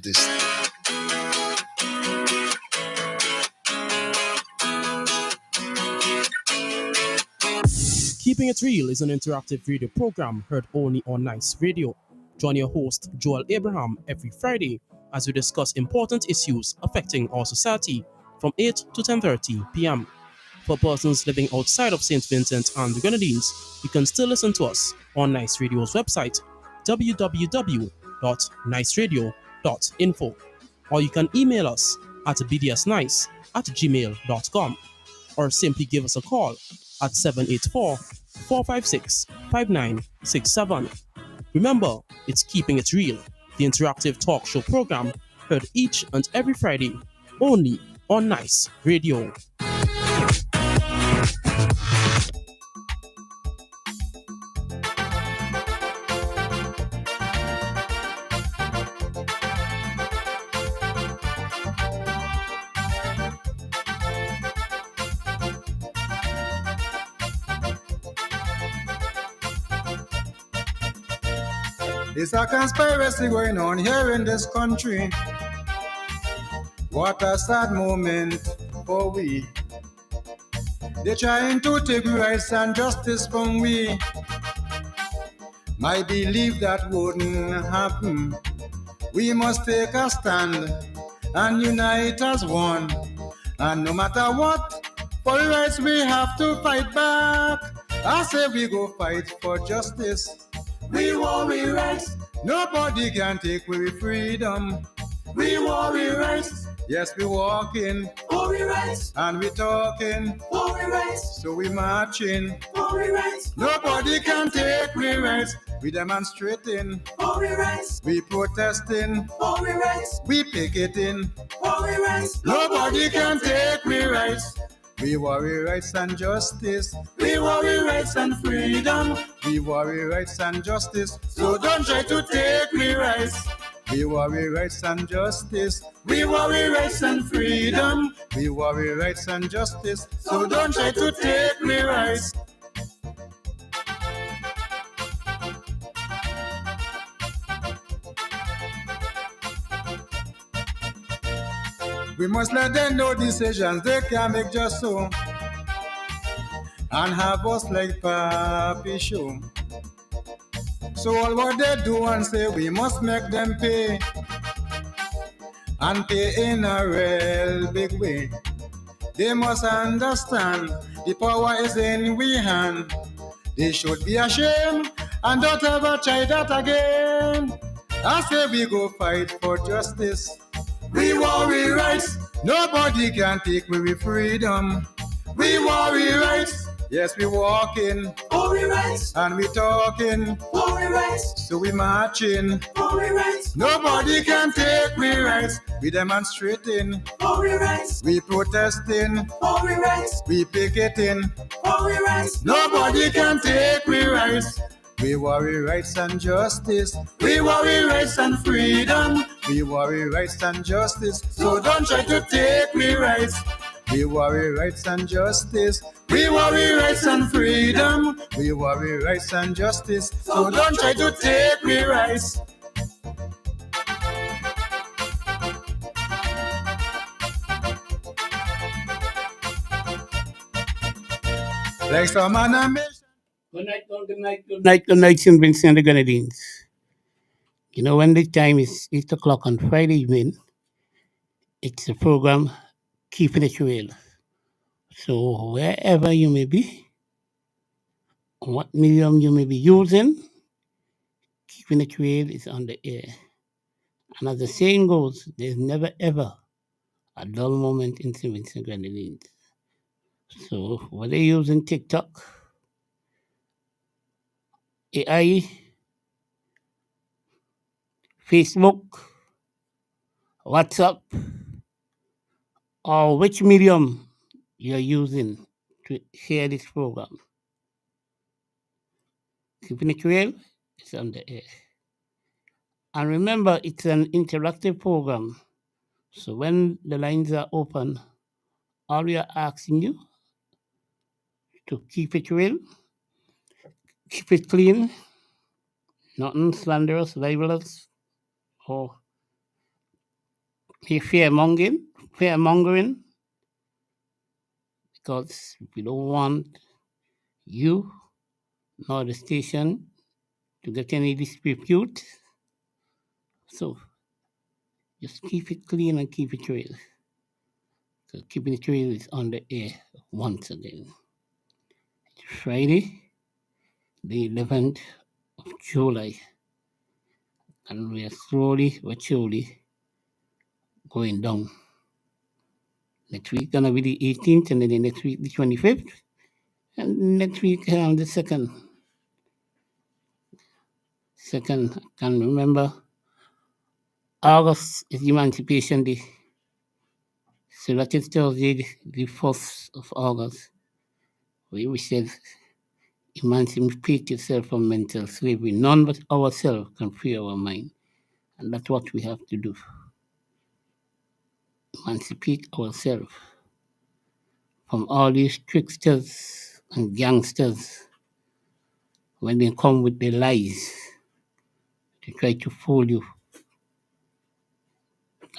this. Keeping It Real is an interactive radio program heard only on Nice Radio. Join your host, Joel Abraham, every Friday as we discuss important issues affecting our society from 8 to 10:30 p.m. For persons living outside of St. Vincent and the Grenadines, you can still listen to us on Nice Radio's website, www.niceradio.info, or you can email us at bdsnice@gmail.com, or simply give us a call at 784-456-5967. Remember, it's Keeping It Real, the interactive talk show program heard each and every Friday only on Nice Radio. There's a conspiracy going on here in this country. What a sad moment for we. They're trying to take rights and justice from we. I believe that wouldn't happen. We must take a stand and unite as one. And no matter what, for rights we have to fight back. I say we go fight for justice. We want we rights. Nobody can take away freedom. We want we rights. Yes, we walking for we rights. And we talking for we rights. So we marching for we rights. Nobody can take we rights. We demonstrating for we rights. We protesting for we rights. We picketing for we rights. Nobody can take we rights. We worry rights and justice. We worry rights and freedom. We worry rights and justice. So don't try to take me rights. We worry rights and justice. We worry rights and freedom. We worry rights and justice. So don't try to take me rights. We must let them know decisions they can make just so, and have us like Papi Show. So all what they do and say, we must make them pay, and pay in a real big way. They must understand the power is in we hand. They should be ashamed and don't ever try that again. I say we go fight for justice. We worry rights. Nobody can take away freedom. We worry rights. Yes, we walking worry rights. And we talking worry rights. So we marching worry rights. Nobody can take we rights. We demonstrating worry rights. We protesting worry rights. We picketing worry rights. Nobody can take we rights. We worry rights and justice. We worry rights and freedom. We worry rights and justice. So don't try to take me rights. We worry rights and justice. We worry rights and freedom. We worry rights and justice. So don't try to take me rights. Like some animation. Good night, St. Vincent and the Grenadines. You know, when the time is 8 o'clock on Friday evening, it's a program Keeping It Real. So wherever you may be, what medium you may be using, Keeping It Real is on the air. And as the saying goes, there's never ever a dull moment in St. Vincent and Grenadines. So whether you're using TikTok, AI, Facebook, WhatsApp, or which medium you're using to share this program, Keeping It Real is on the air. And remember, it's an interactive program. So when the lines are open, all we are asking you to keep it real, keep it clean, nothing slanderous, libelous, or fear mongering, because we don't want you nor the station to get any dispute. So just keep it clean and keep it real. So keeping it real is on the air once again. It's Friday, the 11th of July, and we are slowly but surely going down. Next week gonna be the 18th, and then the next week the 25th, and next week the second. I can remember August is Emancipation Day. So that is Thursday, the 4th of August, where we said, emancipate yourself from mental slavery. None but ourselves can free our mind. And that's what we have to do. Emancipate ourselves from all these tricksters and gangsters when they come with their lies to try to fool you.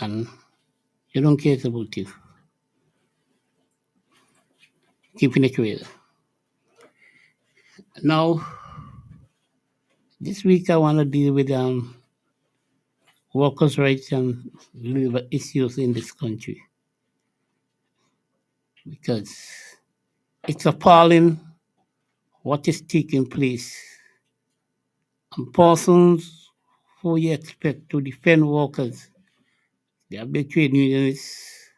And they don't care about you. Keeping it real. Now, this week I want to deal with workers' rights and labor issues in this country, because it's appalling what is taking place. And persons who you expect to defend workers, they are big trade unionists,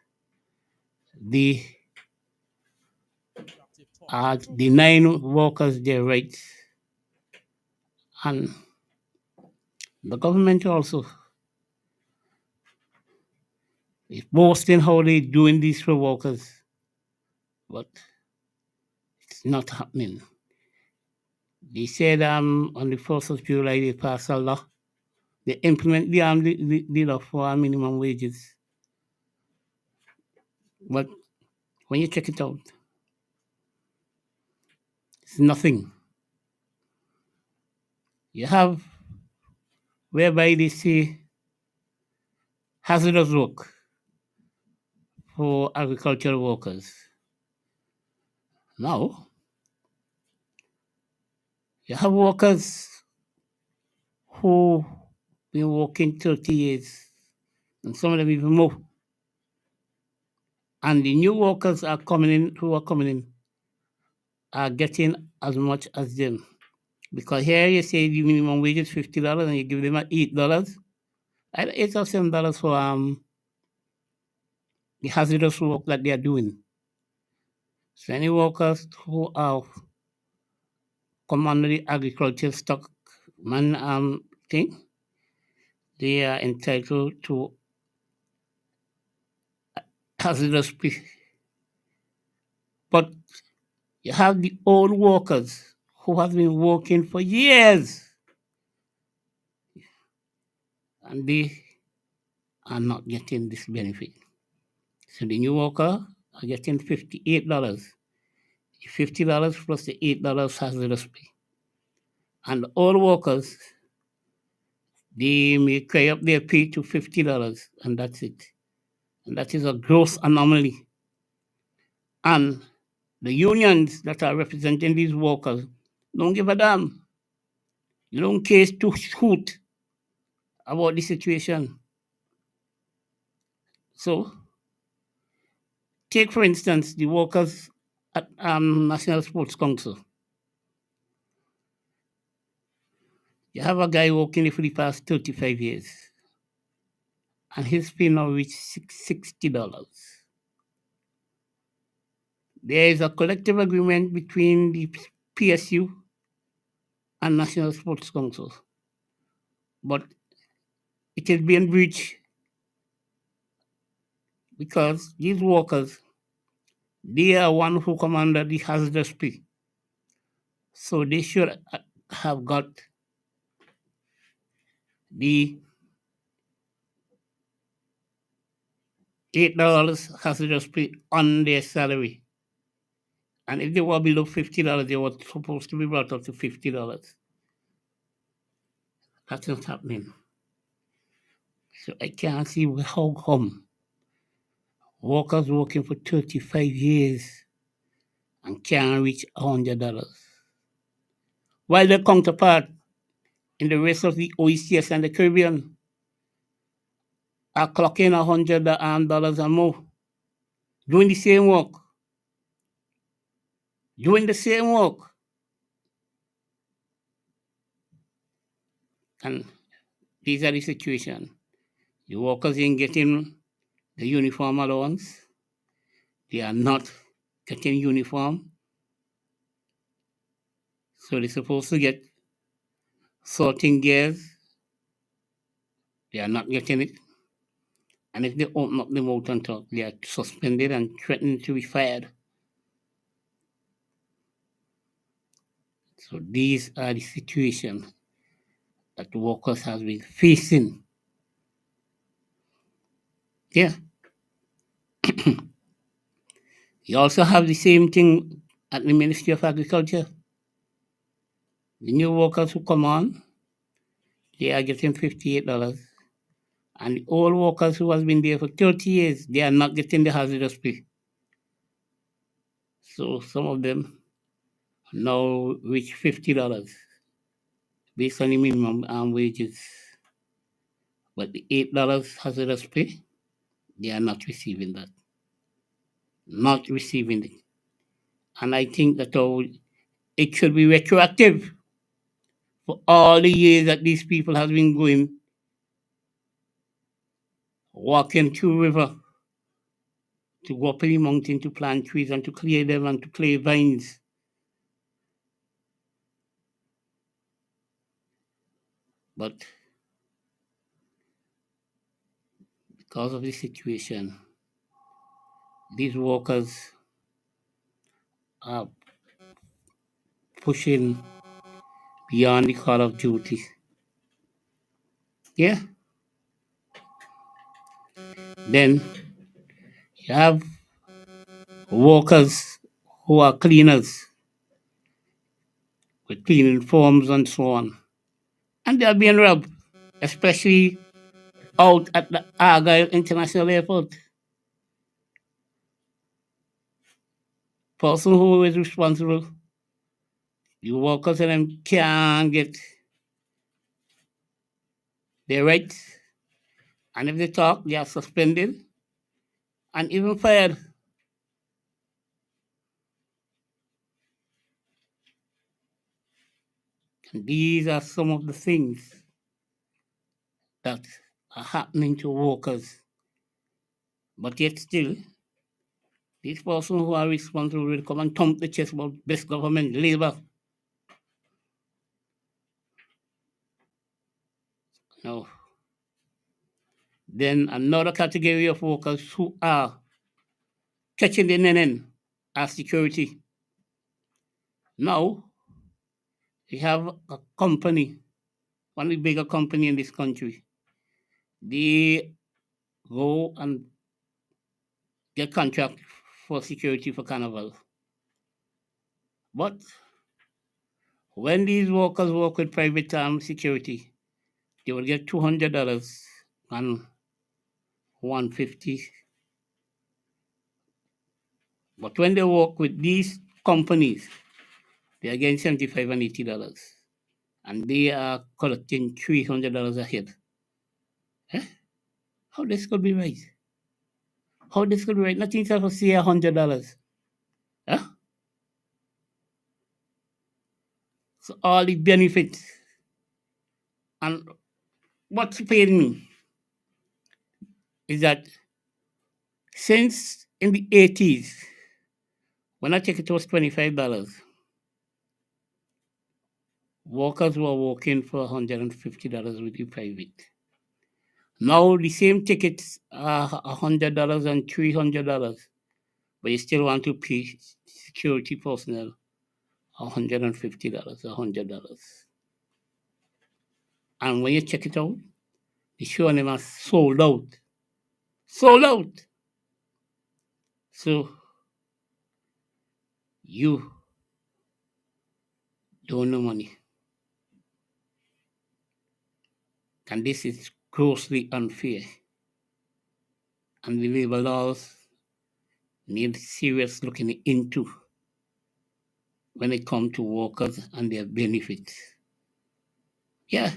they are denying workers their rights. And the government also is boasting how they're doing this for workers, but it's not happening. They said on the 1st of July they passed a law. They implement the law for minimum wages. But when you check it out, it's nothing. You have whereby they say hazardous work for agricultural workers. Now, you have workers who been working 30 years, and some of them even more. And the new workers who are coming in are getting as much as them. Because here you say the minimum wage is $50 and you give them $8, either $8 or $7 for the hazardous work that they are doing. So any workers who are come under the agricultural stock thing, they are entitled to hazardous pay. But you have the old workers who have been working for years, and they are not getting this benefit. So the new worker are getting $58. $50 plus the $8 hazardous pay. And the old workers, they may carry up their pay to $50, and that's it. And that is a gross anomaly. And the unions that are representing these workers don't give a damn. You don't care to shoot about the situation. So, take for instance the workers at National Sports Council. You have a guy working for the past 35 years, and his pay now reached $60. There is a collective agreement between the PSU and National Sports Council, but it is being breached because these workers, they are one who come under the hazardous pay. So they should have got the $8 hazardous pay on their salary. And if they were below $50, they were supposed to be brought up to $50. That's not happening. So I can't see how come workers working for 35 years and can't reach $100. While their counterpart in the rest of the OECS and the Caribbean are clocking $100 and more, doing the same work, And these are the situation. The workers ain't getting the uniform allowance. They are not getting uniform. So they're supposed to get sorting gears. They are not getting it. And if they open up the mouth and talk, they are suspended and threatened to be fired. So these are the situations that the workers have been facing. Yeah. You also have the same thing at the Ministry of Agriculture. The new workers who come on, they are getting $58. And the old workers who has been there for 30 years, they are not getting the hazardous pay. So some of them now reach $50 based on the minimum wages. But the $8 hazardous pay, they are not receiving that. Not receiving it. And I think that it should be retroactive for all the years that these people have been going, walking through river, to go up in the mountain to plant trees and to clear them and to clear vines. But because of the situation, these workers are pushing beyond the call of duty. Yeah. Then you have workers who are cleaners with cleaning forms and so on. And they are being robbed, especially out at the Argyle International Airport. Person who is responsible, the workers and them can't get their rights. And if they talk, they are suspended and even fired. And these are some of the things that are happening to workers. But yet still, these persons who are responsible will come and thump the chest about best government, Labour. No. Then another category of workers who are catching the nenen are security. Now, we have a company, one of the bigger company in this country. They go and get contract for security for Carnival. But when these workers work with private security, they will get $200 and $150. But when they work with these companies, they are getting $75 and $80. And they are collecting $300 a head. Eh? How this could be right? How this could be right? Nothing to say $100. Huh? So all the benefits. And what's paying me is that since in the 80s, when I checked it was $25, workers were working for $150 with the private. Now the same tickets are $100 and $300, but you still want to pay security personnel $150, $100. And when you check it out, the show them are sold out. Sold out. So you don't know money. And this is grossly unfair. And the labor laws need serious looking into when it comes to workers and their benefits. Yeah,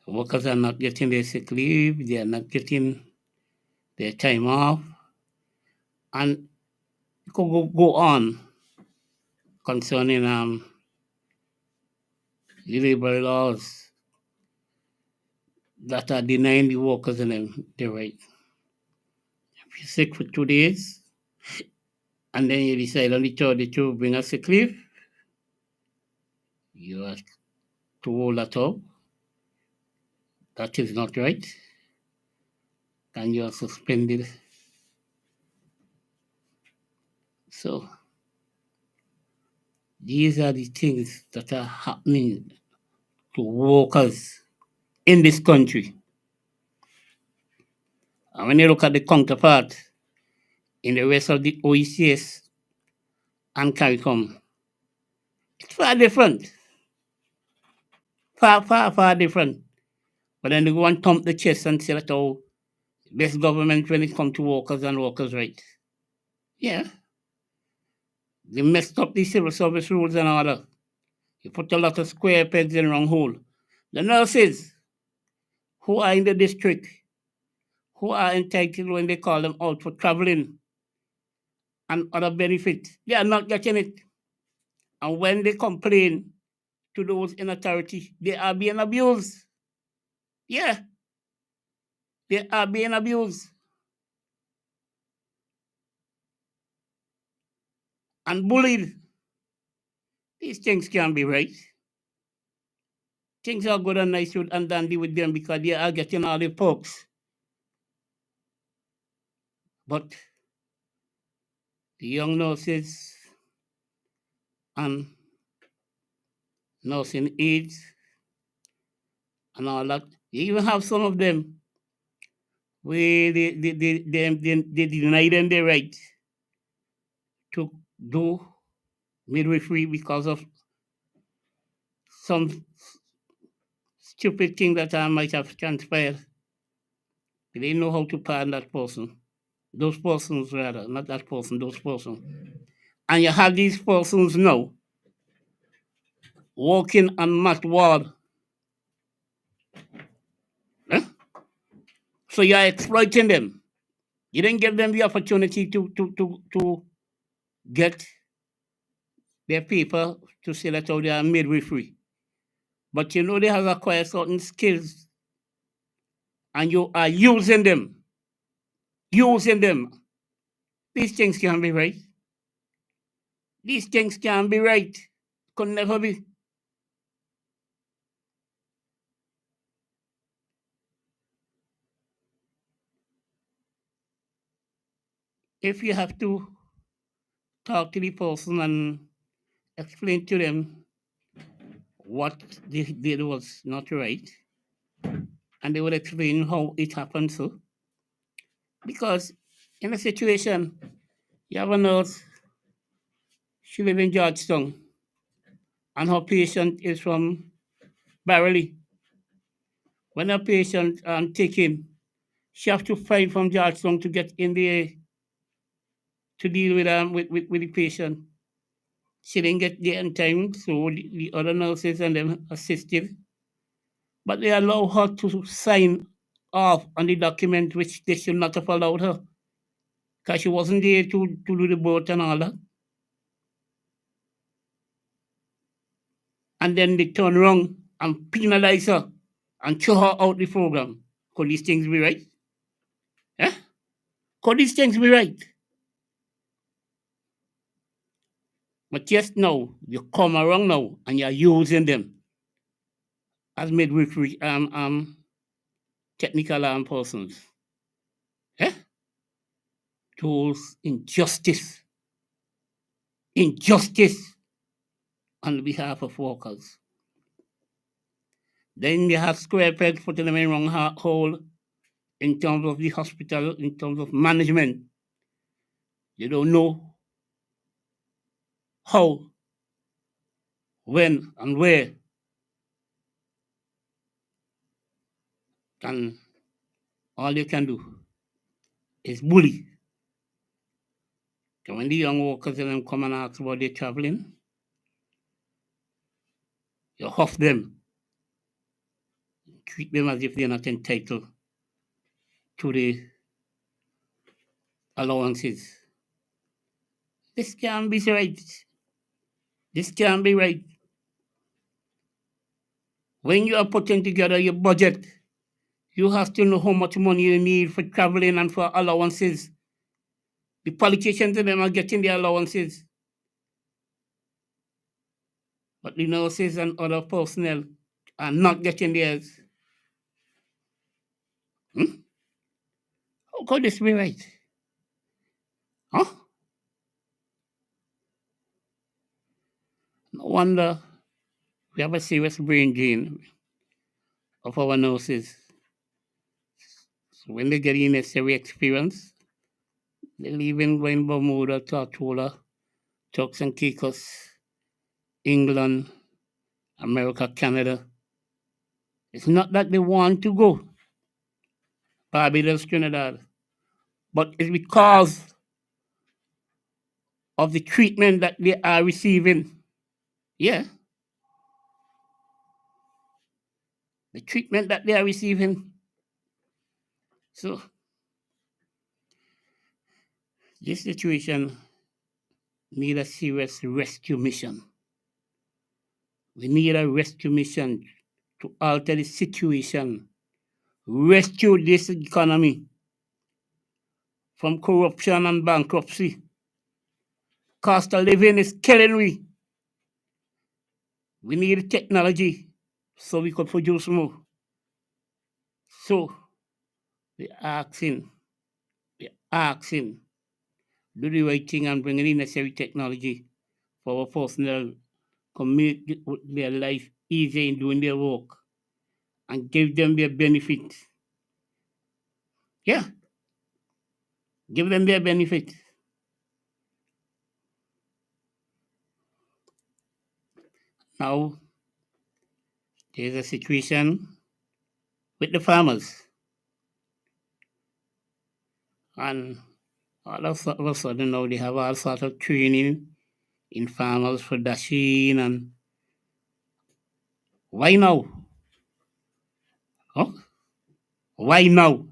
workers are not getting their sick leave, they are not getting their time off, and it could go on concerning the labor laws that are denying the workers and them their right. If you're sick for 2 days, and then you decide on the third day to bring a sick leave, you are to hold that up. That is not right. And you are suspended. So these are the things that are happening to workers in this country. And when you look at the counterpart in the rest of the OECS and CARICOM, it's far different. Far different. But then they go and thump the chest and say that, oh, best government when it comes to workers and workers' rights. Yeah. They messed up the civil service rules and all that. You put a lot of square pegs in the wrong hole. The nurses who are in the district, who are entitled when they call them out for traveling and other benefits, they are not getting it. And when they complain to those in authority, they are being abused. Yeah, they are being abused and bullied. These things can't be right. Things are good and nice and dandy with them because they are getting all the perks. But the young nurses and nursing aides and all that, you even have some of them where they deny them their right to do midwifery because of some stupid thing that might have transpired. They didn't know how to pardon that person. Those persons, rather, not that person, those persons. And you have these persons now working on mat ward. So you're exploiting them. You didn't give them the opportunity to get their paper to say that they are midwifery. But you know they have acquired certain skills and you are using them. Using them. These things can't be right. These things can't be right. Could never be. If you have to talk to the person and explain to them what they did was not right, and they will explain how it happened so. Because in a situation, you have a nurse, she lives in Georgetown, and her patient is from Barely. When a patient taken, she have to fly from Georgetown to get in there to deal with the patient. She didn't get there in time, so the other nurses and them assisted. But they allow her to sign off on the document which they should not have allowed her. Because she wasn't there to do the birth and all that. And then they turn around and penalize her and throw her out the program. Could these things be right? Eh? Could these things be right? But yes, now, you come around now and you're using them as midwifery technical persons. Eh? Tools injustice on behalf of workers. Then you have square pegs putting them in wrong hole in terms of the hospital, in terms of management. You don't know how, when, and where And all you can do is bully. So when the young workers and them come and ask about their traveling, you huff them, treat them as if they're not entitled to the allowances. This can't be right. This can't be right. When you are putting together your budget, you have to know how much money you need for traveling and for allowances. The politicians and them are getting their allowances, but the nurses and other personnel are not getting theirs. How could this be right? Huh? No wonder we have a serious brain drain of our nurses. So when they get the necessary experience, they live in Bermuda, Tortola, Turks and Caicos, England, America, Canada. It's not that they want to go, Barbados, Trinidad, but it's because of the treatment that they are receiving. Yeah. The treatment that they are receiving. So, this situation needs a serious rescue mission. We need a rescue mission to alter the situation, rescue this economy from corruption and bankruptcy. Cost of living is killing we. We need technology so we could produce more. So, we're asking, do the right thing and bring in the necessary technology for our personnel to make their life easier in doing their work and give them their benefit. Yeah. Give them their benefit. Now, there's a situation with the farmers. And all of a sudden now they have all sorts of training in farmers for dashing and why now? Huh? Why now?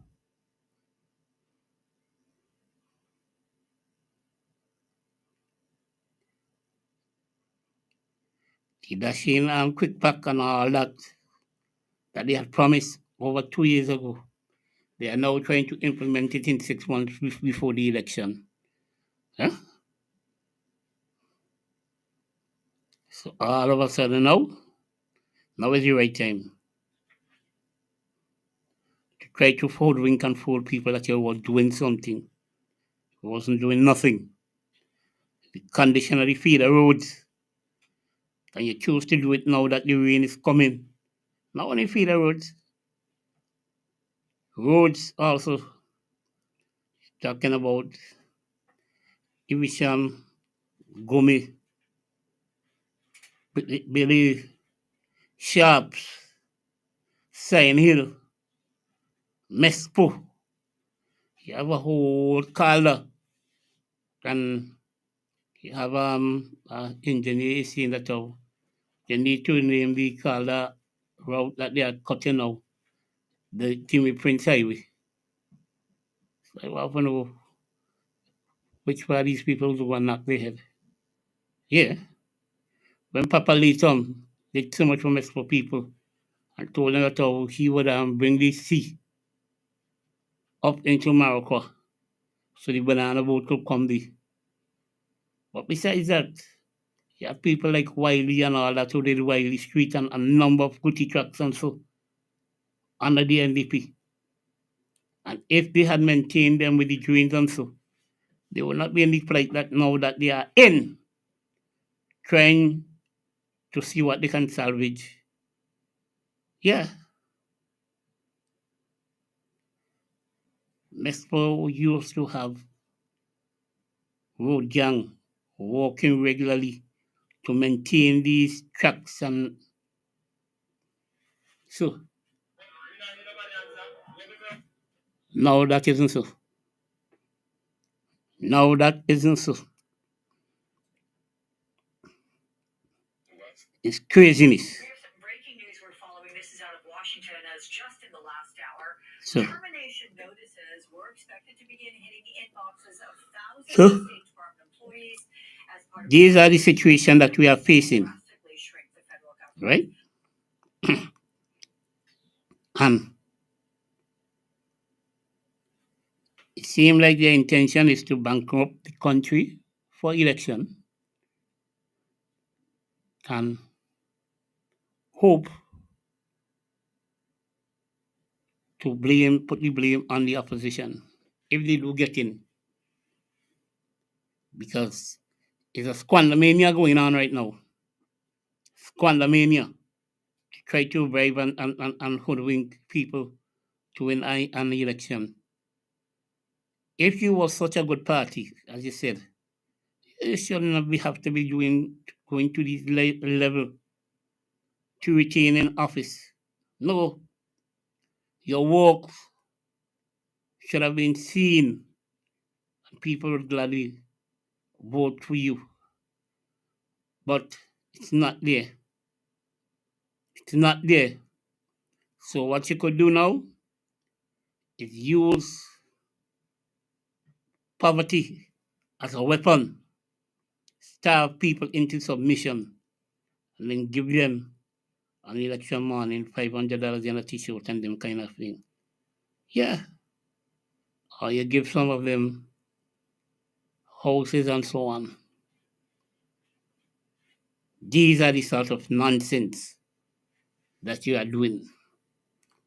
The dashing and quick pack and all that they had promised over 2 years ago. They are now trying to implement it in 6 months before the election. Huh? So all of a sudden now is the right time to try to hoodwink and fool people that you were doing something. You wasn't doing nothing. The condition of the feeder roads, and you choose to do it now that the rain is coming. Not only feeder roads also talking about Evesham, Gumi, Billy, Sharps, Sign Hill, Mespo. You have a whole color, and you have engineer saying that they need to name the color route that they are cutting now, the Timmy Prince Highway. So I want to know which one of these people who are knocked their head. Yeah. When Papa Latham did so much for Mespo people and told them that he would bring the sea up into Morocco so the banana boat could come there. But besides that, you have people like Wiley and all that who did Wiley Street and a number of goody trucks and so under the NDP. And if they had maintained them with the drains and so, they would not be in the plight that now that they are in, trying to see what they can salvage. Yeah. Mespo used to have road gang working regularly to maintain these tracks and so No, that isn't so. No, that isn't so. It's craziness. We have some breaking news we're following. This is out of Washington, as just in the last hour, So, termination notices were expected to begin hitting the inboxes of thousands So? of State Department employees as part of these are the situations that we are facing, drastically shrink the federal government. right? And it seems like their intention is to bankrupt the country for election and hope to put the blame on the opposition if they do get in. Because it's a squandermania going on right now. Squandermania. To try to bribe and hoodwink people to win an election. If you were such a good party, as you said, you shouldn't have to be going to this level to retain in office. No, your work should have been seen, and people would gladly vote for you. But it's not there. It's not there. So what you could do now is use poverty as a weapon, starve people into submission, and then give them on election morning $500 in a t-shirt and them kind of thing. Yeah. Or you give some of them houses and so on. These are the sort of nonsense that you are doing,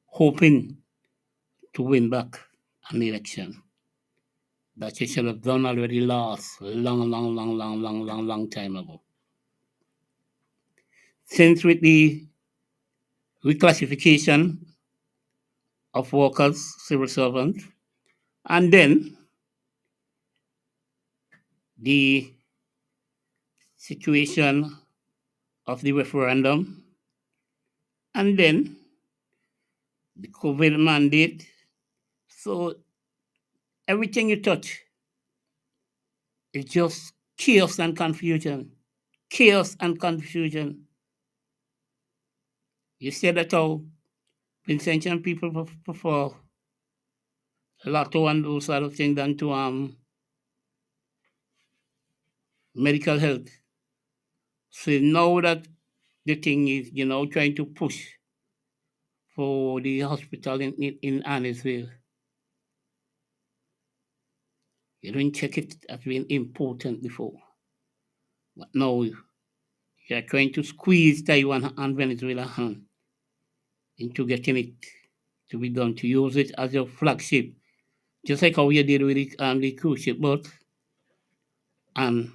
hoping to win back an election that you should have done already lost long time ago. Since with the reclassification of workers, civil servants, and then the situation of the referendum, and then the COVID mandate. So everything you touch is just chaos and confusion. Chaos and confusion. You said that how Vincentian people prefer lotto and those sort of things than to medical health. So now that the thing is, trying to push for the hospital in Annisville, you don't check it as being important before. But now you're trying to squeeze Taiwan and Venezuela hand into getting it to be done, to use it as your flagship, just like how you did with the cruise ship boat and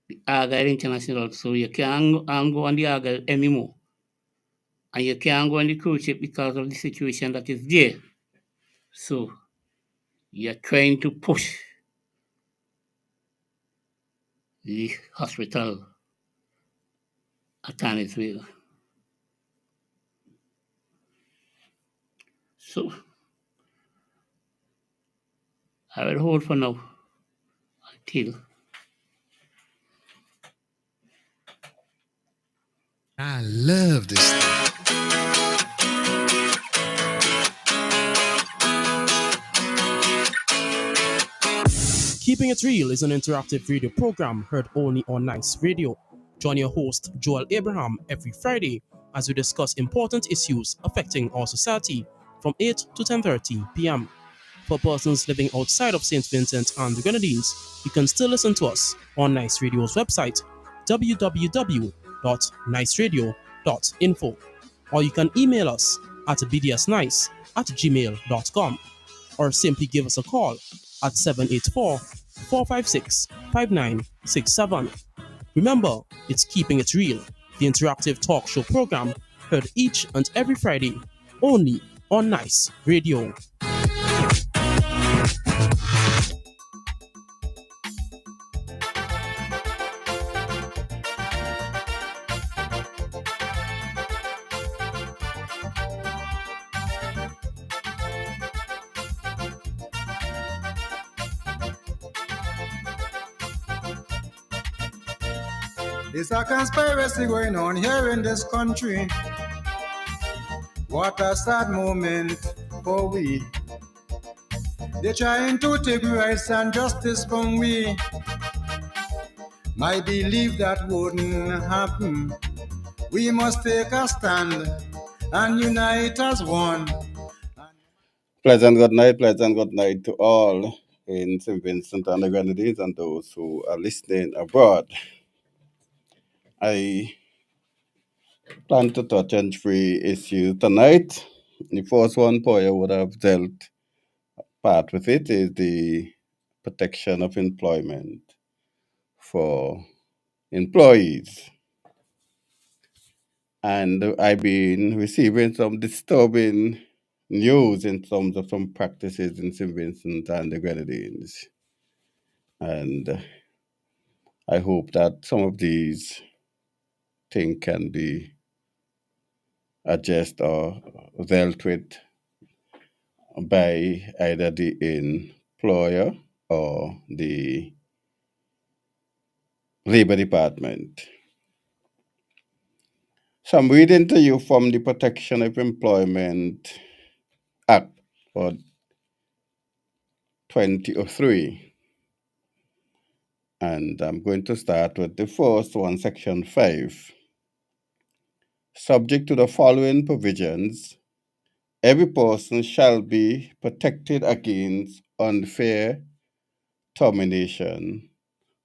the Argyle International. So you can't go on the Argyle anymore. And you can't go on the cruise ship because of the situation that is there. So you're trying to push the hospital at Annisville. So I will hold for now until I love this thing. Keeping It Real is an interactive radio program heard only on Nice Radio. Join your host, Joel Abraham, every Friday as we discuss important issues affecting our society from 8 to 10:30 p.m. For persons living outside of St. Vincent and the Grenadines, you can still listen to us on Nice Radio's website, www.niceradio.info, or you can email us at bdsnice@gmail.com, or simply give us a call at 784-456-5967. Remember, it's Keeping It Real, the interactive talk show program heard each and every Friday only on Nice Radio. There's a conspiracy going on here in this country. What a sad moment for we. They're trying to take rights and justice from we. My belief that wouldn't happen. We must take a stand and unite as one. Pleasant good night to all in St. Vincent and the Grenadines and those who are listening abroad. I plan to touch on three issues tonight. The first one, Poya would have dealt part with it, is the protection of employment for employees. And I've been receiving some disturbing news in terms of some practices in St. Vincent and the Grenadines. And I hope that some of these things can be addressed or dealt with by either the employer or the Labor Department. So I'm reading to you from the Protection of Employment Act for 2003. And I'm going to start with the first one, Section 5. Subject to the following provisions, every person shall be protected against unfair termination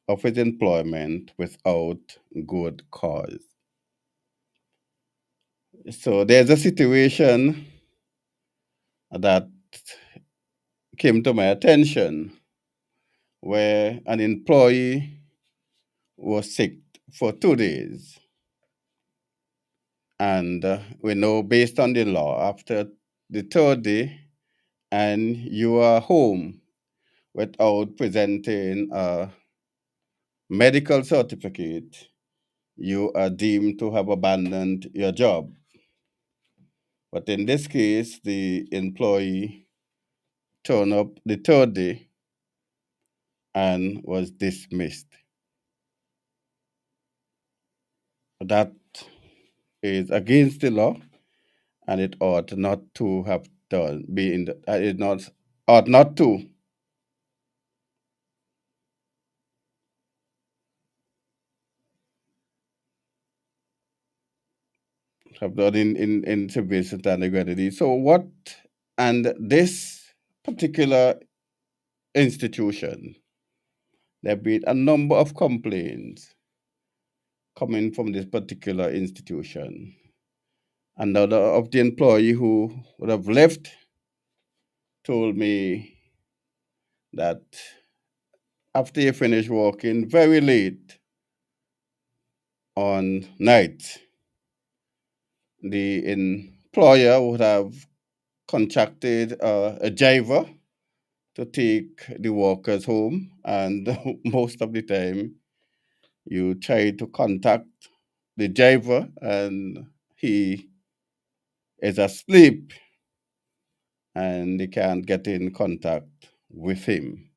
of his employment without good cause. So there's a situation that came to my attention where an employee was sick for 2 days. And we know, based on the law, after the third day and you are home without presenting a medical certificate, you are deemed to have abandoned your job. But in this case, the employee turned up the third day and was dismissed. That is against the law, and it ought not to have done. Ought not to have done in St. Vincent and the Grenadines. So what? And this particular institution, there have been a number of complaints coming from this particular institution. Another of the employee who would have left told me that after you finish working very late on night, the employer would have contracted a driver to take the workers home, and most of the time you try to contact the driver and he is asleep and they can't get in contact with him.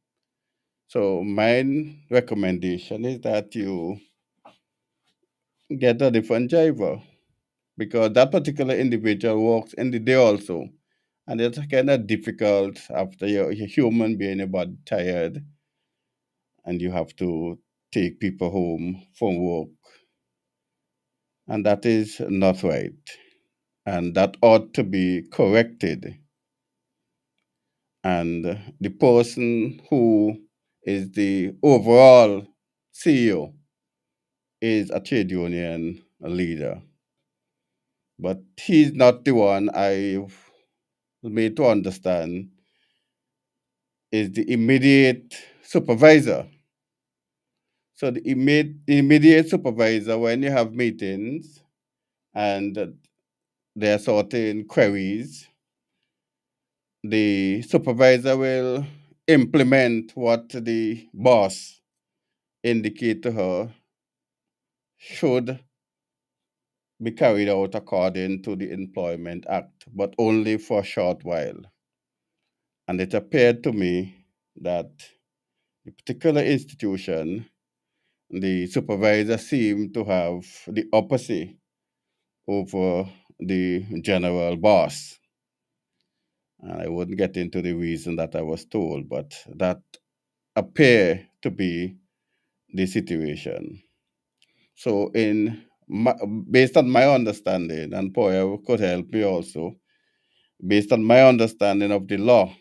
So my recommendation is that you get a different driver, because that particular individual works in the day also. And it's kind of difficult after you're a human being, your body tired, and you have to take people home from work. And that is not right. And that ought to be corrected. And the person who is the overall CEO is a trade union leader. But he's not the one I've made to understand is the immediate supervisor. So the immediate supervisor, when you have meetings and there are certain queries, the supervisor will implement what the boss indicate to her should be carried out according to the Employment Act, but only for a short while. And it appeared to me that the particular institution the supervisor seemed to have the upper say over the general boss. And I wouldn't get into the reason that I was told, but that appear to be the situation. So, based on my understanding, and Poya could help me also, based on my understanding of the law,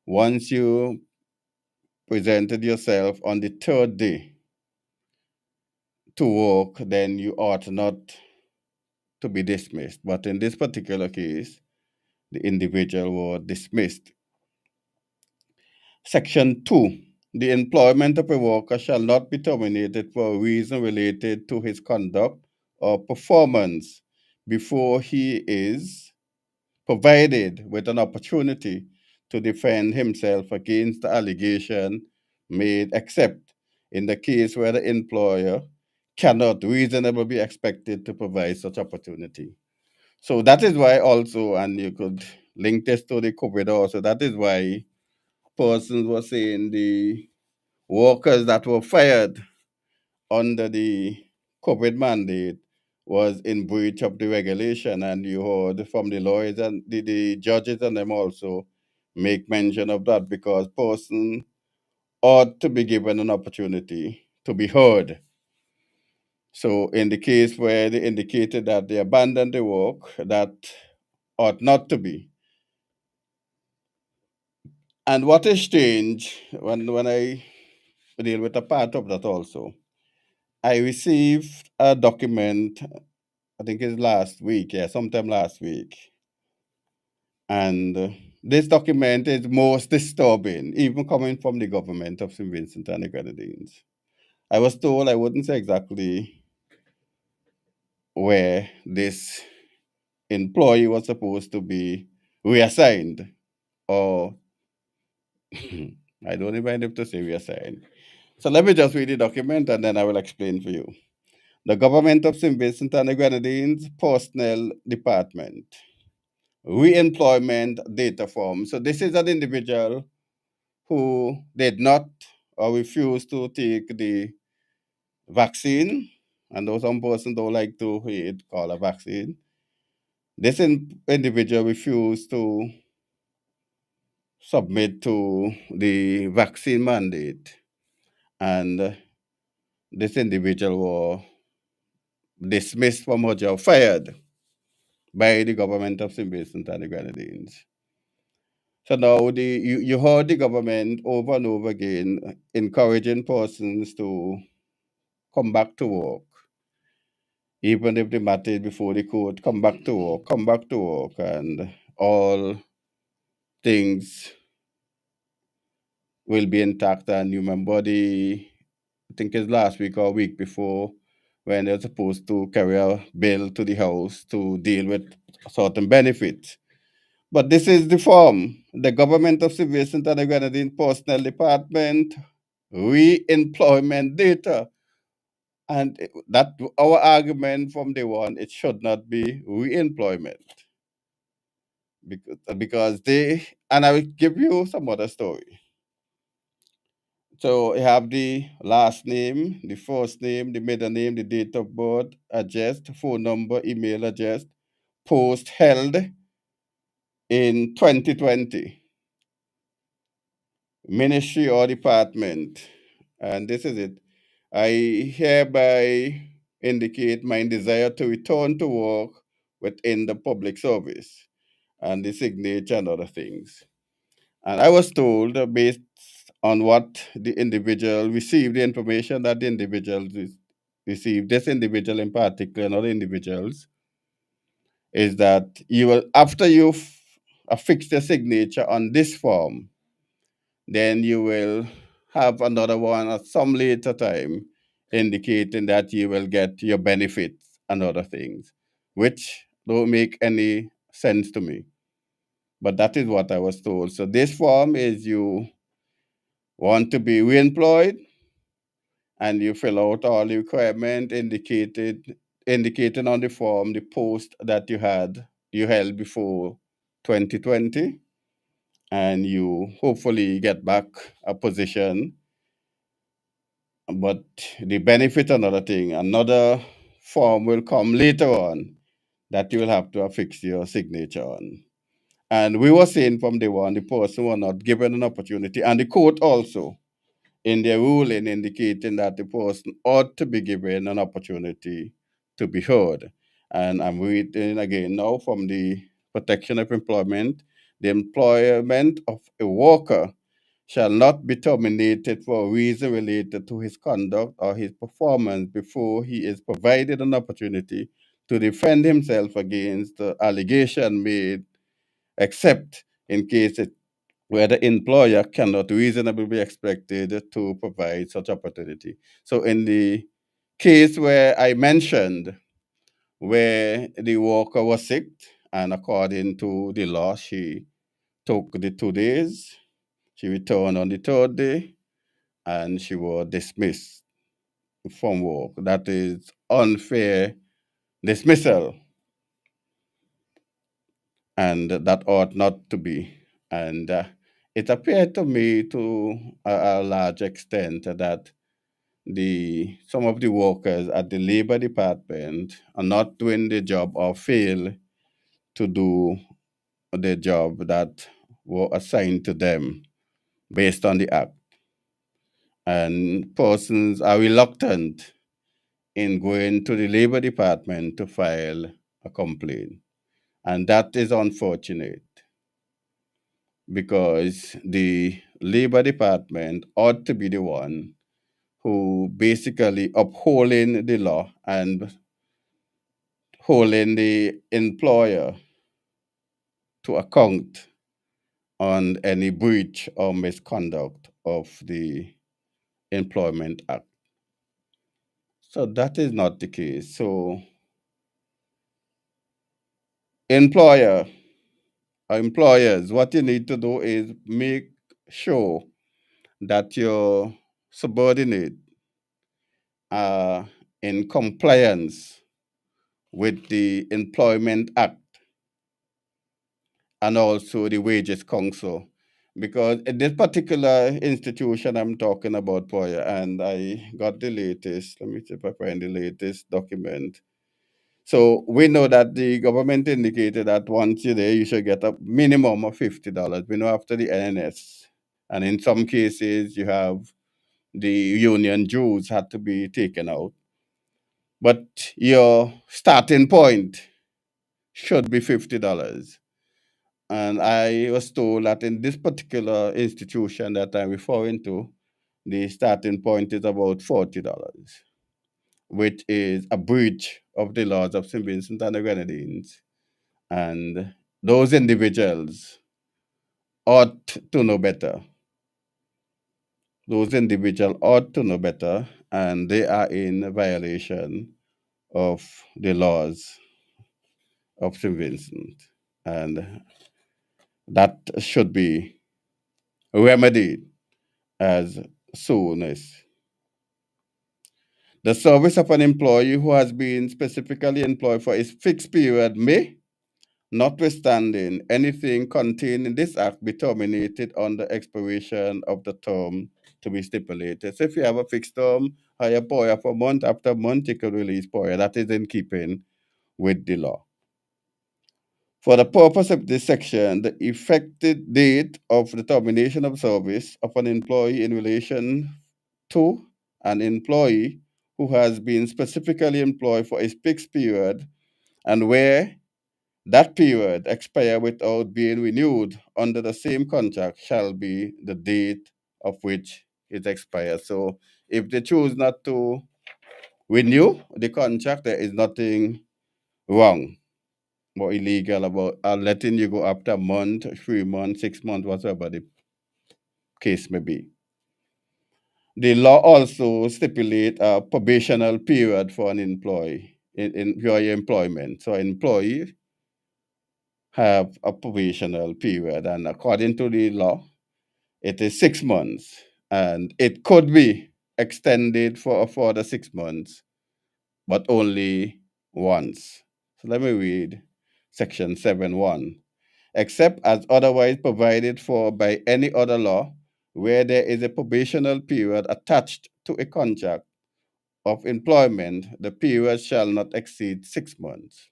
once you presented yourself on the third day to work, then you ought not to be dismissed. But in this particular case, the individual was dismissed. Section 2. The employment of a worker shall not be terminated for a reason related to his conduct or performance before he is provided with an opportunity to defend himself against the allegation made, except in the case where the employer cannot reasonably be expected to provide such opportunity. So that is why also, and you could link this to the COVID also, that is why persons were saying the workers that were fired under the COVID mandate was in breach of the regulation, and you heard from the lawyers and the judges and them also make mention of that because person ought to be given an opportunity to be heard. So in the case where they indicated that they abandoned the work, that ought not to be. And what is strange when I deal with a part of that also, I received a document, I think it's last week, yeah, sometime last week. And this document is most disturbing, even coming from the government of St. Vincent and the Grenadines. I was told, I wouldn't say exactly where this employee was supposed to be reassigned, or I don't even have to say reassigned. So let me just read the document and then I will explain for you. The government of St. Vincent and the Grenadines Personnel Department, Reemployment Data Form. So this is an individual who did not or refused to take the vaccine. And though some person don't like to hear it called a vaccine, this individual refused to submit to the vaccine mandate. And this individual was dismissed from her job, fired by the government of St. Vincent and the Grenadines. So now you heard the government over and over again encouraging persons to come back to work, even if the matter is before the court, come back to work, and all things will be intact. And you remember I think it's last week or week before, when they're supposed to carry a bill to the house to deal with certain benefits. But this is the form. The government of St. Vincent and the Grenadines Personnel Department, Reemployment Data. And that our argument from day one, it should not be reemployment. Because and I will give you some other story. So you have the last name, the first name, the middle name, the date of birth, address, phone number, email address, post held in 2020, ministry or department. And this is it. I hereby indicate my desire to return to work within the public service, and the signature and other things. And I was told, based on what the individual received, the information that the individual received, this individual in particular and other individuals, is that you will, after you've affixed your signature on this form, then you will have another one at some later time indicating that you will get your benefits and other things, which don't make any sense to me. But that is what I was told. So this form is you want to be reemployed, and you fill out all the requirement indicating on the form the post that you held before 2020, and you hopefully get back a position But the benefit, another thing, another form will come later on that you will have to affix your signature on. And we were saying from day one, the person was not given an opportunity, and the court also, in their ruling, indicating that the person ought to be given an opportunity to be heard. And I'm reading again now from the Protection of Employment: the employment of a worker shall not be terminated for a reason related to his conduct or his performance before he is provided an opportunity to defend himself against the allegation made, except in cases where the employer cannot reasonably be expected to provide such opportunity. So in the case where I mentioned, where the worker was sick, and according to the law, she took the 2 days, she returned on the third day, and she was dismissed from work. That is unfair dismissal, and that ought not to be. And it appeared to me to a large extent that some of the workers at the labor department are not doing the job or fail to do the job that were assigned to them based on the act. And persons are reluctant in going to the labor department to file a complaint. And that is unfortunate, because the labor department ought to be the one who basically upholding the law and holding the employer to account on any breach or misconduct of the Employment Act. So that is not the case. So employer or employers, what you need to do is make sure that your subordinate are in compliance with the Employment Act and also the Wages Council. Because in this particular institution I'm talking about, Poya, and I got the latest, let me see if I find the latest document. So we know that the government indicated that once you're there, you should get a minimum of $50. We know after the NNS, and in some cases, you have the union dues had to be taken out. But your starting point should be $50. And I was told that in this particular institution that I'm referring to, the starting point is about $40, which is a breach of the laws of St. Vincent and the Grenadines. And those individuals ought to know better. Those individuals ought to know better, and they are in violation of the laws of St. Vincent. And that should be remedied as soon as the service of an employee who has been specifically employed for a fixed period may, notwithstanding anything contained in this act, be terminated on the expiration of the term to be stipulated. So if you have a fixed term, hire Poya for month after month, you can release Poya. That is in keeping with the law. For the purpose of this section, the effective date of the termination of service of an employee in relation to an employee who has been specifically employed for a fixed period and where that period expire without being renewed under the same contract shall be the date of which it expires. So if they choose not to renew the contract, there is nothing wrong or illegal about letting you go after a month, 3 months, 6 months, whatever the case may be. The law also stipulate a probational period for an employee in your employment. So an employee have a probational period, and according to the law, it is 6 months, and it could be extended for a further 6 months, but only once. So let me read section 7.1. Except as otherwise provided for by any other law, where there is a probational period attached to a contract of employment, the period shall not exceed 6 months.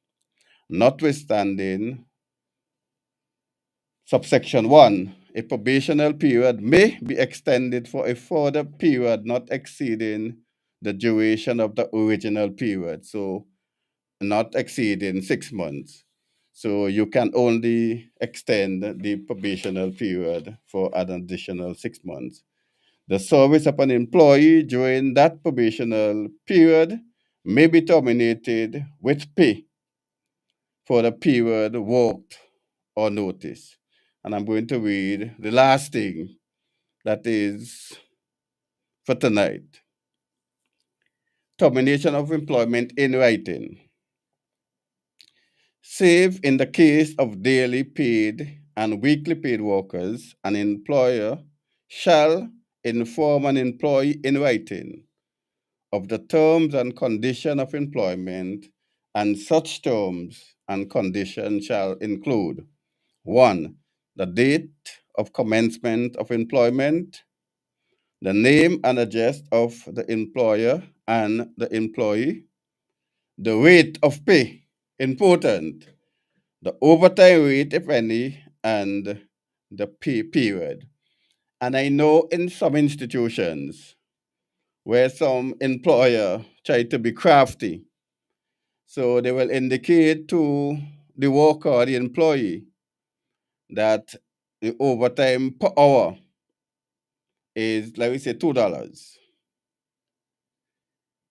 Notwithstanding subsection 1, a probational period may be extended for a further period not exceeding the duration of the original period. So not exceeding 6 months. So you can only extend the probational period for an additional 6 months. The service of an employee during that probational period may be terminated with pay for the period worked or notice. And I'm going to read the last thing that is for tonight. Termination of employment in writing. Save in the case of daily paid and weekly paid workers, an employer shall inform an employee in writing of the terms and condition of employment, and such terms and conditions shall include 1. The date of commencement of employment, the name and address of the employer and the employee, the rate of pay, important, the overtime rate, if any, and the pay period. And I know in some institutions where some employer try to be crafty, so they will indicate to the worker or the employee that the overtime per hour is, like we say, $2.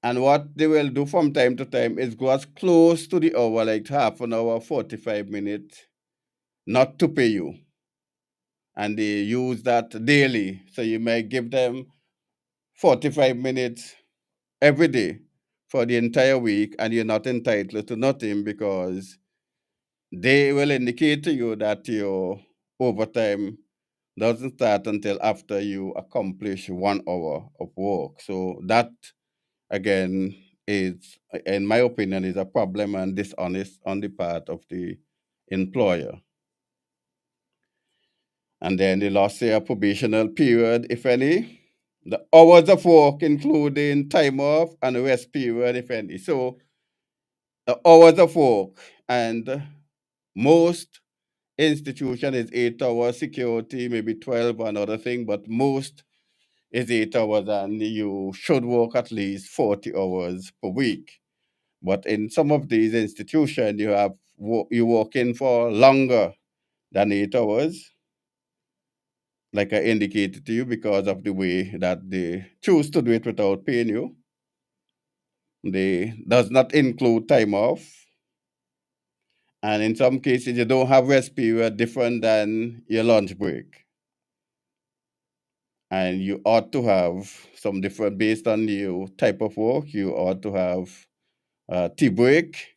And what they will do from time to time is go as close to the hour, like half an hour, 45 minutes, not to pay you. And they use that daily. So you might give them 45 minutes every day for the entire week, and you're not entitled to nothing because they will indicate to you that your overtime doesn't start until after you accomplish 1 hour of work. So that again is, in my opinion, is a problem and dishonest on the part of the employer. And then the last year probational period, if any, the hours of work, including time off and rest period, if any. So the hours of work, and most institution is 8 hours, security maybe 12, another thing, but most is 8 hours, and you should work at least 40 hours per week. But in some of these institutions, you work in for longer than 8 hours, like I indicated to you, because of the way that they choose to do it without paying you. They does not include time off. And in some cases, you don't have rest period different than your lunch break. And you ought to have some different based on your type of work. You ought to have a tea break.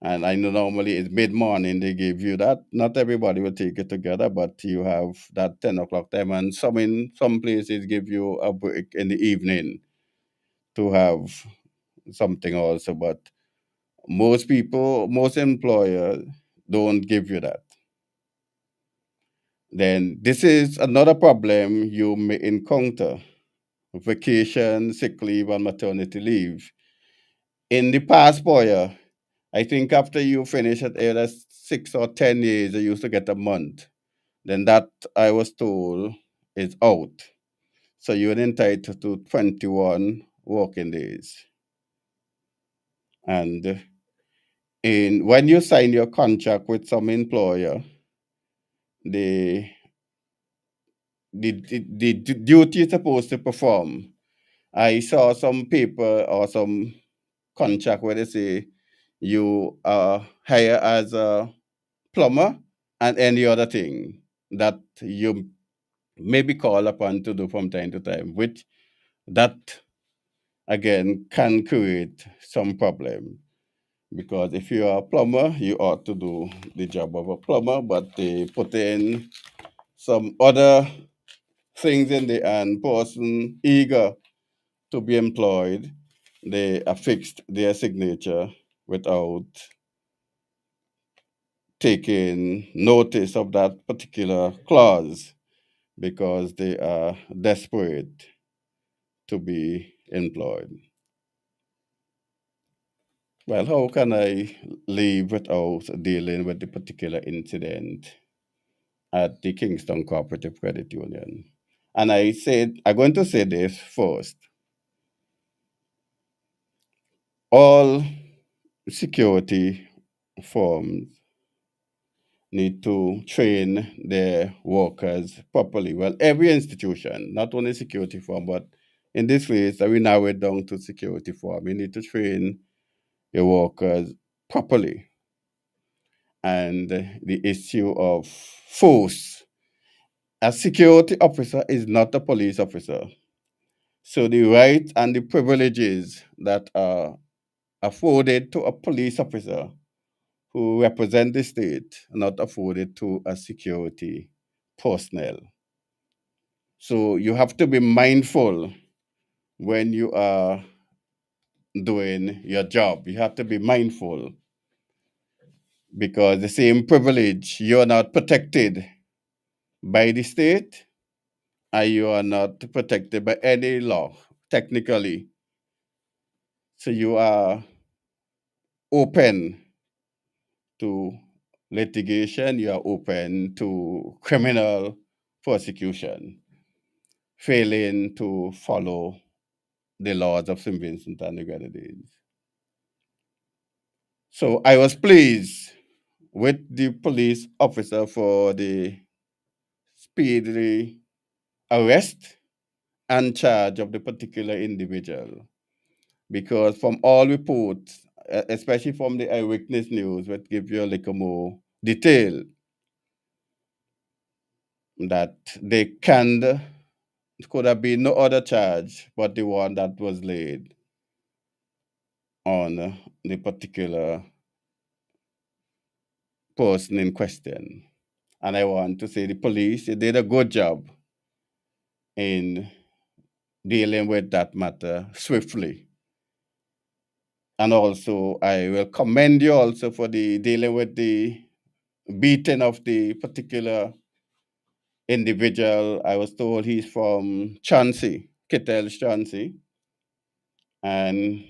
And I know normally it's mid-morning they give you that. Not everybody will take it together, but you have that 10 o'clock time. And in some places give you a break in the evening to have something also. But most employers don't give you that. Then this is another problem you may encounter: vacation, sick leave, and maternity leave. In the past, boy, I think after you finish at either 6 or 10 years, you used to get a month. Then that, I was told, is out. So you're entitled to 21 working days. And when you sign your contract with some employer, the duty you're supposed to perform. I saw some paper or some contract where they say you are hired as a plumber and any other thing that you may be called upon to do from time to time, which that again can create some problem. Because if you are a plumber, you ought to do the job of a plumber, but they put in some other things in the and person eager to be employed, they affixed their signature without taking notice of that particular clause, because they are desperate to be employed. Well, how can I leave without dealing with the particular incident at the Kingston Cooperative Credit Union? And I'm going to say this first. All security firms need to train their workers properly. Well, every institution, not only security firm, but in this case, we narrow it down to security firm. You need to train your workers properly. And the issue of force. A security officer is not a police officer. So the rights and the privileges that are afforded to a police officer who represent the state are not afforded to a security personnel. So you have to be mindful when you are doing your job. You have to be mindful because the same privilege, you're not protected by the state and you are not protected by any law, technically. So you are open to litigation, you are open to criminal prosecution, failing to follow the laws of St. Vincent and the Grenadines. So I was pleased with the police officer for the speedy arrest and charge of the particular individual. Because from all reports, especially from the eyewitness news, which give you a little more detail, that they could have been no other charge but the one that was laid on the particular person in question. And I want to say the police, they did a good job in dealing with that matter swiftly. And also, I will commend you also for the dealing with the beating of the particular individual. I was told he's from Chauncey, Kittel Chauncey. And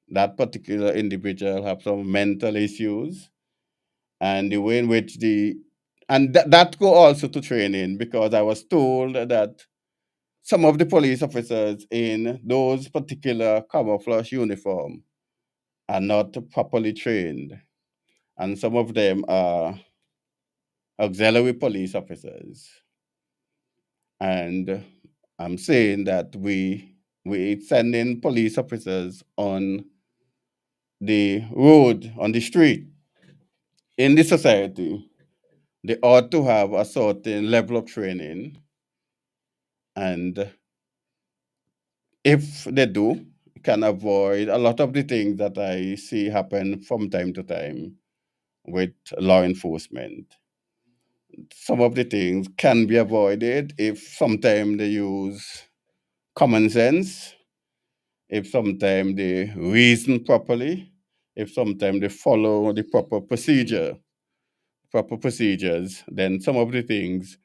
that particular individual have some mental issues. And the way in which that go also to training, because I was told that some of the police officers in those particular camouflage uniform are not properly trained. And some of them are auxiliary police officers. And I'm saying that we send in police officers on the road, on the street, in the society. They ought to have a certain level of training. And if they do, can avoid a lot of the things that I see happen from time to time with law enforcement. Some of the things can be avoided if sometimes they use common sense, if sometimes they reason properly, if sometimes they follow the proper procedures, then some of the things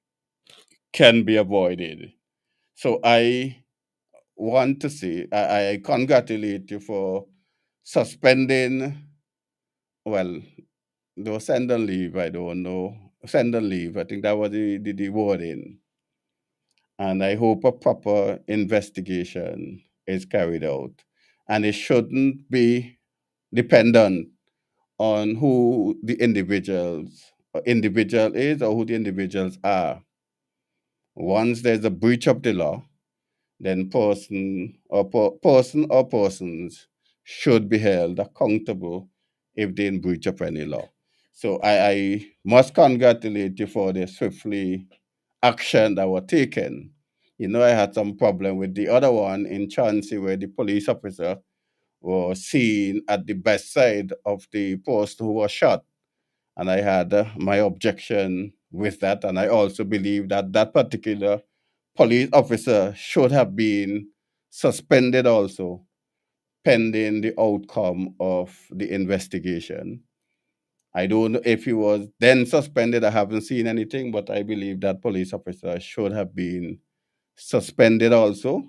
can be avoided. So I want to say, I congratulate you for suspending, well, no, send and leave, I don't know. Send and leave, I think that was the wording. And I hope a proper investigation is carried out. And it shouldn't be dependent on who the individual is or who the individuals are. Once there's a breach of the law, then person or persons should be held accountable if they in breach of any law. So I must congratulate you for the swiftly action that were taken. You know, I had some problem with the other one in Chauncey where the police officer was seen at the bedside of the person who was shot. And I had my objection with that. And I also believe that that particular police officer should have been suspended also, pending the outcome of the investigation. I don't know if he was then suspended. I haven't seen anything, but I believe that police officer should have been suspended also,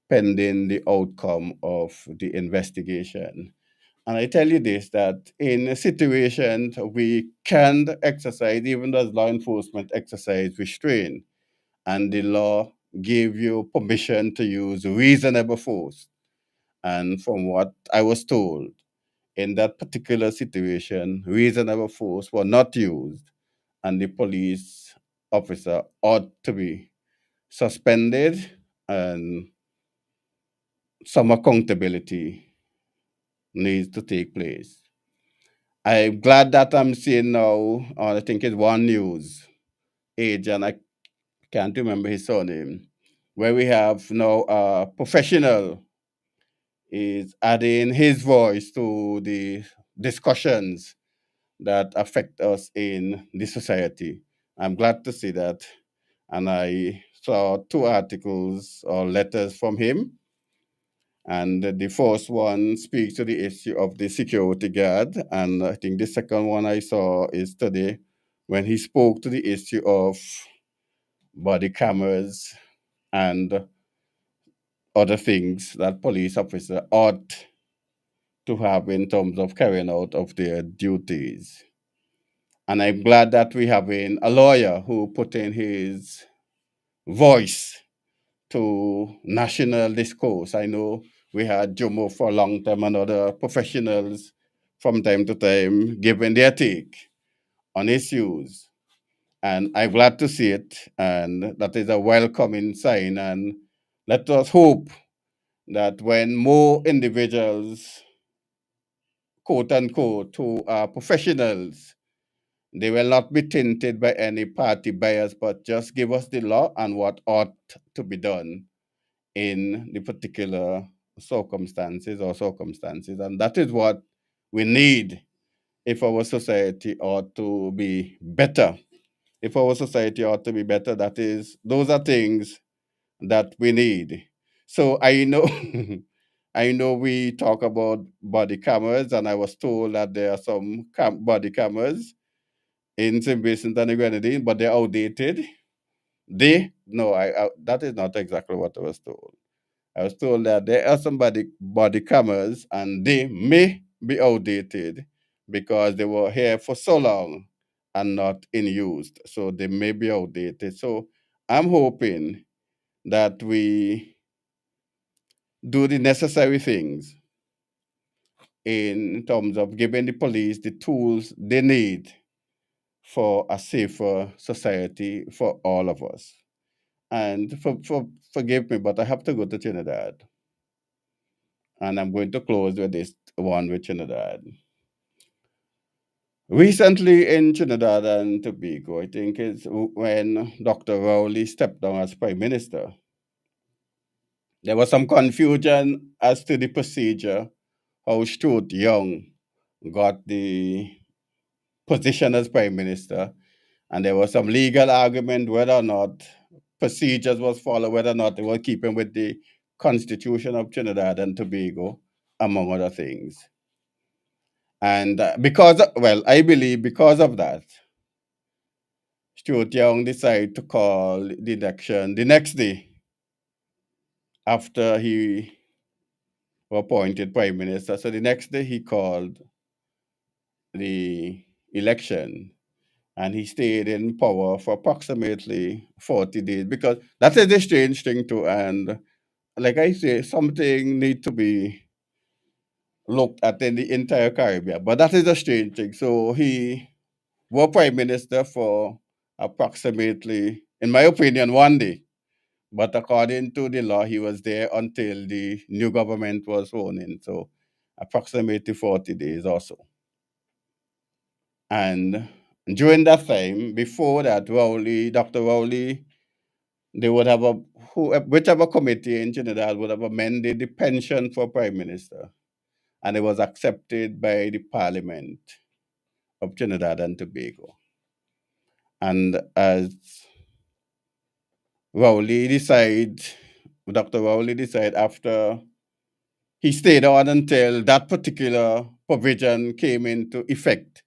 pending the outcome of the investigation. And I tell you this, that in situations we can exercise, even as law enforcement exercise restraint, and the law gave you permission to use reasonable force. And from what I was told, in that particular situation, reasonable force were not used, and the police officer ought to be suspended, and some accountability needs to take place. I'm glad that I'm seeing now, I think it's One News age, and I can't remember his surname, where we have now a professional is adding his voice to the discussions that affect us in the society. I'm glad to see that. And I saw two articles or letters from him. And the first one speaks to the issue of the security guard. And I think the second one I saw is today when he spoke to the issue of body cameras and other things that police officer ought to have in terms of carrying out of their duties. And I'm glad that we have a lawyer who put in his voice to national discourse. I know we had Jomo for a long time and other professionals from time to time giving their take on issues. And I'm glad to see it. And that is a welcoming sign. And let us hope that when more individuals, quote unquote, who are professionals, they will not be tainted by any party bias, but just give us the law and what ought to be done in the particular circumstances. And that is what we need if our society ought to be better. If our society ought to be better, those are things that we need. So I know I know we talk about body cameras, and I was told that there are some body cameras in St. Vincent and the Grenadines, but they're outdated. No, that is not exactly what I was told. I was told that there are some body cameras and they may be outdated because they were here for so long and not in use. So they may be outdated. So I'm hoping that we do the necessary things in terms of giving the police the tools they need for a safer society for all of us. And forgive me, but I have to go to Trinidad. And I'm going to close with this one with Trinidad. Recently in Trinidad and Tobago, I think it's when Dr. Rowley stepped down as Prime Minister, there was some confusion as to the procedure, how Stuart Young got the position as Prime Minister, and there was some legal argument whether or not procedures was followed, whether or not they were keeping with the Constitution of Trinidad and Tobago, among other things. And I believe because of that, Stuart Young decided to call the election the next day after he was appointed Prime Minister. So the next day he called the election, and he stayed in power for approximately 40 days, because that is a strange thing too. And like I say, something need to be looked at in the entire Caribbean, but that is a strange thing. So he was Prime Minister for approximately, in my opinion, one day. But according to the law, he was there until the new government was sworn in. So approximately 40 days or so. And during that time, before that, Dr. Rowley, they would have whichever committee in Trinidad would have amended the pension for Prime Minister. And it was accepted by the Parliament of Trinidad and Tobago. And as Dr. Rowley decided after he stayed on until that particular provision came into effect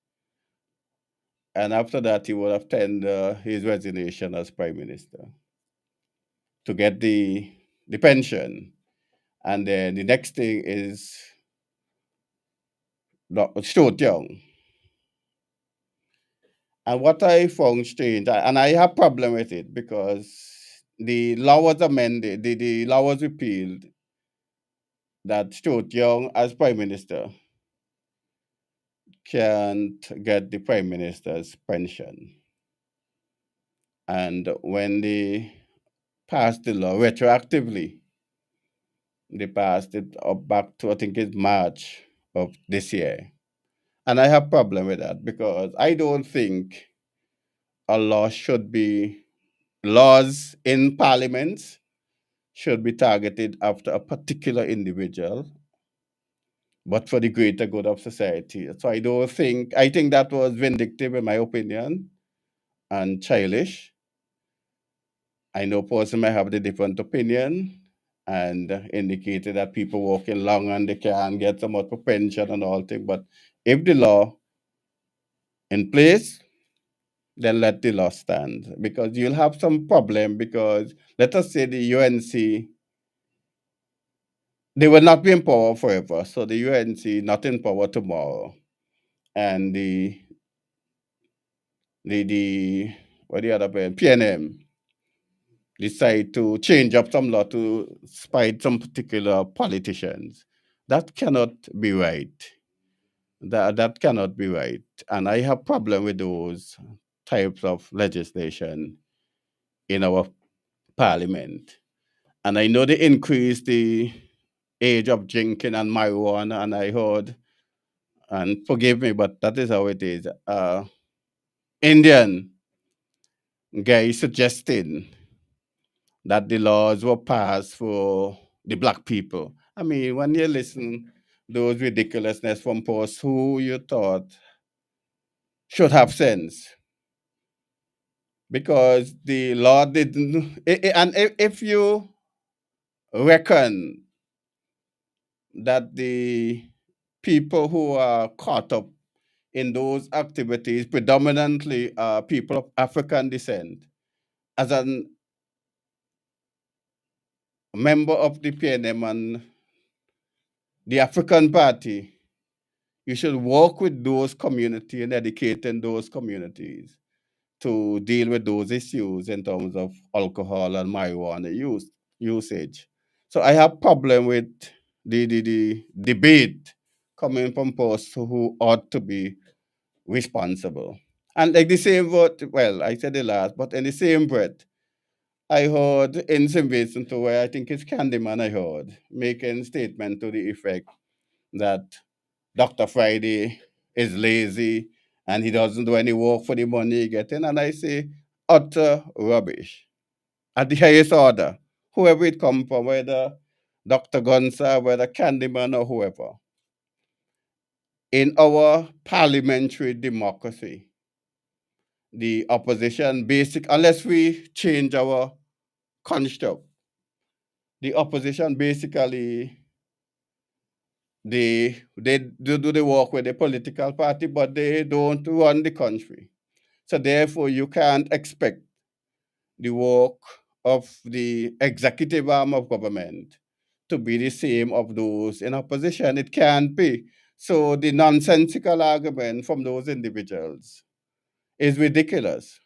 And after that, he would have tendered his resignation as prime minister to get the pension. And then the next thing is Stuart Young. And what I found strange, and I have problem with it because the law was amended, the law was repealed that Stuart Young as prime minister can't get the prime minister's pension. And when they passed the law retroactively, they passed it up back to I think it's March of this year. And I have problem with that because I don't think a law should be laws in parliaments should be targeted after a particular individual, but for the greater good of society. So I think that was vindictive in my opinion and childish. I know person may have the different opinion and indicated that people working long and they can get some more pension and all things. But if the law in place, then let the law stand because you'll have some problem because let us say the UNC they will not be in power forever. So the UNC not in power tomorrow, and the what the other plan PNM decide to change up some law to spite some particular politicians. That cannot be right. That cannot be right. And I have problem with those types of legislation in our parliament. And I know they increased the age of drinking and marijuana, and I heard, and forgive me, but that is how it is. Indian guy suggesting that the laws were passed for the black people. I mean, when you listen those ridiculousness from posts who you thought should have sense, because the law didn't. And if you reckon that the people who are caught up in those activities predominantly are people of African descent, as a member of the PNM and the African Party, you should work with those communities and educating those communities to deal with those issues in terms of alcohol and marijuana usage. So I have problem with the debate coming from posts who ought to be responsible. And like the same word, well, I said the last, but in the same breath, I heard in St. Vincent where I think it's Candyman I heard making statement to the effect that Dr. Friday is lazy and he doesn't do any work for the money he getting. And I say, utter rubbish. At the highest order, whoever it come from, whether Dr. Gonza, whether Candyman or whoever, in our parliamentary democracy, the opposition unless we change our construct, the opposition basically they do the work with the political party, but they don't run the country. So therefore, you can't expect the work of the executive arm of government to be the same of those in opposition. It can't be. So the nonsensical argument from those individuals is ridiculous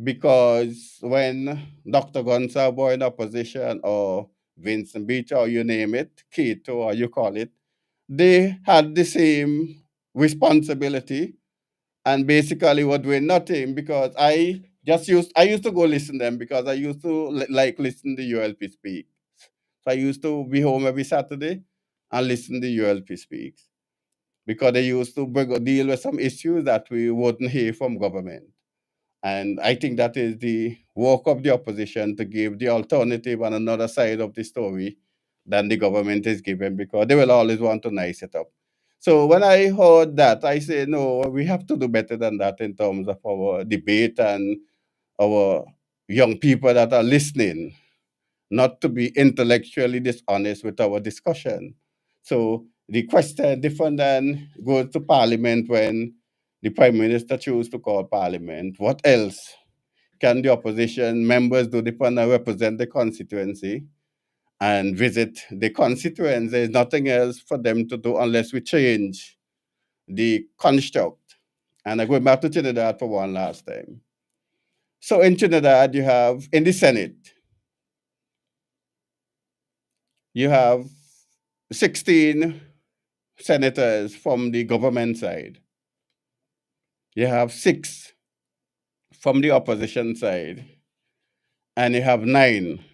because when Dr. Gonsalves were in opposition or Vincent Beach or you name it, Keto or you call it, they had the same responsibility and basically were doing nothing because I used to go listen to them because I used to like listen to ULP speak. So I used to be home every Saturday and listen to ULP speaks because they used to deal with some issues that we wouldn't hear from government. And I think that is the work of the opposition to give the alternative and another side of the story than the government is giving because they will always want to nice it up. So when I heard that, I say, no, we have to do better than that in terms of our debate and our young people that are listening, not to be intellectually dishonest with our discussion. So the question different than go to parliament when the Prime Minister choose to call Parliament, what else can the opposition members do? They want to represent the constituency and visit the constituents. There's nothing else for them to do unless we change the construct. And I go back to Trinidad for one last time. So in Trinidad, you have, in the Senate, you have 16 senators from the government side. You have 6 from the opposition side. And you have 9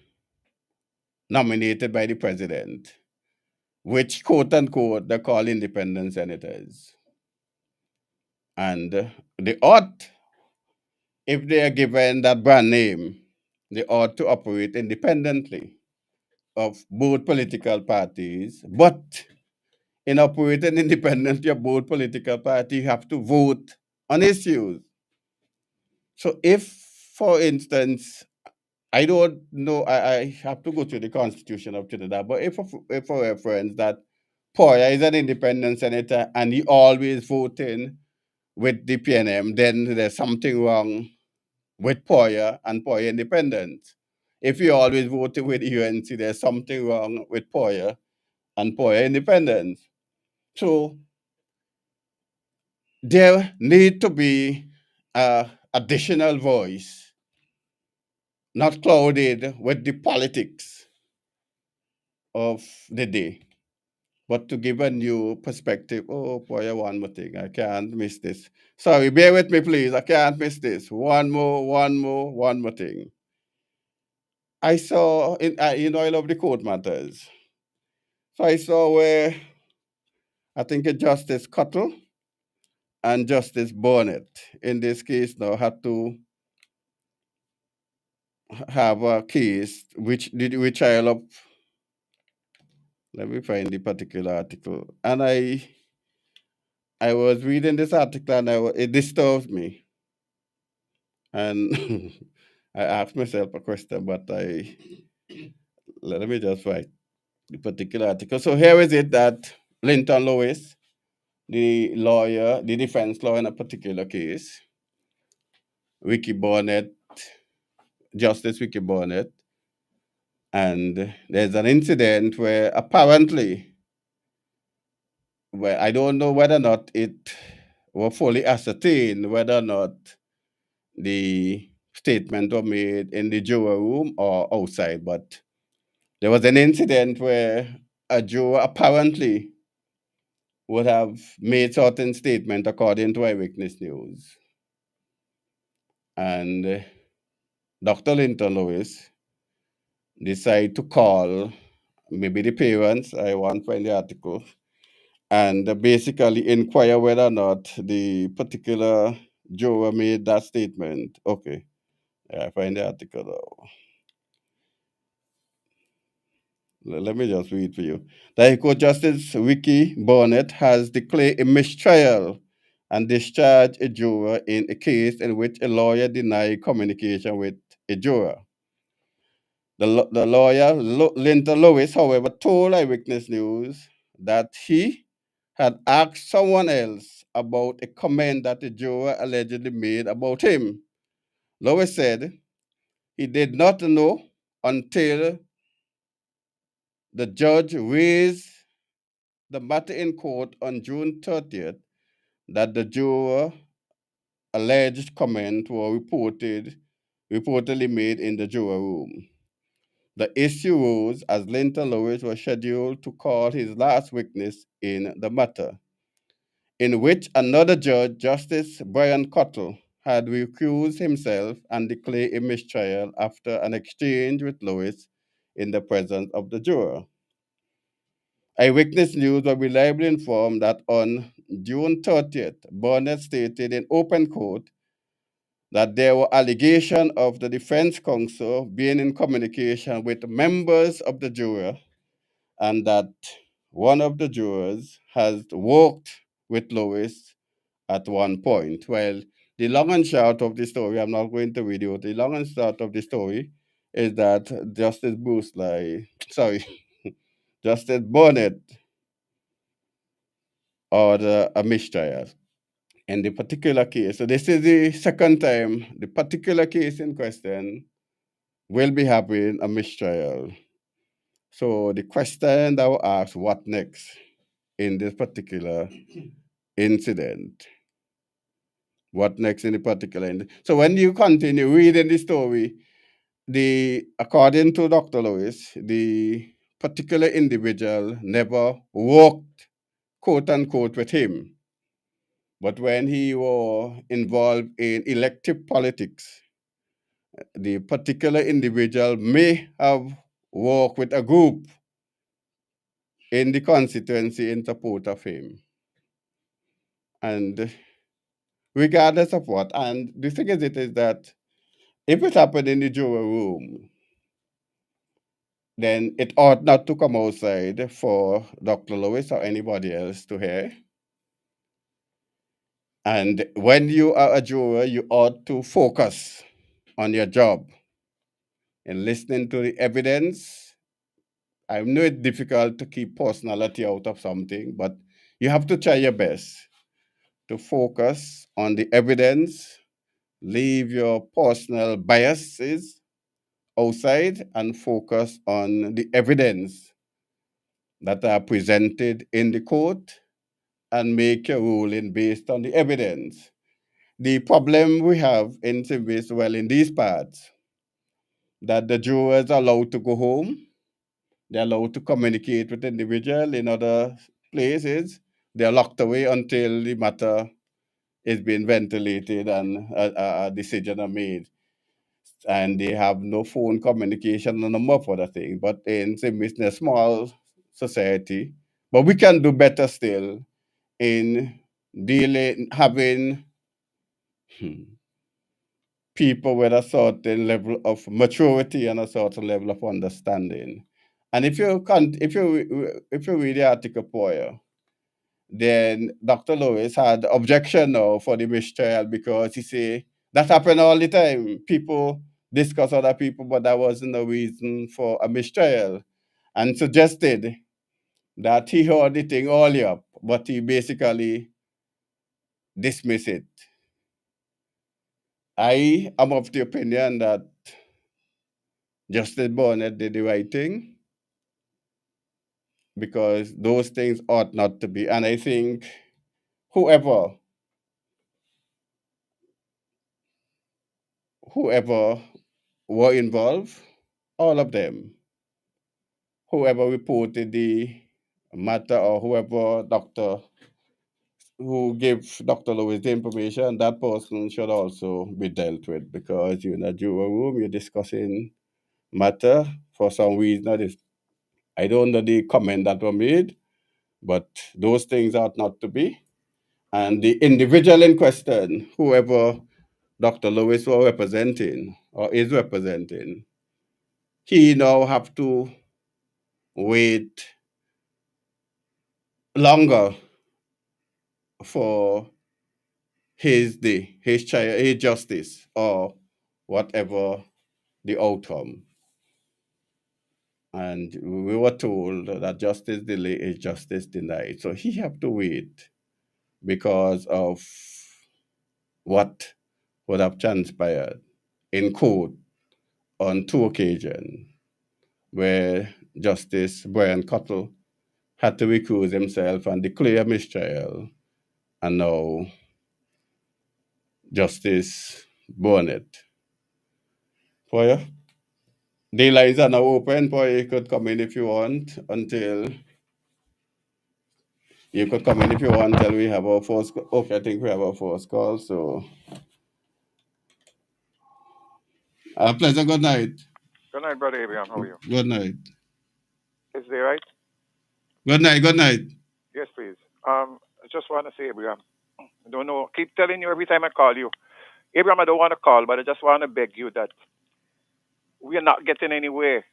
nominated by the president, which, quote unquote, they call independent senators. And they ought, if they are given that brand name, they ought to operate independently of both political parties. But in operating independently of both political parties, you have to vote on issues. So if, for instance, I don't know, I have to go to the Constitution of Trinidad, but if for reference that Poya is an independent senator and he always voting with the PNM, then there's something wrong with Poya and Poya independence. If you always voted with UNC, there's something wrong with Poya and Poya independence. So there need to be a additional voice, not clouded with the politics of the day, but to give a new perspective. Oh, boy, one more thing. I can't miss this. Sorry, bear with me, please. I can't miss this. One more thing. I saw, I love the court matters. So I saw where I think Justice Cuttle and Justice Bonnet, in this case now, had to have a case which trial up. Let me find the particular article. And I was reading this article and it disturbs me. And I asked myself a question, but let me just write the particular article. So here is it that Linton Lewis, the lawyer, the defense lawyer in a particular case, Vicky Bonnet, Justice Vicky Bonnet, and there's an incident where apparently, well, I don't know whether or not it was fully ascertained whether or not the statement were made in the juror room or outside, but there was an incident where a juror apparently would have made certain statement according to Eyewitness News. And Dr. Linton Lewis decided to call maybe the parents, I won't find the article, and basically inquire whether or not the particular juror made that statement. Okay, I find the article now. Let me just read for you. The High Court Justice Vicky Bonnet has declared a mistrial and discharged a juror in a case in which a lawyer denied communication with a juror. The lawyer, Linton Lewis, however, told Eyewitness News that he had asked someone else about a comment that the juror allegedly made about him. Lewis said he did not know until the judge raised the matter in court on June 30th that the juror alleged comment were reportedly made in the juror room. The issue rose as Linton Lewis was scheduled to call his last witness in the matter, in which another judge, Justice Brian Cottle, had recused himself and declared a mistrial after an exchange with Lewis in the presence of the juror. Eyewitness News were reliably informed that on June 30th, Bonnet stated in open court that there were allegations of the defense counsel being in communication with members of the jury and that one of the jurors has worked with Lewis at one point. Well, the long and short of the story, I'm not going to read it, the long and short of the story is that Justice Bonnet ordered a mistrial. in the particular case. So this is the second time the particular case in question will be having a mistrial. So the question that was asked, what next in this particular incident? What next in the particular incident? So when you continue reading the story, according to Dr. Lewis, the particular individual never worked, quote unquote, with him. But when he was involved in elective politics, the particular individual may have worked with a group in the constituency in support of him. And regardless of what, and the thing is that if it happened in the jury room, then it ought not to come outside for Dr. Lewis or anybody else to hear. And when you are a juror, you ought to focus on your job and listening to the evidence. I know it's difficult to keep personality out of something, but you have to try your best to focus on the evidence, leave your personal biases outside, and focus on the evidence that are presented in the court and make your ruling based on the evidence. The problem we have in Simvis, well, in these parts, that the jurors are allowed to go home, they're allowed to communicate with the individual. In other places, they're locked away until the matter is being ventilated and a decision are made. And they have no phone communication and a number of other things. But in Simvis, a small society, but we can do better still in having people with a certain level of maturity and a certain level of understanding. And if you read the article prior, then Dr. Lewis had objection now for the mistrial because he say that happen all the time. People discuss other people, but that wasn't a reason for a mistrial, and suggested that he heard the thing all up, but he basically dismissed it. I am of the opinion that Justice Barnett did the right thing because those things ought not to be. And I think whoever were involved, all of them, whoever reported the matter or whoever doctor who gave Dr. Lewis the information, that person should also be dealt with because you're in a jury room, you're discussing matter for some reason. I don't know the comment that were made, but those things ought not to be. And the individual in question, whoever Dr. Lewis was representing or is representing, he now have to wait longer for his justice or whatever the outcome. And we were told that justice delayed is justice denied. So he have to wait because of what would have transpired in court on two occasions where Justice Brian Cottle had to recuse himself and declare mistrial, and now Justice Barnett. Poya, the lines are now open. Poya, you could come in if you want until we have our first. Okay, I think we have our first call. So, a pleasant good night. Good night, Brother Abraham. How are you? Good night. Is they right? Good night. Good night. Yes, please. I just want to say, Abraham, I don't know. Keep telling you every time I call you. Abraham, I don't want to call, but I just want to beg you that we are not getting anywhere.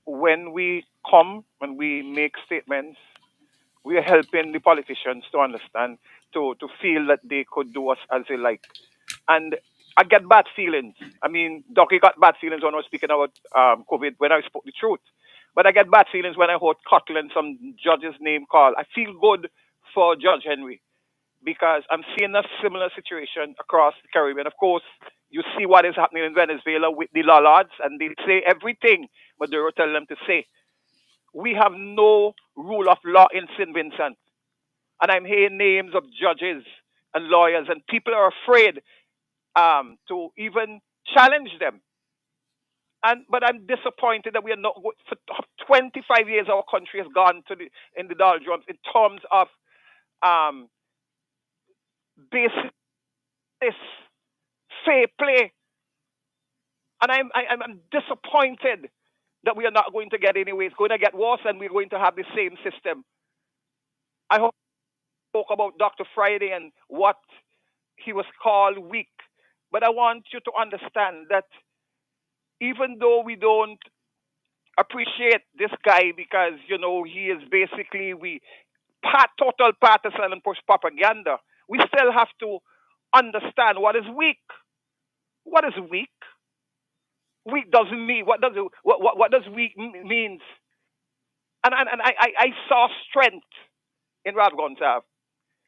When we make statements, we are helping the politicians to understand, to feel that they could do us as they like. And I get bad feelings. I mean, Doc, got bad feelings when I was speaking about COVID, when I spoke the truth. But I get bad feelings when I heard Cottle and some judge's name called. I feel good for Judge Henry because I'm seeing a similar situation across the Caribbean. Of course, you see what is happening in Venezuela with the Lollards, and they say everything Maduro tell them to say. We have no rule of law in St. Vincent. And I'm hearing names of judges and lawyers, and people are afraid to even challenge them. But I'm disappointed that we are not for 25 years. Our country has gone in the doldrums in terms of basic fair play, and I'm disappointed that we are not going to get anywhere. It's going to get worse, and we're going to have the same system. I hope spoke about Dr. Friday and what he was called weak, but I want you to understand that even though we don't appreciate this guy because he is basically total partisan and push propaganda, we still have to understand what is weak. What is weak? Weak doesn't mean what does weak means? And I saw strength in Ralph Gonsalves,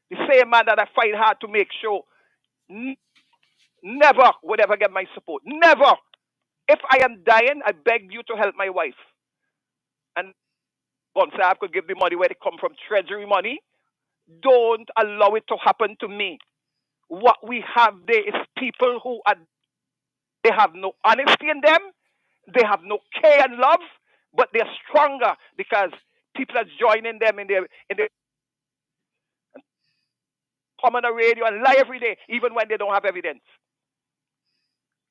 the same man that I fight hard to make sure never would ever get my support. Never. If I am dying, I beg you to help my wife. And Gonsalves could give the money where it come from, treasury money. Don't allow it to happen to me. What we have there is people they have no honesty in them. They have no care and love, but they're stronger because people are joining them in their come on the radio and lie every day, even when they don't have evidence.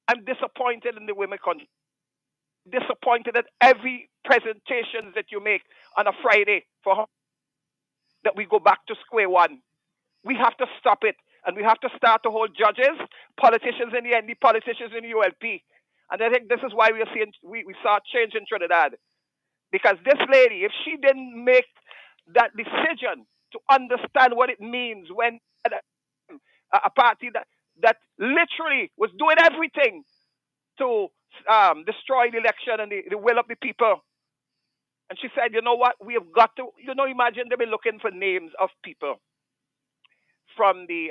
I'm disappointed in the women country. Disappointed at every presentation that you make on a Friday that we go back to square one. We have to stop it, and we have to start to hold judges, politicians in the ND, politicians in the ULP. And I think this is why we saw change in Trinidad. Because this lady, if she didn't make that decision to understand what it means when a party that literally was doing everything to destroy the election and the will of the people. And she said, you know what, we have got to, imagine they've been looking for names of people from the,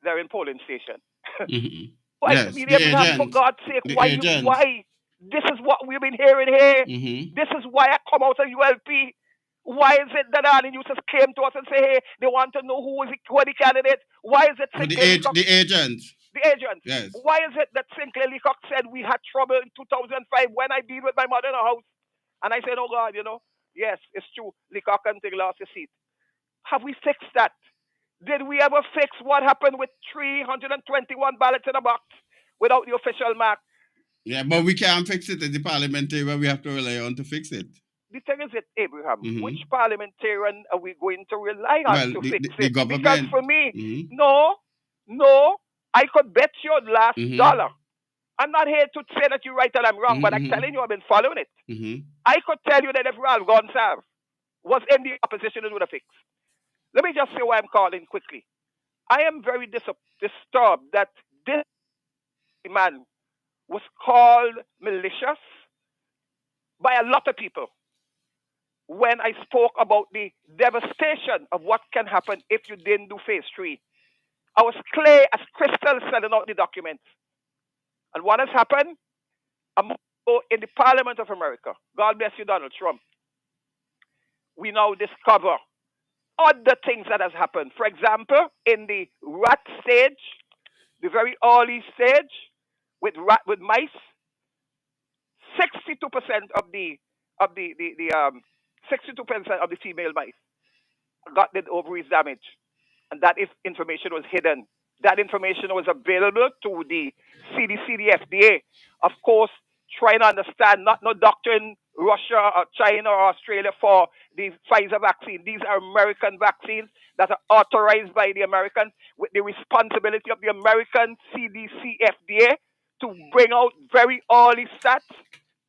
they're in polling station. Mm-hmm. Yes, the agent. For God's sake, why? This is what we've been hearing here. Mm-hmm. This is why I come out of ULP. Why is it that Arnie users came to us and say, hey, they want to know who are the candidates? Why is it the agent? The agent. Yes. Why is it that Sinclair Leacock said we had trouble in 2005 when I deal with my mother in the house? And I said, oh God, yes, it's true. Leacock and Thing lost his seat. Have we fixed that? Did we ever fix what happened with 321 ballots in a box without the official mark? Yeah, but we can't fix it in the parliamentarian. We have to rely on to fix it. The thing is, Abraham, which parliamentarian are we going to rely on to fix it? Government. Because for me, no, I could bet your last dollar. I'm not here to say that you're right and I'm wrong, but I'm telling you I've been following it. I could tell you that if Ralph Gonsalves was in the opposition, it would have fixed. Let me just say why I'm calling quickly. I am very disturbed that this man was called malicious by a lot of people when I spoke about the devastation of what can happen if you didn't do phase 3. I was clear as crystal sending out the documents. And what has happened? In the Parliament of America, God bless you, Donald Trump, we now discover other things that has happened. For example, in the rat stage, the very early stage, with mice, 62% of the 62% of the female mice got the ovaries damaged, and that information was hidden. That information was available to the CDC, the FDA. Of course, trying to understand, not no doctor in Russia or China or Australia for the Pfizer vaccine. These are American vaccines that are authorized by the Americans with the responsibility of the American CDC, FDA to bring out very early stats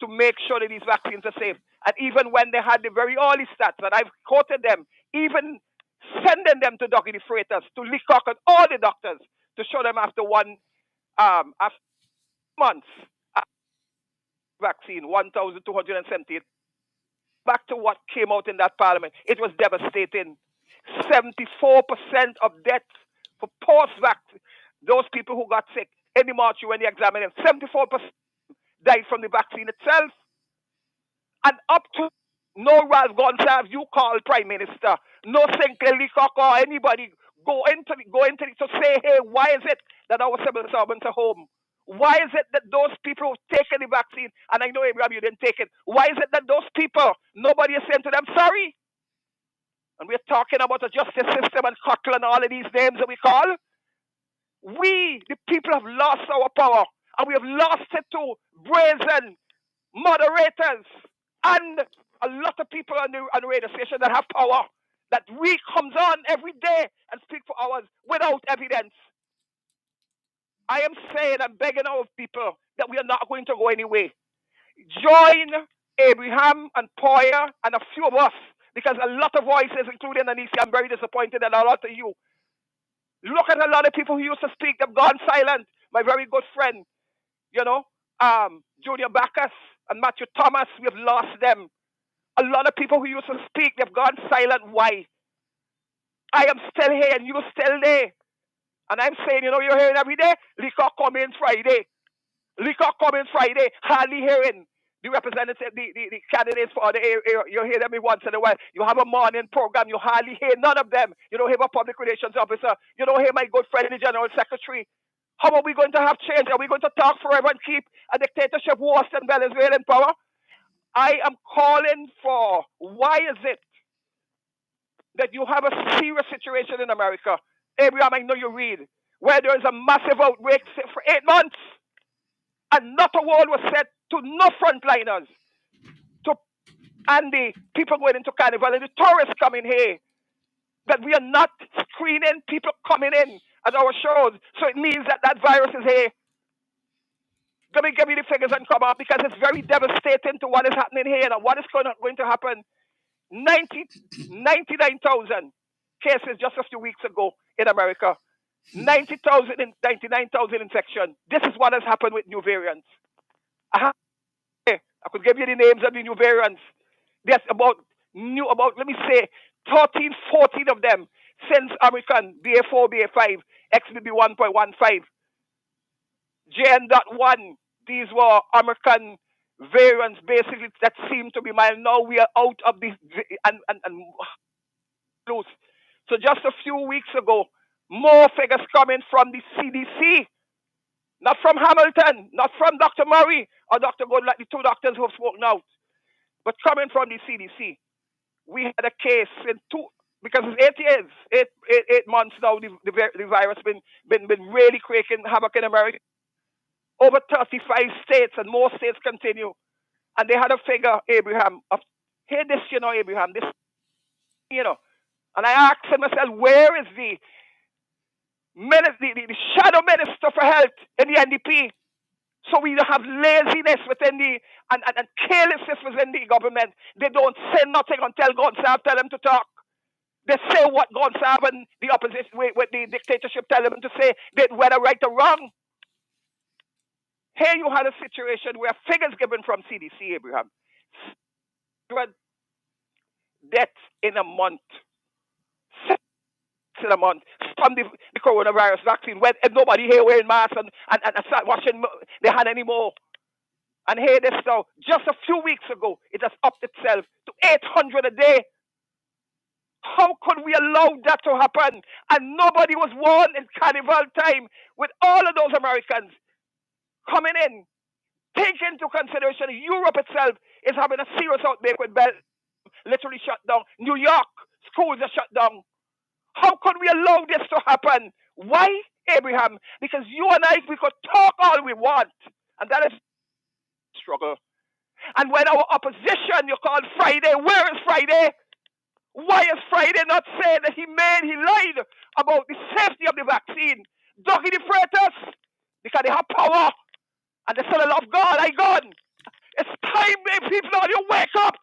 to make sure that these vaccines are safe. And even when they had the very early stats, and I've quoted them, even sending them to Dr. Freitas, to Leacock and all the doctors to show them after after months vaccine, 1,278. Back to what came out in that parliament. It was devastating. 74% of deaths for post-vaccine, those people who got sick in the March when they examined them, 74% died from the vaccine itself. And up to no Ralph Gonsalves, you call Prime Minister, no Sinclair Leacock or anybody go into to say, hey, why is it that our civil servants are home? Why is it that those people who've taken the vaccine, and I know Abraham, you didn't take it, why is it that those people, nobody is saying to them, sorry? And we're talking about the justice system and Cutler and all of these names that we call. We, the people, have lost our power, and we have lost it to brazen moderators and a lot of people on the radio station that have power, that we comes on every day and speak for hours without evidence. I am saying, I'm begging our people that we are not going to go anywhere. Join Abraham and Poyer and a few of us, because a lot of voices, including Anisia, I'm very disappointed in a lot of you. Look at a lot of people who used to speak, they've gone silent. My very good friend, Junior Bacchus and Matthew Thomas, we have lost them. A lot of people who used to speak, they've gone silent. Why? I am still here and you're still there. And I'm saying, you're hearing every day, Leacock come in Friday. Leacock come in Friday, hardly hearing the representative, the candidates for the area. You hear them once in a while. You have a morning program, you hardly hear none of them. You don't hear a public relations officer. You don't hear my good friend, the general secretary. How are we going to have change? Are we going to talk forever and keep a dictatorship worse than Venezuela in power? I am calling for, why is it that you have a serious situation in America? Abraham, I know you read, where there is a massive outbreak for 8 months, and not a word was said to no frontliners, and the people going into carnival and the tourists coming here, that we are not screening people coming in at our shows. So it means that that virus is here. Let me give you the figures and come up, because it's very devastating to what is happening here and what is going to happen. 99,000 cases just a few weeks ago in America. 90,000 and 99,000 infection. This is what has happened with new variants. I could give you the names of the new variants. There's about, let me say, 13, 14 of them since American BA4, BA5, XBB 1.15, JN.1. These were American variants, basically, that seem to be mild. Now we are out of this and loose. So just a few weeks ago, more figures coming from the CDC, not from Hamilton, not from Dr. Murray or Dr. Good, like the two doctors who have spoken out, but coming from the CDC. We had a case in because it's 8 years, 8 months now, the virus been really creating havoc in America. Over 35 states, and more states continue. And they had a figure, Abraham, of, hey, this, Abraham, this, and I asked myself, where is the shadow minister for health in the NDP? So we have laziness within and carelessness within the government. They don't say nothing until Gonsalves tell them to talk. They say what Gonsalves and the opposition with the dictatorship tell them to say, whether right or wrong. Here you had a situation where figures given from CDC, Abraham, deaths in a month. In a month from the coronavirus vaccine, when nobody here wearing masks and start washing their hand anymore. And here this now, just a few weeks ago, it has upped itself to 800 a day. How could we allow that to happen? And nobody was warned in carnival time with all of those Americans coming in. Take into consideration Europe itself is having a serious outbreak with literally shut down. New York, schools are shut down. How could we allow this to happen? Why, Abraham? Because you and I, we could talk all we want. And that is struggle. And when our opposition, you call Friday, where is Friday? Why is Friday not saying that he lied about the safety of the vaccine? Dougie the Freitas, because they have power. And they still love God. God. It's time, people, you wake up.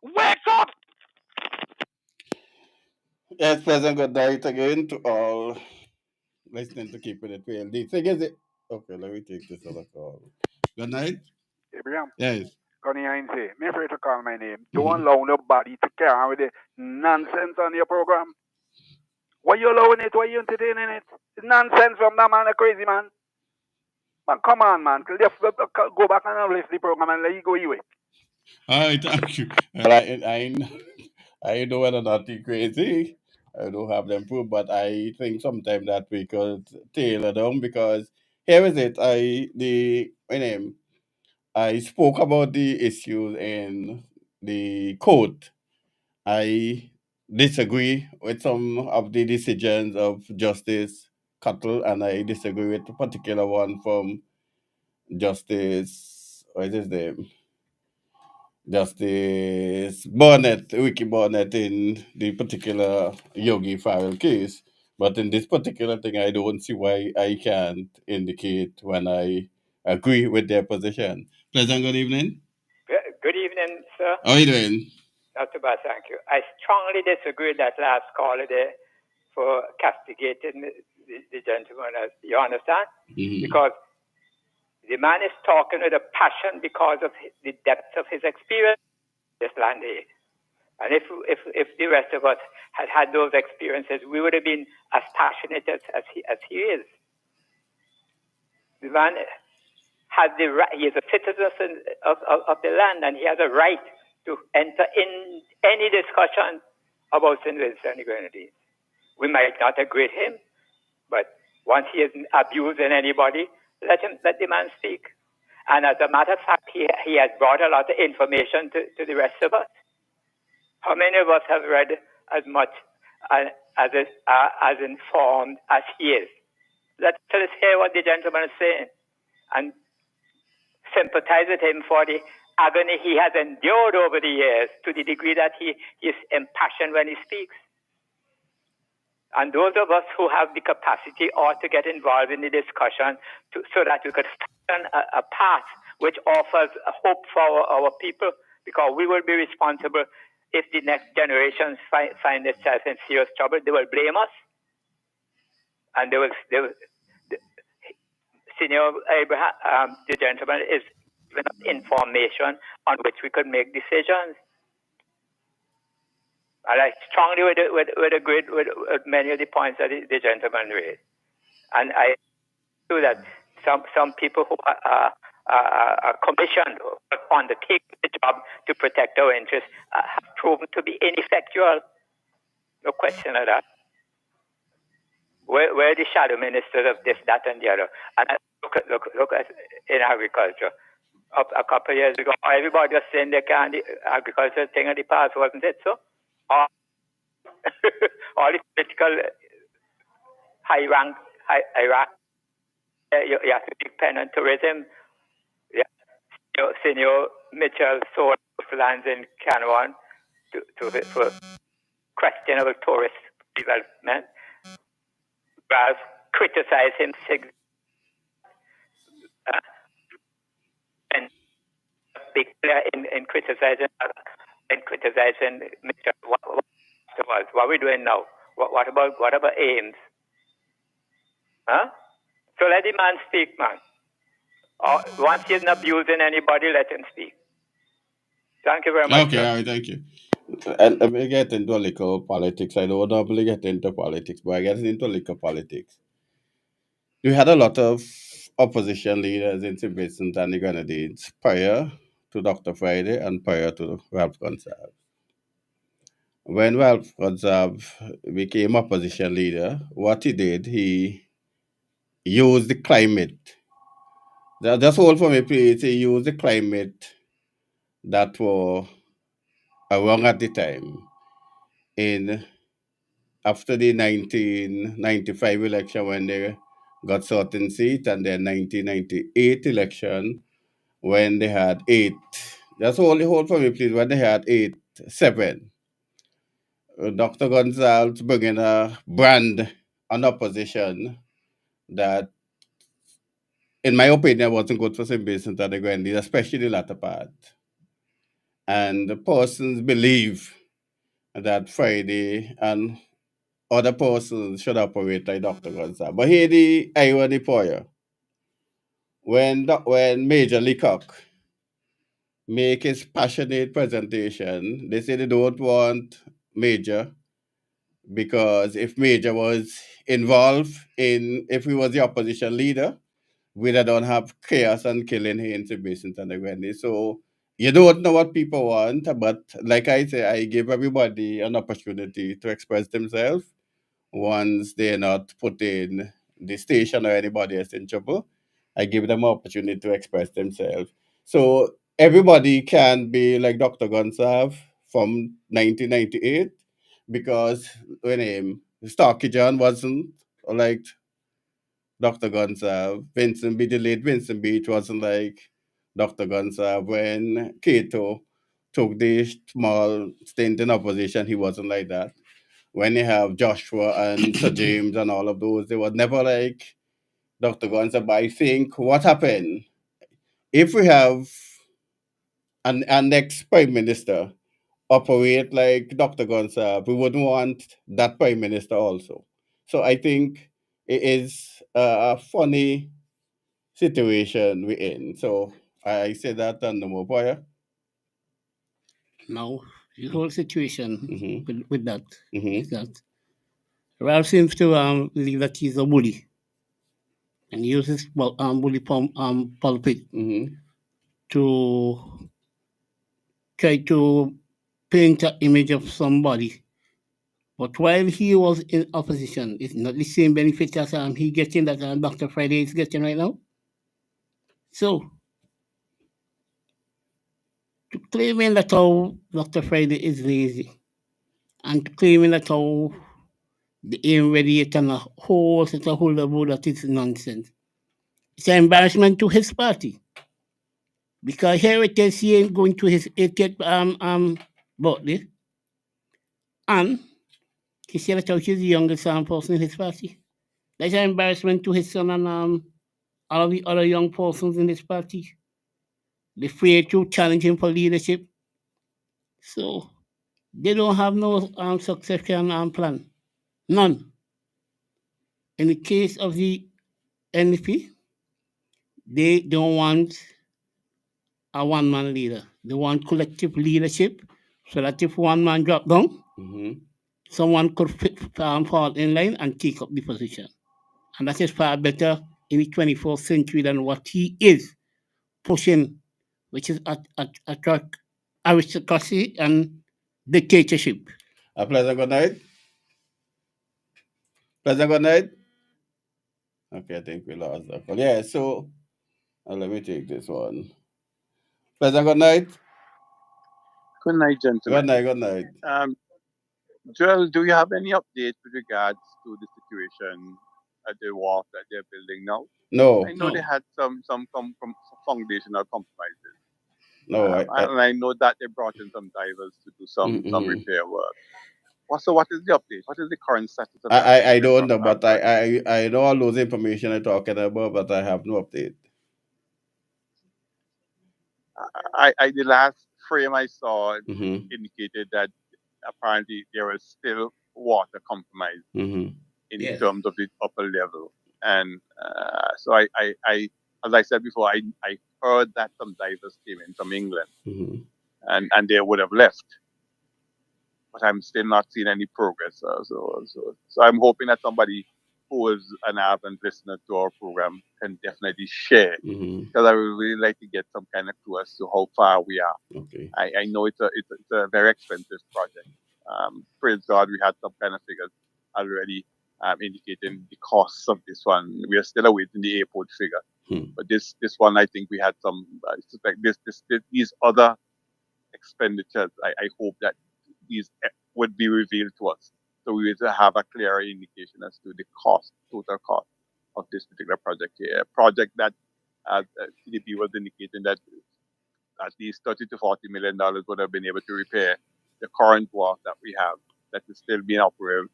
Wake up. Yes, pleasant good night again to all listening to Keeping It Real. The thing is, okay, let me take this other call. Good night. Abraham. Yes. Connie Heinze, me afraid to call my name. Don't allow nobody to carry on with the nonsense on your program. Why you allowing it? Why you entertaining it? It's nonsense from that man, a crazy man. Man, come on, man. Go back and lift the program and let you go away. All right, thank you. Well, I know whether or not he crazy. I don't have them proof, but I think sometime that we could tailor them because here is it. My name. I spoke about the issues in the court. I disagree with some of the decisions of Justice Cuttle, and I disagree with a particular one from Justice. What is his name? Justice Barnett, Ricky Barnett, in the particular Yogi Farrell case. But in this particular thing, I don't see why I can't indicate when I agree with their position. Pleasant good evening. Good evening, sir. How are you doing? Not too bad, thank you. I strongly disagree with that last caller there for castigating the gentleman. You understand? Mhm. Because the man is talking with a passion because of the depth of his experience in this land here. And if the rest of us had had those experiences, we would have been as passionate as he is. The man has the right, he is a citizen of the land, and he has a right to enter in any discussion about St. Vincent and the Grenadines. We might not agree with him, but once he isn't abusing anybody, let the man speak. And as a matter of fact, he has brought a lot of information to the rest of us. How many of us have read as much as informed as he is? Let's hear what the gentleman is saying and sympathize with him for the agony he has endured over the years to the degree that he is impassioned when he speaks. And those of us who have the capacity ought to get involved in the discussion so that we could find a path which offers a hope for our people, because we will be responsible if the next generations find themselves in serious trouble. They will blame us, and they will Senior Abraham, the gentleman, is given us information on which we could make decisions. And I strongly would agree with many of the points that the gentleman raised. And I do that some people who are commissioned or undertake the job to protect our interests have proven to be ineffectual. No question of that. Where are the shadow ministers of this, that, and the other? And look at in agriculture. A couple of years ago, everybody was saying the agriculture thing of the past, wasn't it so? All the political high rank, you have to depend on tourism. Yeah. Senior Mitchell sold lands in Canwan for questionable tourist development. Ralph criticized him and big player in criticizing Mitchell. What are we doing now? What about Ames? Huh? So let the man speak, man. Once he isn't abusing anybody, let him speak. Thank you very much. Okay, all right, thank you. And let me get into little politics. I don't normally get into politics, but I get into little politics. We had a lot of opposition leaders in St. Vincent and the Grenadines prior to Dr. Friday and prior to Ralph Gonsalves. When Ralph Gonsalves became opposition leader, what he did, he used the climate. That's all for me, please. He used the climate that were around at the time after the 1995 election when they got certain seat, and then 1998 election when they had 8. That's all the whole for me, please. When they had 7. Dr. Gonsalves bringing a brand on opposition that, in my opinion, wasn't good for St. Vincent and the Grenadines, especially the latter part. And the persons believe that Friday and other persons should operate like Dr. Gonsalves. But here the irony for you. When Major Leacock make his passionate presentation, they say they don't want Major because if Major was involved if he was the opposition leader, we'd have don't have chaos and killing here in St. Vincent and the Grenadines. So you don't know what people want, but like I say, I give everybody an opportunity to express themselves once they're not putting the station or anybody else in trouble. I give them an opportunity to express themselves. So everybody can be like Dr. Gonsalve from 1998 because when Starkey John wasn't like Dr. Gonsalve, Vincent B. the late Vincent Beach wasn't like Dr. Gonsalve. When Cato took the small stint in opposition, he wasn't like that. When you have Joshua and Sir James and all of those, they were never like Dr. Gonsalve. But I think what happened, if we have an next prime minister operate like Dr. Gonsalve, we wouldn't want that prime minister also. So I think it is a funny situation we're in. So I say that and no more fire. Now, the whole situation Mm-hmm. with that Mm-hmm. is that Ralph seems to believe that he's a bully and he uses bully pulpit Mm-hmm. to try to paint an image of somebody. But while he was in opposition, it's not the same benefits as he getting that Dr. Friday is getting right now. So, to claiming that how Dr. Friday is lazy and to claiming that how the aim radiate and a whole set of whole about that is nonsense. It's an embarrassment to his party. Because here it is, he ain't going to his 80th birthday. And he said that he's the youngest person in his party. That's an embarrassment to his son and all of the other young persons in his party. They fear to challenge him for leadership. So they don't have no succession plan. None. In the case of the NDP, they don't want a one-man leader. They want collective leadership so that if one man drop down, Mm-hmm. someone could fall in line and take up the position. And that is far better in the 21st century than what he is pushing, which is aristocracy and dictatorship. A pleasant good night. Pleasant good night. Okay, I think we lost that call. Yeah, so let me take this one. Pleasant good night. Good night, Good gentlemen. night, good night. Joel, do you have any update with regards to the situation at the wharf that they're building now? No, I know they No. had some foundational compromises, no. and I know that they brought in some divers to do some Mhm. repair work. So what is the update? What is the current status of that? I don't know, but I know all those information you're talking about, but I have no update. The last frame I saw Mm-hmm. indicated that apparently there was still water compromise Mm-hmm. in Yes. terms of the upper level. And so I, as I said before, I heard that some divers came in from England Mm-hmm. and they would have left. But I'm still not seeing any progress. So I'm hoping that somebody who is an avid listener to our program can definitely share, Mm-hmm. because I would really like to get some kind of clue as to how far we are. Okay. I know it's a very expensive project. Praise God, we had some kind of figures already indicating the costs of this one. We are still awaiting the airport figure, but this one I think we had some. I suspect these other expenditures. I hope that these would be revealed to us, so we will have a clearer indication as to the total cost of this particular project here. A project that CDP was indicating that at least $30 to $40 million would have been able to repair the current wharf that we have that is still being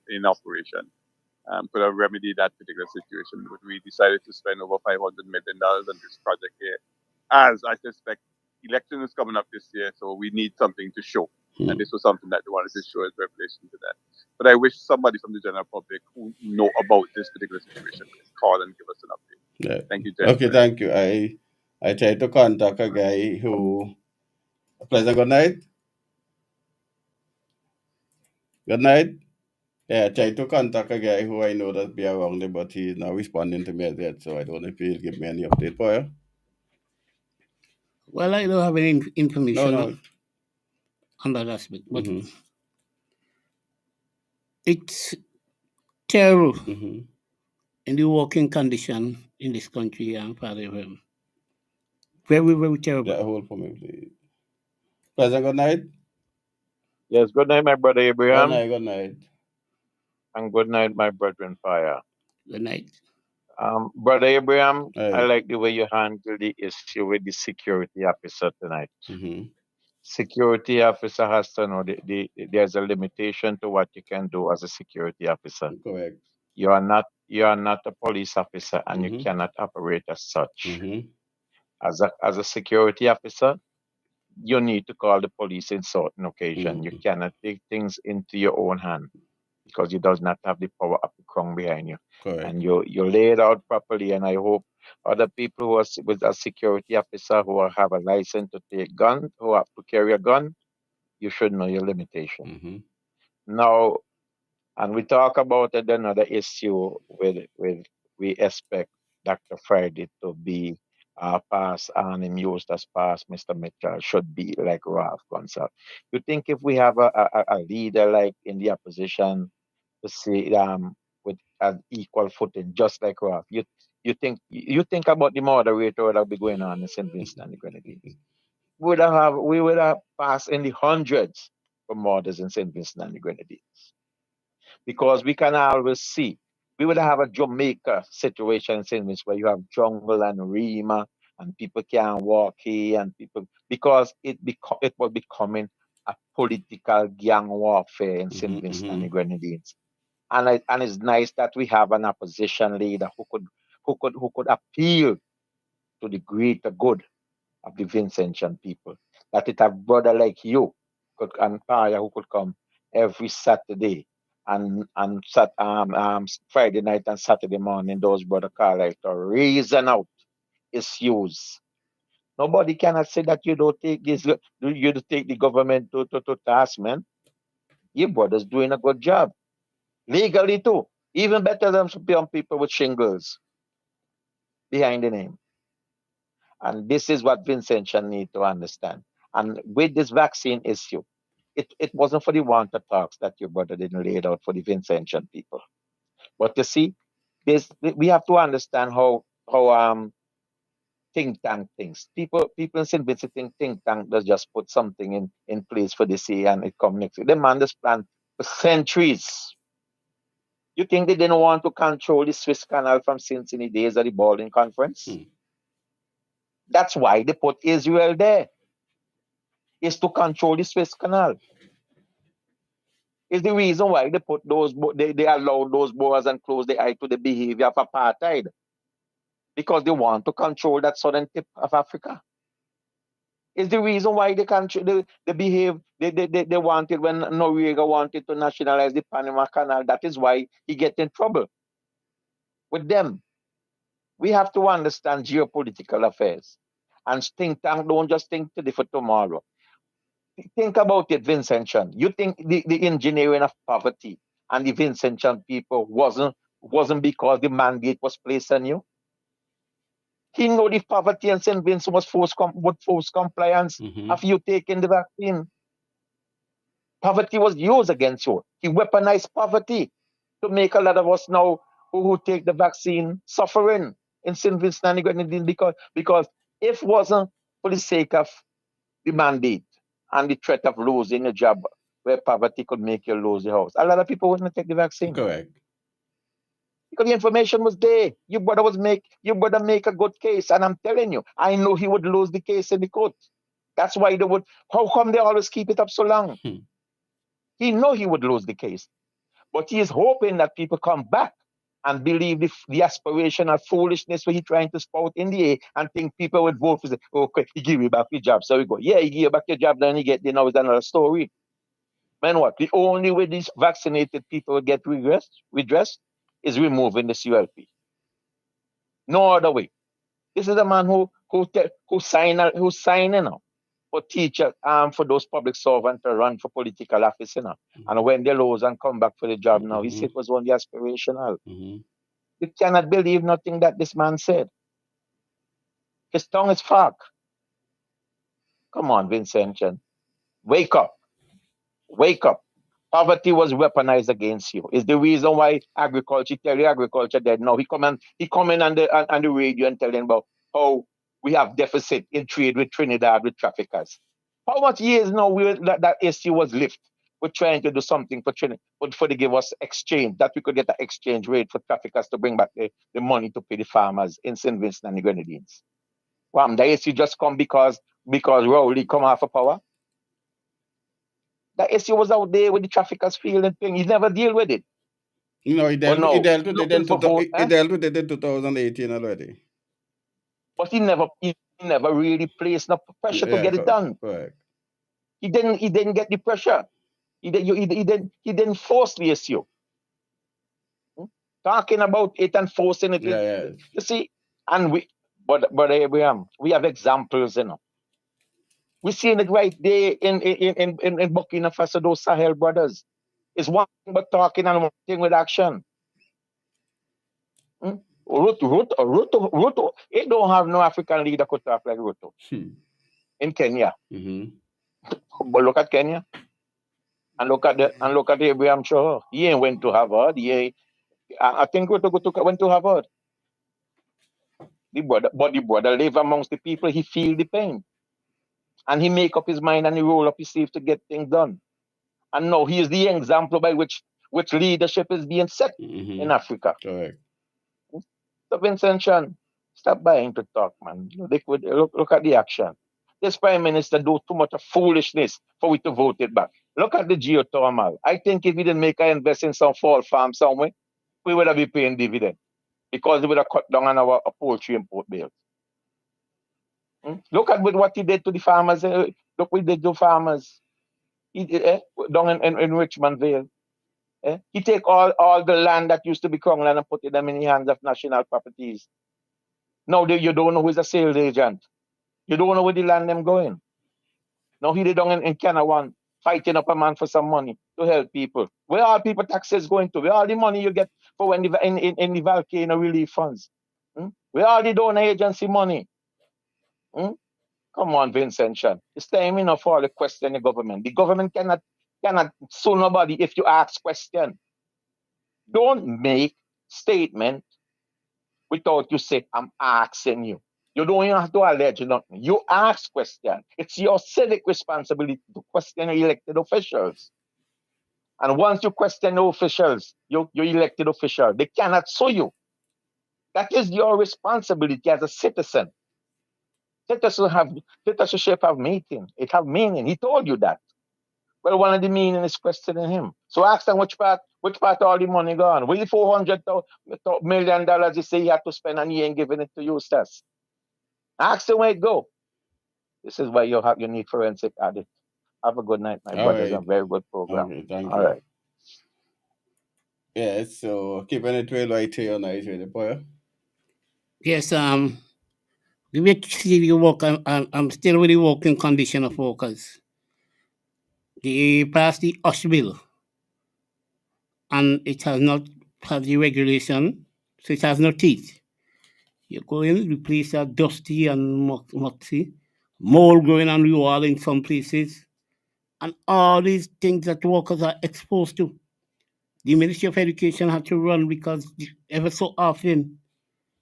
in operation. Could have remedied that particular situation, but we decided to spend over $500 million on this project here. As I suspect, election is coming up this year, so we need something to show. And this was something that they wanted to show as revelation to that. But I wish somebody from the general public who know about this particular situation could call and give us an update. Yeah. Thank you, gentlemen. Okay, thank you. I tried to contact a guy who. Pleasant good night. Good night. Yeah, I tried to contact a guy who I know that be around there, but he's not responding to me as yet, so I don't know if he'll give me any update for you. Well, I don't have any information No. on that aspect, but Mm-hmm. it's terrible Mm-hmm. in the working condition in this country, Father Abraham. Very, very terrible. Yeah, hold for me, please. Pleasant good night. Yes, good night, my brother Abraham, Good night. and good night, my brethren Fire. Good night. Brother Abraham, I Hey. like the way you handle the issue with the security officer tonight. Mm-hmm. Security officer has to know there's a limitation to what you can do as a security officer. Correct. You are not a police officer, and Mm-hmm. you cannot operate as such. Mm-hmm. As a security officer, you need to call the police in certain occasion. You cannot take things into your own hand because you does not have the power of the crown behind you. Correct. And you lay it out properly. And I hope other people who are with a security officer who have a license to take gun, who have to carry a gun, you should know your limitation. Mm-hmm. Now, and we talk about another issue with we expect Dr. Friday to be pass and him used as pass, Mr. Mitchell should be like Ralph Gonsalves. You think if we have a leader like in the opposition to see with an equal footing, just like Ralph, you think about the moderator that will be going on in St. Vincent and the Grenadines. We would have passed in the hundreds for murders in St. Vincent and the Grenadines. Because we can always see. We would have a Jamaica situation in St. Vincent where you have jungle and Rima and people can't walk here and people because it was becoming a political gang warfare in St. Vincent and the Grenadines. And it's nice that we have an opposition leader who could appeal to the greater good of the Vincentian people. That it have brother like you and Paya who could come every Saturday and Friday night and Saturday morning, those brother call like to reason out issues. Nobody cannot say that you don't take this, you don't take the government to task, man. Your brother's doing a good job. Legally too. Even better than some people with shingles behind the name. And this is what Vincentian need to understand. And with this vaccine issue, it wasn't for the want of talks that your brother didn't lay it out for the Vincentian people. But you see, we have to understand how think tank things. People in St. Vincent think tank does just put something in place for the sea and it come next. The man just planned for centuries. You think they didn't want to control the Swiss Canal from since in the days of the Baldwin Conference? That's why they put Israel there. Is to control the Swiss Canal. Is the reason why they put they allowed those Boers and close the eye to the behavior of apartheid. Because they want to control that southern tip of Africa. Is the reason why they behave they wanted when Noriega wanted to nationalize the Panama Canal. That is why he get in trouble with them. We have to understand geopolitical affairs. And think tank don't just think today for tomorrow. Think about it, Vincentian. You think the engineering of poverty and the Vincentian people wasn't because the mandate was placed on you? He know the poverty and St. Vincent was forced compliance of you taking the vaccine. Poverty was used against you. He weaponized poverty to make a lot of us now who take the vaccine suffering in St. Vincent and the Grenadines because if it wasn't for the sake of the mandate and the threat of losing a job where poverty could make you lose your house, a lot of people wouldn't take the vaccine. Correct. Because the information was there. Your brother make a good case. And I'm telling you, I know he would lose the case in the court. That's why they would. How come they always keep it up so long? He know he would lose the case. But he is hoping that people come back and believe the aspirational foolishness where he's trying to spout in the air and think people would vote for him. Okay, he give you back your job. So we go, yeah, he give you back your job, then he get, now it's another story. Man, what? The only way these vaccinated people will get redressed is removing the CLP. No other way. This is a man who's signing now. for teachers, for those public servants to run for political office, you know. And when they lose and come back for the job now, he said it was only aspirational. You cannot believe nothing that this man said. His tongue is fuck. Come on, Vincent Chan. Wake up. Wake up. Poverty was weaponized against you. It's the reason why agriculture, tell you agriculture dead now. He come in on the radio and telling about how we have deficit in trade with Trinidad with traffickers. How much years now that issue was lifted? We're trying to do something for Trinidad, for to give us exchange, that we could get an exchange rate for traffickers to bring back the money to pay the farmers in St. Vincent and the Grenadines. Well, the issue just come because Rowley come off of power. The issue was out there with the traffickers field and thing. He never deal with it. No, he dealt with it in looking for vote, he dealt with it in 2018 already. But he never really placed no pressure to get it done. Correct. He didn't get the pressure. He didn't force the issue. Talking about it and forcing it. Yeah. You see, and but Abraham, we have examples, you know. We're seeing it right there in Burkina Faso, those Sahel brothers. It's one thing but talking and one thing with action. Ruto, it don't have no African leader could talk like Ruto. In Kenya. But look at Kenya. And look at Abraham Shaw. He ain't went to Harvard. I think Ruto went to Harvard. The brother live amongst the people, he feel the pain. And he make up his mind and he roll up his sleeve to get things done. And now he is the example by which leadership is being set in Africa. Correct. So Vincent Chan, stop buying to talk, man. Look at the action. This Prime Minister do too much of foolishness for we to vote it back. Look at the geothermal. I think if we didn't make an invest in some fall farm somewhere, we would have been paying dividend. Because we would have cut down on our poultry import bills. Look at what he did to the farmers. Look what he did to farmers. Down in Richmond Vale. He take all the land that used to be Crown land and put them in the hands of national properties. Now you don't know who's a sales agent. You don't know where the land them going. Now he did down in Canawan, fighting up a man for some money to help people. Where are people taxes going to? Where all the money you get for when in the volcano relief funds? Where are the donor agency money? Come on, Vincent Chan. It's time enough for all the question the government. The government cannot sue nobody if you ask question. Don't make statement without you say, I'm asking you. You don't even have to allege nothing. You ask question. It's your civic responsibility to question your elected officials. And once you question the officials, your elected official, they cannot sue you. That is your responsibility as a citizen. Citizenship have meaning. It have meaning. He told you that. Well, one of the meaning is questioning him. So ask them which part all the money gone. Where the $400 million you say you have to spend and he ain't giving it to you, Stas? Ask them where it go. This is why you need forensic audit. Have a good night, my brothers. Right. A very good program. Okay, thank you. All right. Yeah, so keeping it real right here on Night Radio, boy. Yes, the way to see the work, I'm still with the working condition of workers. They passed the OSH bill, and it has not had the regulation, so it has no teeth. You go in, the place are dusty and mucky, mold growing on the wall in some places, and all these things that workers are exposed to. The Ministry of Education had to run because ever so often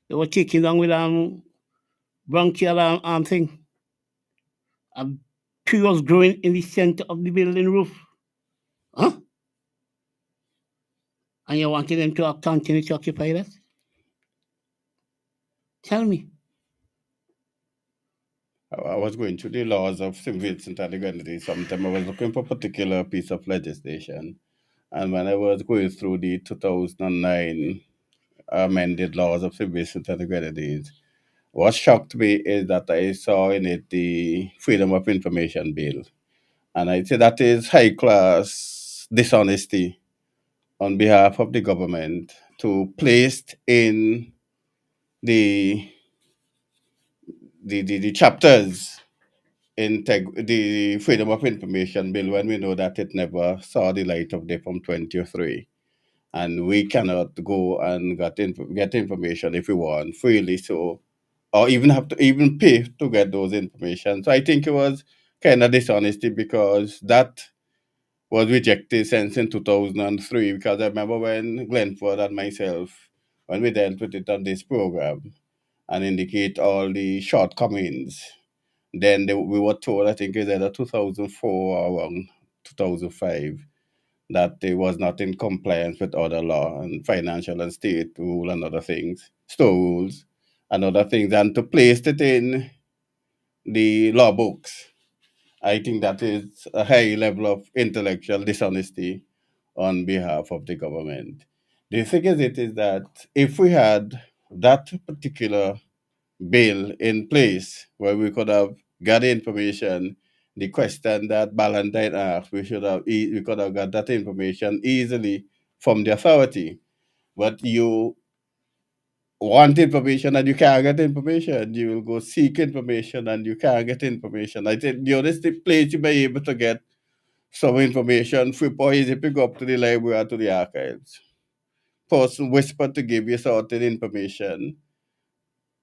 they were taking down with bronchial thing. A tree was growing in the center of the building roof. Huh? And you wanted them to continue to occupy that? Tell me. I was going through the laws of St. Vincent and the Grenadines. Sometime I was looking for a particular piece of legislation. And when I was going through the 2009 amended laws of St. Vincent and the Grenadines, what shocked me is that I saw in it the Freedom of Information Bill. And I say that is high-class dishonesty on behalf of the government to place in the chapters the Freedom of Information Bill when we know that it never saw the light of day from 2003. And we cannot go and get information if we want freely, so or even have to even pay to get those information. So I think it was kind of dishonesty because that was rejected since in 2003. Because I remember when Glenford and myself, when we dealt with it on this program and indicate all the shortcomings, then we were told, I think it's either 2004 or around 2005, that it was not in compliance with other law and financial and state rule and other things, store rules and other things, and to place it in the law books. I think that is a high level of intellectual dishonesty on behalf of the government. The thing is that if we had that particular bill in place where we could have got information, the question that Ballantyne asked, we could have got that information easily from the authority. But you want information and you can't get information. You will go seek information and you can't get information. I think the only place you may be able to get some information free is if you go up to the library or to the archives. Person whisper to give you certain information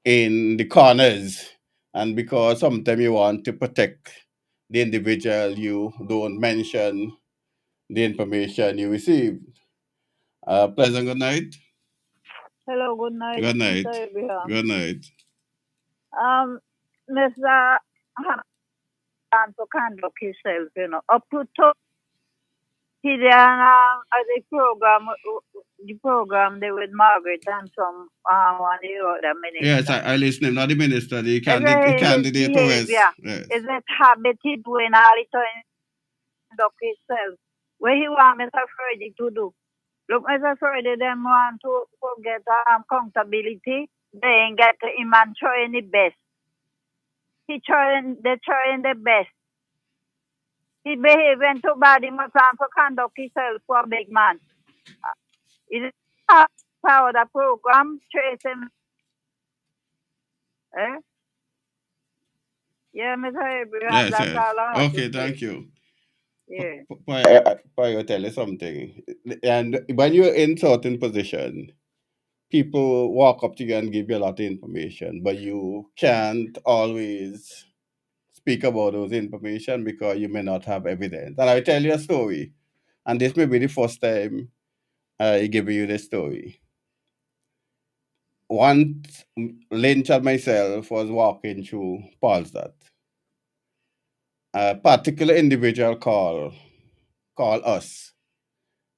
in the corners, and because sometimes you want to protect the individual, you don't mention the information you received. Pleasant good night. Hello, good night, Good night. Mr. Abraham. Good night. Mr. Ham to conduct himself, up to he did the program there with Margaret and some one of the other ministers. Yes, I listen. Not the minister, the Is it candidate who is. behavior? Yes. Is it habit he doing all the time conduct himself? What he want Mr. Freddy to do? Look, Mr. Freddy, them want to get accountability. They ain't get him and trying the best. They're trying the best. He behaving too bad. He must want to conduct himself for a big man. Is it part of the program? Trace him. Eh? Yeah, Mr. Abraham, Yes, that's yes. all I have Okay, to say. thank you. Yeah. I'll tell you something. And when you're in certain position, people walk up to you and give you a lot of information, but you can't always speak about those information because you may not have evidence. And I'll tell you a story. And this may be the first time I give you this story. Once Lynch and myself was walking through Paulsdot. A particular individual called us,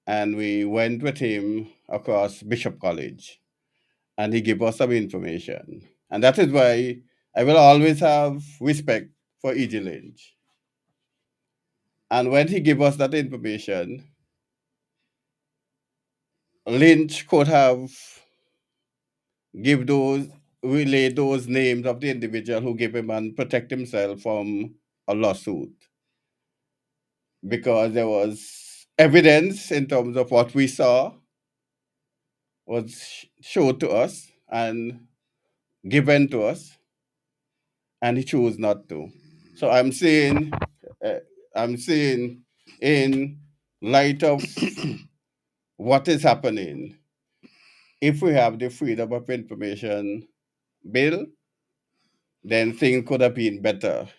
and we went with him across Bishop College, and he gave us some information. And that is why I will always have respect for E.G. Lynch. And when he gave us that information, Lynch could have relayed those names of the individual who gave him and protect himself from a lawsuit. Because there was evidence in terms of what we saw was showed to us and given to us, and he chose not to. So I'm saying in light of what is happening, if we have the Freedom of Information Bill, then things could have been better.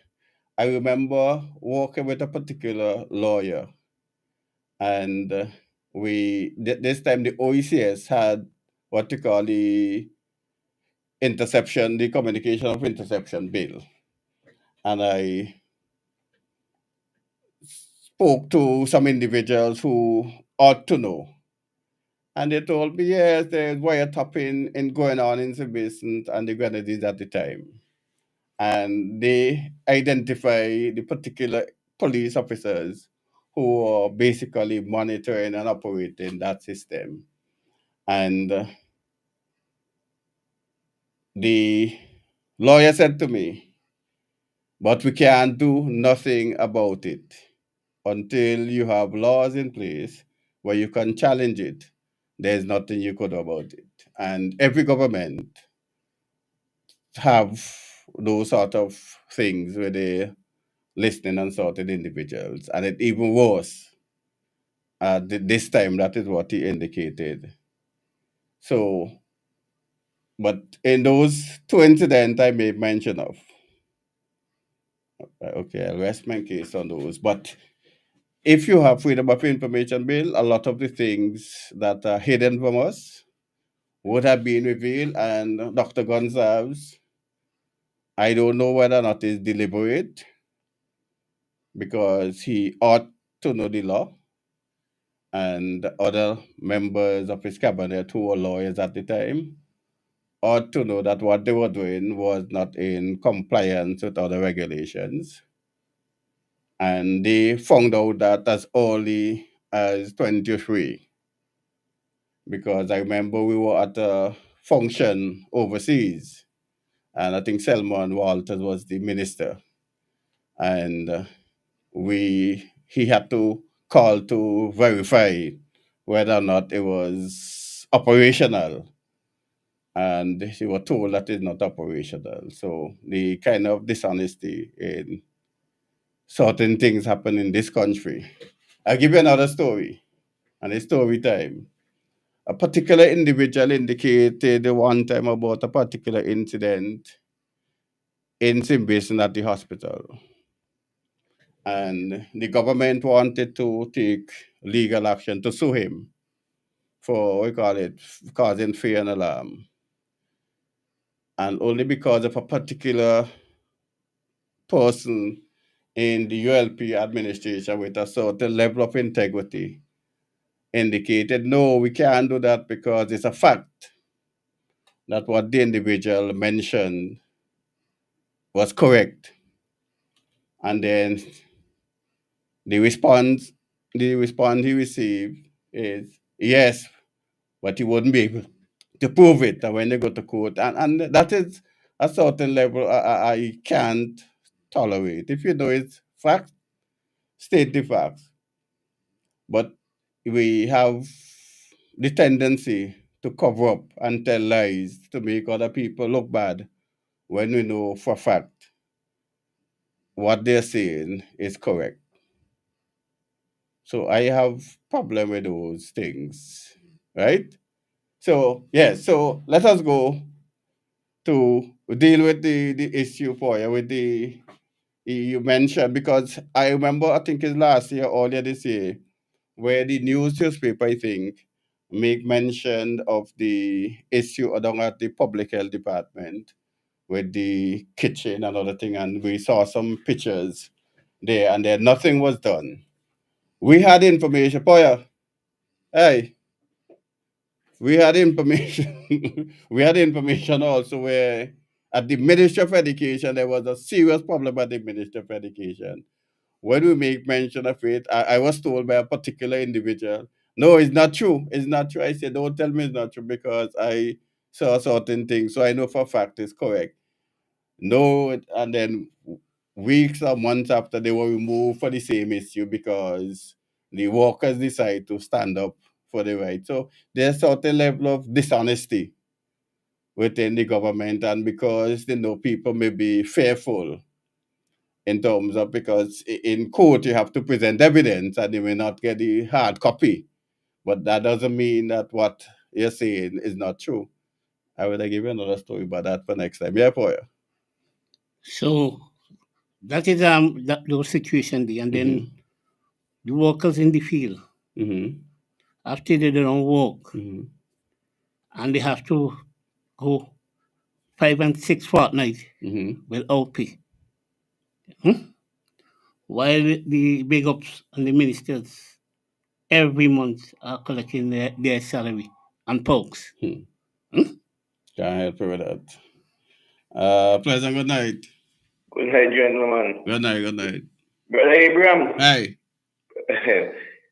I remember working with a particular lawyer, and this time the OECS had what you call the Communication of Interception Bill. And I spoke to some individuals who ought to know. And they told me, yes, there's wiretapping going on in St. Vincent and the Grenadines at the time. And they identify the particular police officers who are basically monitoring and operating that system. And the lawyer said to me, but we can't do nothing about it until you have laws in place where you can challenge it. There's nothing you could do about it. And every government have those sort of things where they listening on certain individuals, and it even worse. This time, that is what he indicated. So, but in those two incidents I made mention of, okay, I'll rest my case on those. But if you have freedom of information bill, a lot of the things that are hidden from us would have been revealed. And Dr. Gonzalez, I don't know whether or not it's deliberate, because he ought to know the law, and other members of his cabinet who were lawyers at the time ought to know that what they were doing was not in compliance with other regulations. And they found out that as early as 23, because I remember we were at a function overseas, and I think Selman Walters was the minister, and he had to call to verify whether or not it was operational, and he was told that it's not operational. So the kind of dishonesty in certain things happen in this country. I'll give you another story, and it's story time. A particular individual indicated one time about a particular incident in Simbason at the hospital. And the government wanted to take legal action to sue him for, we call it, causing fear and alarm. And only because of a particular person in the ULP administration with a certain level of integrity indicated, no, we can't do that because it's a fact that what the individual mentioned was correct. And then the response he received is yes, but he wouldn't be able to prove it. And when they go to court, and that is a certain level I can't tolerate. If you know it's fact, state the facts. But we have the tendency to cover up and tell lies to make other people look bad when we know for a fact what they're saying is correct. So I have problem with those things, right? So yes, so let us go to deal with the issue for you with the you mentioned, because I remember I think it's last year or earlier this year where the newspaper I think make mention of the issue down at the public health department with the kitchen and other thing, and we saw some pictures there, and there nothing was done. We had information, Poya. Hey, we had information. We had information also where at the Ministry of Education there was a serious problem at the Ministry of Education. When we make mention of it, I was told by a particular individual, no, it's not true. It's not true. I said, don't tell me it's not true because I saw certain things, so I know for a fact it's correct. No, and then weeks or months after, they were removed for the same issue because the workers decide to stand up for the right. So there's a certain level of dishonesty within the government, and because they know people may be fearful in terms of, because in court you have to present evidence and you may not get the hard copy, but that doesn't mean that what you're saying is not true. I will give you another story about that for next time. Yeah, for you. So that is those situation there, and then the workers in the field after they don't work, and they have to go 5 and 6 fortnights without pay. While the big ups and the ministers every month are collecting their salary and folks. Can't help you with that. Pleasant good night. Good night, gentlemen. Good night, good night. Brother Abraham. Hey.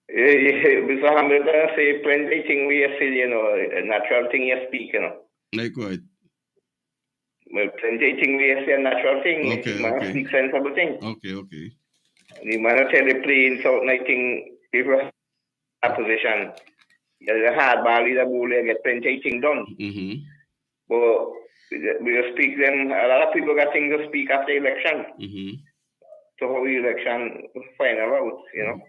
Mr. Hamilton say plenty thing we are saying, a natural thing you speak, Like what? Well, plenty thing we are saying, natural thing. Okay, Man okay. speak sensible thing. Okay. The man tell the plain South night thing, people have position. There's a hard ball, either ball, get plenty thing done. But we speak then, a lot of people got things to speak after election. to how the election final out, you know.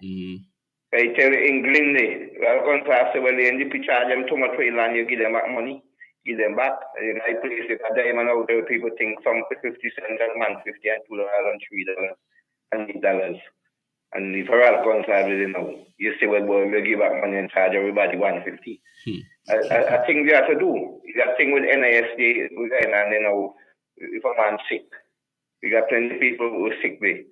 I tell you, in Greenley, well, contrast, well, if you charge them too much for land, you give them back money, give them back. In my place, if a diamond out there, people think some 50 cents a month, 50 and $2 and $3 and $8. And if we're all contrast, you know, you say, well, boy, we'll give back money and charge everybody $150. I think we have to do. That thing with NISD, and you know, if a man's sick, we got plenty of people who are sick with.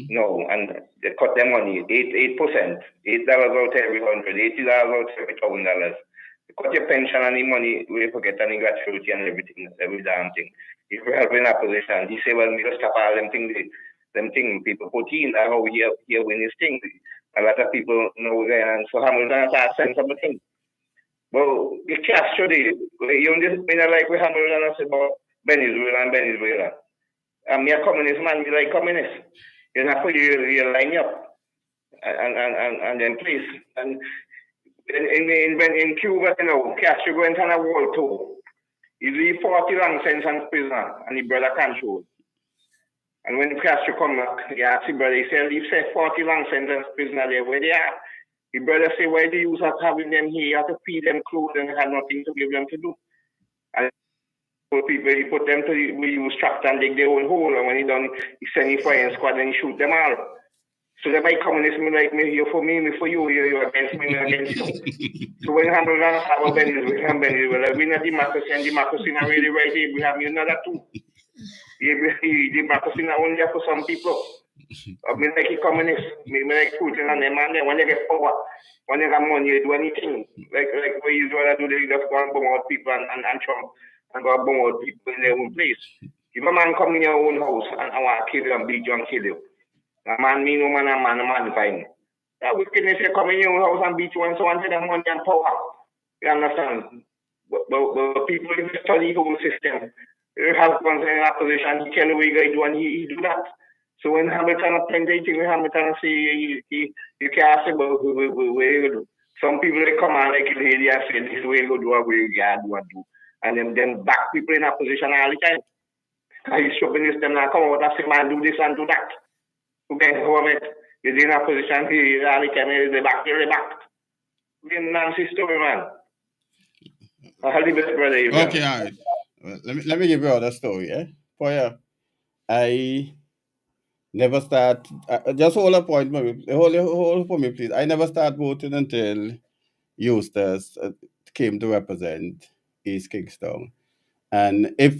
No, and they cut their money 8%, $8 out every $100, $80 out every $1,000. You cut your pension and the money, we forget any gratuity and everything, every damn thing. If we have in a position, he say, well, we just stop all them things people put in, how we win this thing. A lot of people know that, and so Hamilton has sensible thing. Well, the Castro, you understand, like we Hamilton about Venezuela. I'm a communist man, we like communists. You have to you line up and then please. And in Cuba, you know, Castro went on a world tour. He leave 40 long sentence prisoner and the brother control. And when Castro come back, he asked the brother, he said, leave 40 long sentence prisoner there where they are. The brother said, why do you use of having them here? You have to feed them clothes and have nothing to give them to do. And people, he put them to we use tractor and dig their own hole, and when he done, he send his firing squad and he shoot them all. So they might communism like me, you for me for you, you're against me, against you. So when Hamilton have a Venezuela, we not democracy, and democracy not really right here, we have another two. Democracy not only for some people. I mean like a communist, me like Putin and them, and then when they get power, when they got money, they do anything. Like we usually do, they just go and bomb out people and Trump. And go bomb out people in their own place. If a man come in your own house and I want to kill you and beat you and kill you, a man mean woman and a man fine. That wickedness you come in your own house and beat you and so on to them money and power. You understand? But people in the study whole system, you have one in opposition, he tell you what you do and he do that. So when Hamilton plenty things, Hamilton say you can't say about where you do. Some people they come on like you and say this way you do or where you do. And then back people in a position all the time. And you chauvinist them now come out and say, man, do this and do that. You can government, you're in a position here all the time, they're back. It's a nonsense story, man. I'll leave it, brother. Okay, all right. Well, let me give you another story, For you, I never start, just hold a point, hold for me, please. I never start voting until Eustace came to represent East Kingston. And if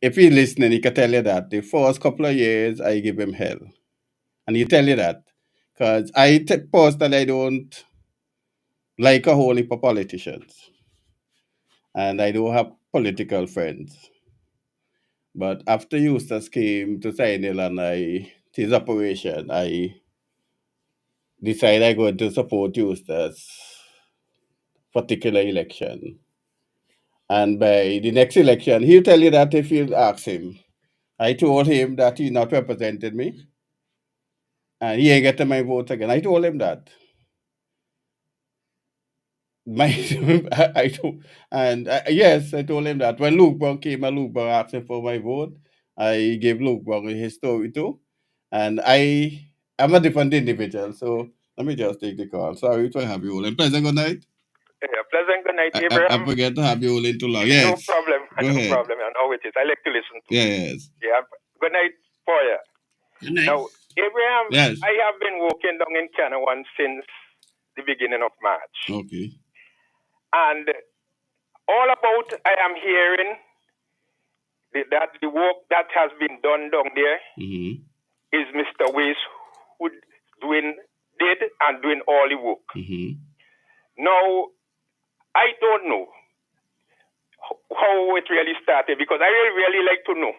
he's listening, he can tell you that the first couple of years I give him hell. And he tell you that. Because I personally don't like a whole heap of politicians. And I don't have political friends. But after Eustace came to Sinel and his operation, I decided I'm going to support Eustace particular election. And by the next election, he'll tell you that if you ask him. I told him that he not represented me. And he ain't getting my vote again. I told him that. Yes, I told him that. When Luke Brown came and Luke Brown asked him for my vote, I gave Luke Brown his story too. And I'm a different individual. So let me just take the call. Sorry to have you all. And pleasant good night. Yeah, pleasant good night, Abraham. I forget to have you all in too long. Yes. No problem. Go ahead. Problem. I know it is. I like to listen to Yes. Yeah. Good night for you. Good night. Now, Abraham, Yes. I have been working down in Canawan since the beginning of March. Okay. And all about I am hearing that the work that has been done down there is Mr. Weiss who did and doing all the work. Now, I don't know how it really started because I really like to know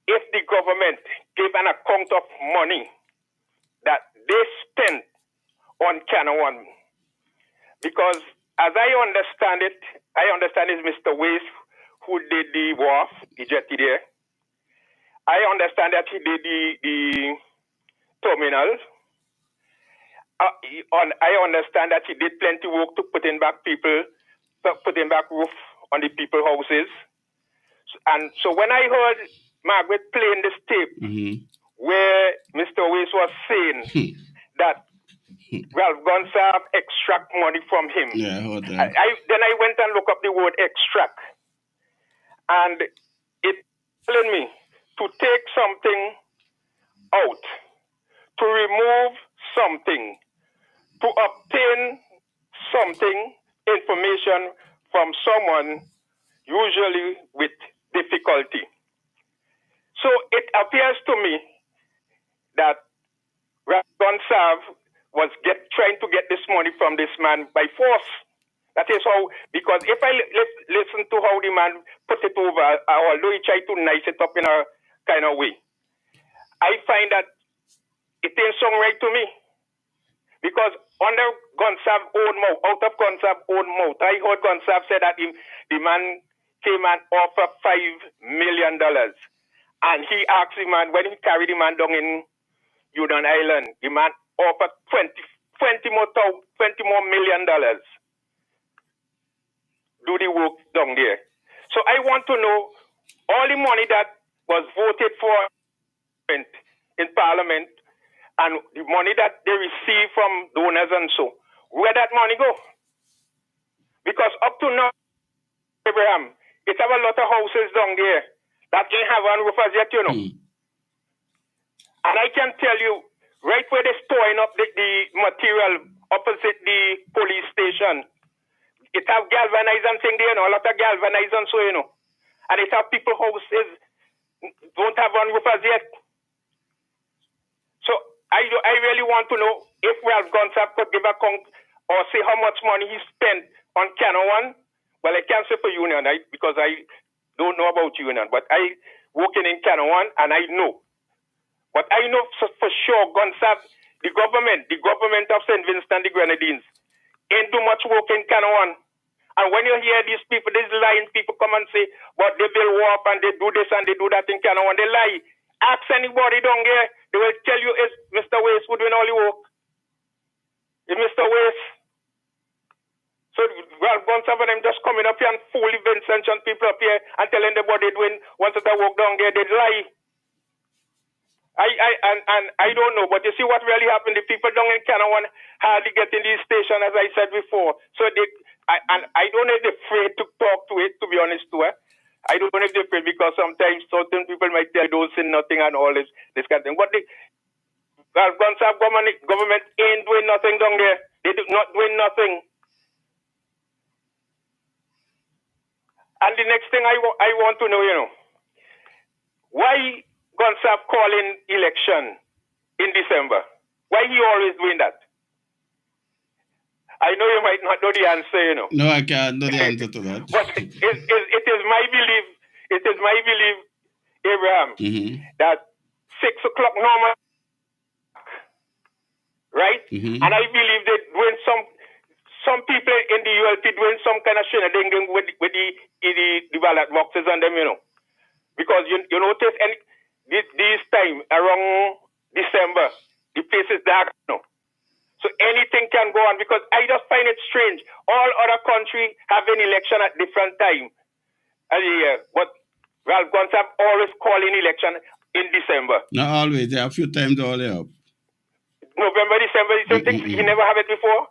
if the government gave an account of money that they spent on Canawan. Because as I understand it is Mr. Weiss who did the wharf, the jetty there. I understand that he did the terminal. I understand that he did plenty work to putting back roof on the people's houses. And so when I heard Margaret playing this tape where Mr. Wace was saying that Ralph Gonsalve extract money from him. Yeah, hold on. Then I went and looked up the word extract. And it telling me to take something out, to remove something, to obtain something, information from someone, usually with difficulty. So it appears to me that Ralph Gonsalve was trying to get this money from this man by force. That is how, because if I listen to how the man put it over, although he tried to nice it up in a kind of way, I find that it ain't sound right to me. Because under Gonsalve's own mouth, out of Gonsalve's own mouth, I heard Gonsalve say that the man came and offered $5 million. And he asked the man, when he carried the man down in Union Island, the man offered $20 more million. Do the work down there. So I want to know all the money that was voted for in Parliament and the money that they receive from donors and so, where that money go? Because up to now, Abraham, it have a lot of houses down there that ain't have one roof as yet, you know. And I can tell you, right where they're storing up the material opposite the police station, it have galvanizing thing there, you know, a lot of galvanizing, so, you know. And it have people houses don't have one roof as yet. So I really want to know if Ralph Gonsalve could give a count or say how much money he spent on Canada. Well, I can't say for Union because I don't know about Union, but I working in Canada and I know. But I know for sure Gonsalve, the government of St. Vincent and the Grenadines, ain't do much work in Canada. And when you hear these people, these lying people come and say, but they build warp and they do this and they do that in Canada, they lie. Ask anybody down there, they will tell you it's Mr. Wace who doing all the work. It's Mr. Wace. So Ralph Gonsalve and them just coming up here and fully Vincent and people up here and telling them what they're doing once they work down there, they lie. I don't know, but you see what really happened. The people down in Canada hardly get in these stations, as I said before. So I don't know if they're afraid to talk to it, to be honest, too. I don't know if they're afraid because sometimes certain people might tell don't say nothing and all this kind of thing. But the Gonsalve government ain't doing nothing down there. They do not doing nothing. And the next thing I want to know, you know, why Gonsalve calling election in December? Why he always doing that? I know you might not know the answer, you know. No, I can't know the answer to that. But it is my belief, Abraham, that 6 o'clock normal, right? And I believe that when some people in the ULP doing some kind of shenanigans with the ballot boxes on them, you know. Because you notice this time around December, the place is dark, you know. So anything can go on because I just find it strange. All other countries have an election at different time. But Ralph Gonsalve always calling election in December. Not always. There are a few times all the up. November, December, the same thing. He never had it before.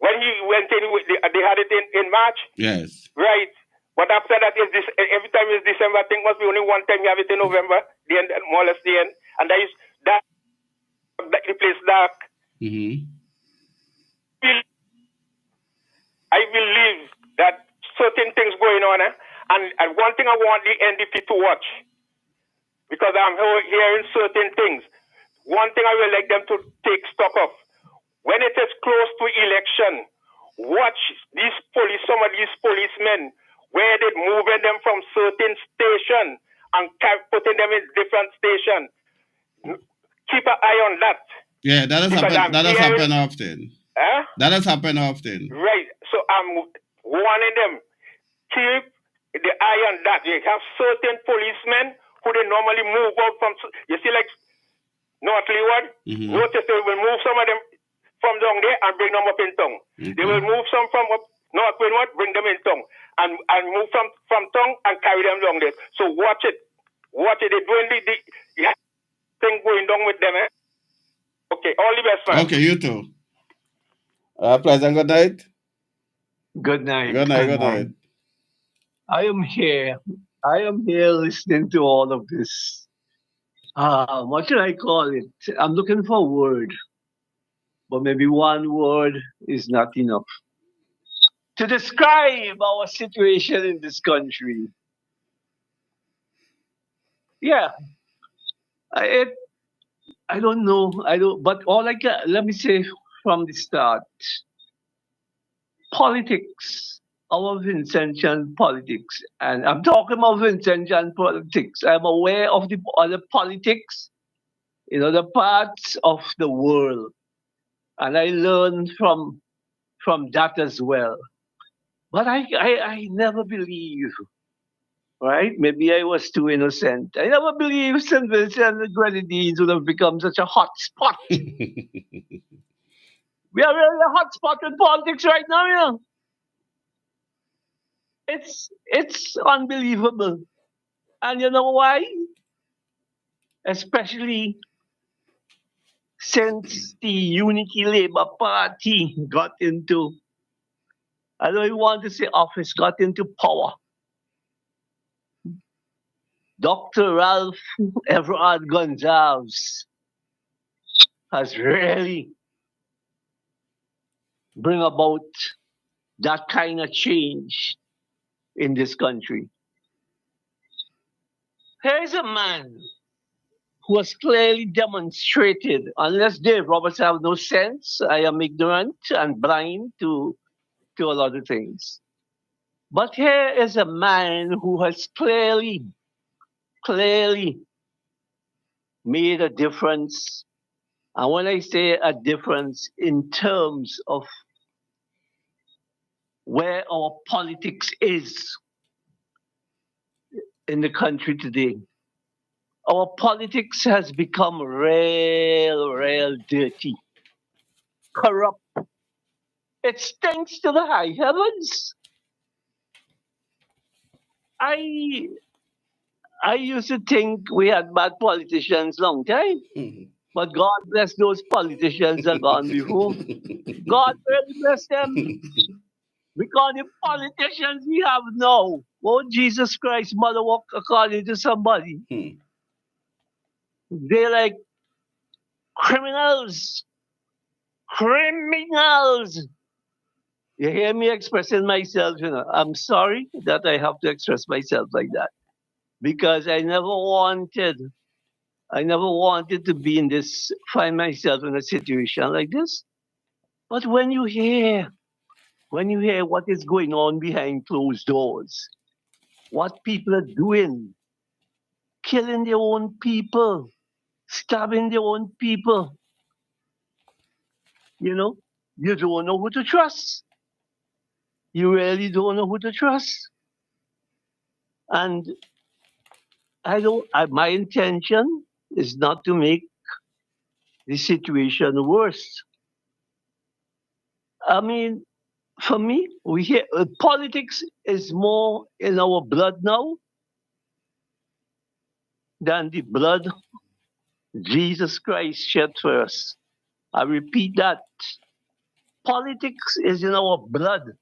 When he went in, they had it in March. Yes. Right. But after that, every time it's December, I think must be only one time you have it in November, the end, more or less the end. And that the place dark. I believe that certain things going on, and one thing I want the NDP to watch, because I'm hearing certain things. One thing I would like them to take stock of, when it is close to election, watch some of these policemen, where they're moving them from certain station and putting them in different station. Keep an eye on that. Yeah, that has happened often. That has happened often. Right. So I'm warning them, keep the eye on that. You have certain policemen who they normally move out from, you see like North Leeward, notice they will move some of them from down there and bring them up in town. They will move some from up North Windward, bring them in town. And move from town and carry them down there. So watch it. what are they doing? The thing going down with them, eh? Okay, all the best, man. Okay, you too. Pleasant good night. Good night. Good night, good night. I am here listening to all of this. What should I call it? I'm looking for a word, but maybe one word is not enough to describe our situation in this country. Yeah, I don't know. But let me say from the start, politics, our Vincentian politics, and I'm talking about Vincentian politics. I'm aware of the other politics in other parts of the world, and I learned from that as well. But I never believe, right? Maybe I was too innocent. I never believed St. Vincent and the Grenadines would have become such a hot spot. We are really a hot spot in politics right now, you know. It's unbelievable. And you know why? Especially since the Unity Labour Party got into, I don't even want to say office, got into power. Dr. Ralph Everard Gonzalez has really bring about that kind of change in this country. Here's a man who has clearly demonstrated, unless Dave Roberts have no sense, I am ignorant and blind to a lot of things. But here is a man who has clearly made a difference. And when I say a difference in terms of where our politics is in the country today, our politics has become real dirty, corrupt. It stinks to the high heavens. I used to think we had bad politicians long time, but God bless those politicians that gone before. God really bless them, because the politicians we have now, oh Jesus Christ, mother walk according to somebody. They're like criminals. You hear me expressing myself, you know. I'm sorry that I have to express myself like that, because I never wanted to find myself in a situation like this. But when you hear what is going on behind closed doors, what people are doing, killing their own people, stabbing their own people, you know, you don't know who to trust. You really don't know who to trust. And my intention is not to make the situation worse. I mean, for me, politics is more in our blood now than the blood Jesus Christ shed for us. I repeat that. Politics is in our blood.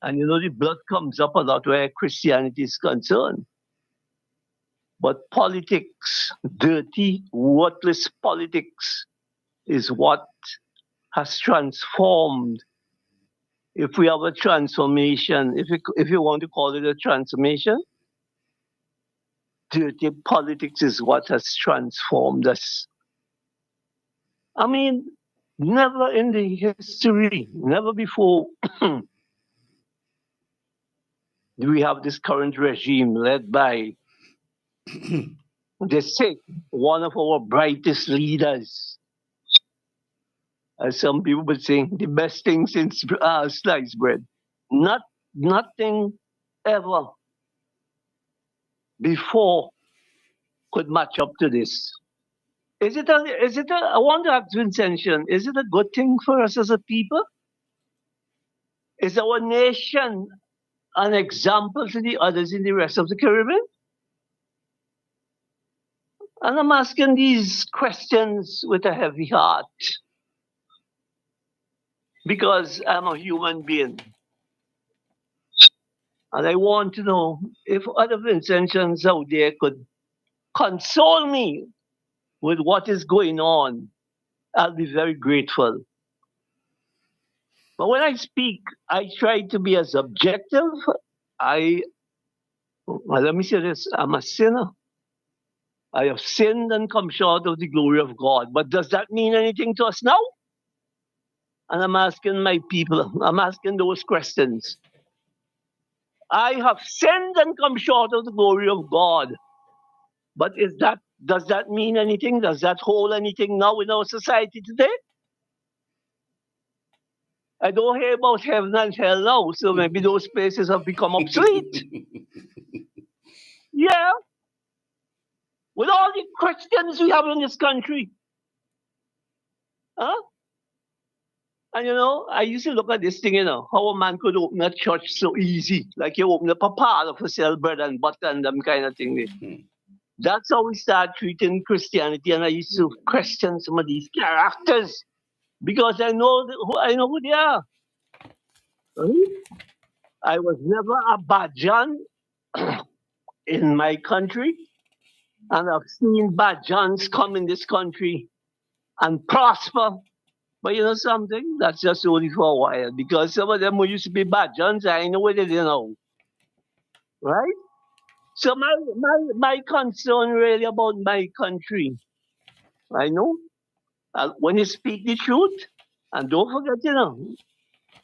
And you know, the blood comes up a lot where Christianity is concerned. But politics, dirty, worthless politics, is what has transformed. If we have a transformation, if you want to call it a transformation, dirty politics is what has transformed us. I mean, never in the history, never before do we have this current regime led by, they say, one of our brightest leaders. As some people would say, the best thing since sliced bread. Nothing ever before could match up to this. I want to ask Vincentian, is it a good thing for us as a people? Is our nation an example to the others in the rest of the Caribbean? And I'm asking these questions with a heavy heart because I'm a human being. And I want to know if other Vincentians out there could console me with what is going on. I'll be very grateful. But when I speak, I try to be as objective. Let me say this, I'm a sinner. I have sinned and come short of the glory of God. But does that mean anything to us now? And I'm asking my people, I'm asking those questions. I have sinned and come short of the glory of God. But does that mean anything? Does that hold anything now in our society today? I don't hear about heaven and hell now, so maybe those places have become obsolete. Yeah. With all the Christians we have in this country. Huh? And I used to look at this thing, how a man could open a church so easy. Like you open up a parlor for sell bread and butter and them kind of thing. That's how we start treating Christianity. And I used to question some of these characters because I know who they are. Right? I was never a Bajan in my country. And I've seen Bajans come in this country and prosper. But you know something? That's just only for a while. Because some of them who used to be Bajans, I know what they did now. Right? So my concern really about my country, I know, when you speak the truth, and don't forget,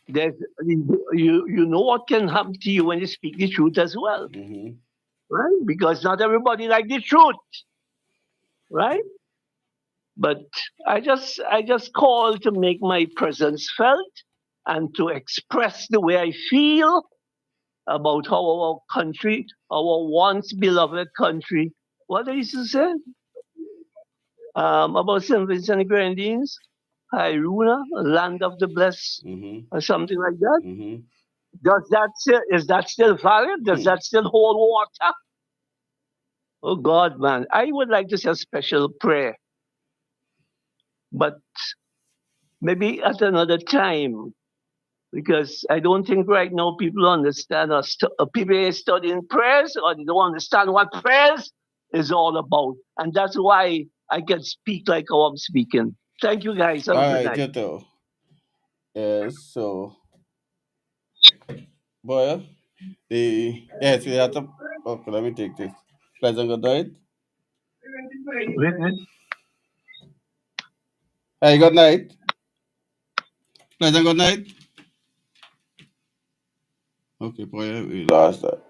there's, you know what can happen to you when you speak the truth as well. Right? Because not everybody like the truth. Right? But I just call to make my presence felt and to express the way I feel about how our country, our once beloved country, what did he say? About St. Vincent and Grenadines, Hairuna, land of the blessed, or something like that. Is that still valid? Does that still hold water? Oh God, man. I would like to say a special prayer. But maybe at another time, because I don't think right now people understand or people are studying prayers or they don't understand what prayers is all about. And that's why I can speak like how I'm speaking. Thank you, guys. Have a good night. Jito. Yes, so, boy, yes, we have to, okay, let me take this. Pleasant good night. Hey, good night. Pleasant good night. Okay, boy, we lost that.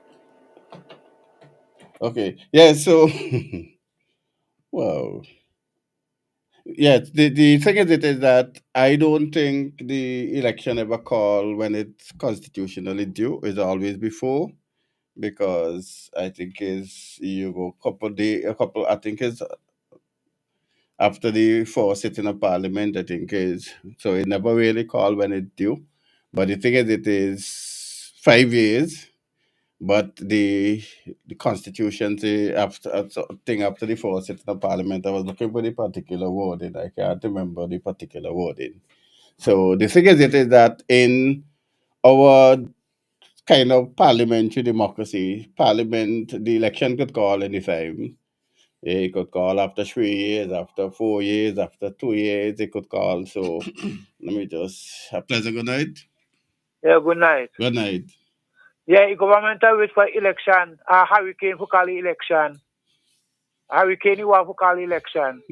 Okay, yeah, so, wow. Yes, the thing is that I don't think the election ever called when it's constitutionally due. It's always before, because I think you go I think it's after the fourth sitting of parliament, I think so it never really called when it's due. But the thing is, it is 5 years. But the constitution say after the fourth sitting of parliament, I was looking for the particular wording. I can't remember the particular wording. So the thing is, it is that in our kind of parliamentary democracy, the election could call anytime. It could call after 3 years, after 4 years, after 2 years, it could call. So let me just have pleasant good night. Yeah, good night. Good night. Yeah, the government will wait for election. Hurricane for call the election. Hurricane you want for call the election.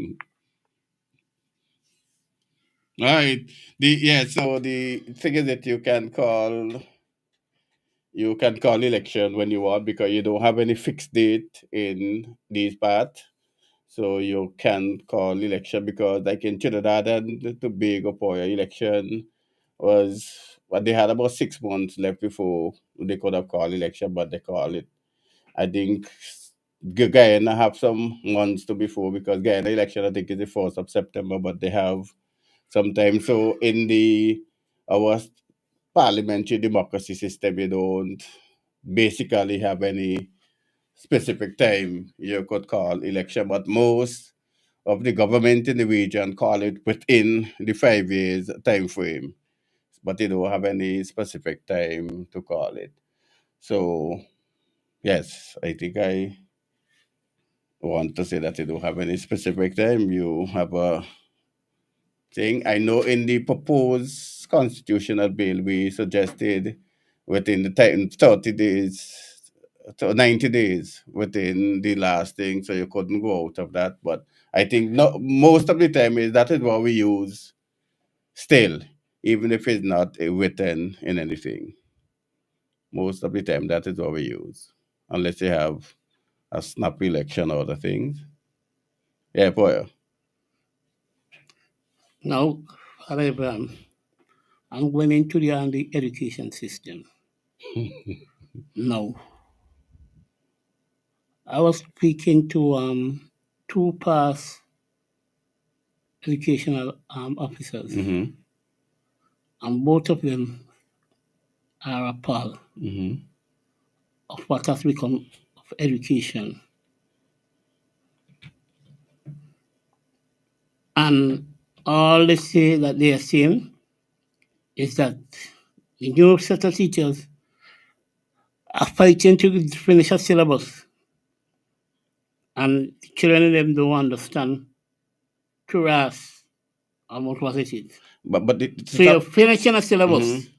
All right. So the thing is that you can call election when you want, because you don't have any fixed date in these parts. So you can call election, because like in Trinidad and Tobago, election was, they had about 6 months left before they could have called election, but they call it. I think Guyana have some months to before, because Guyana election I think is the 4th of September, but they have some time. So in our parliamentary democracy system, you don't basically have any specific time you could call election, but most of the government in the region call it within the 5 years time frame, but they don't have any specific time to call it. So yes, I think I want to say that they don't have any specific time. You have a thing. I know in the proposed constitutional bill we suggested within the time 30 days to 90 days within the last thing, so you couldn't go out of that. But I think most of the time is that is what we use still, even if it's not written in anything. Most of the time that is what we use, unless you have a snap election or other things. Yeah, boy. Now, however, I'm going into the education system. No. I was speaking to two past educational officers, Mm-hmm. and both of them are appalled Mm-hmm. of what has become of education. And all they say that they are saying is that the new set of teachers are fighting to finish a syllabus, and the children of them don't understand to us about what it is. But So you're finishing a syllabus, Mhm.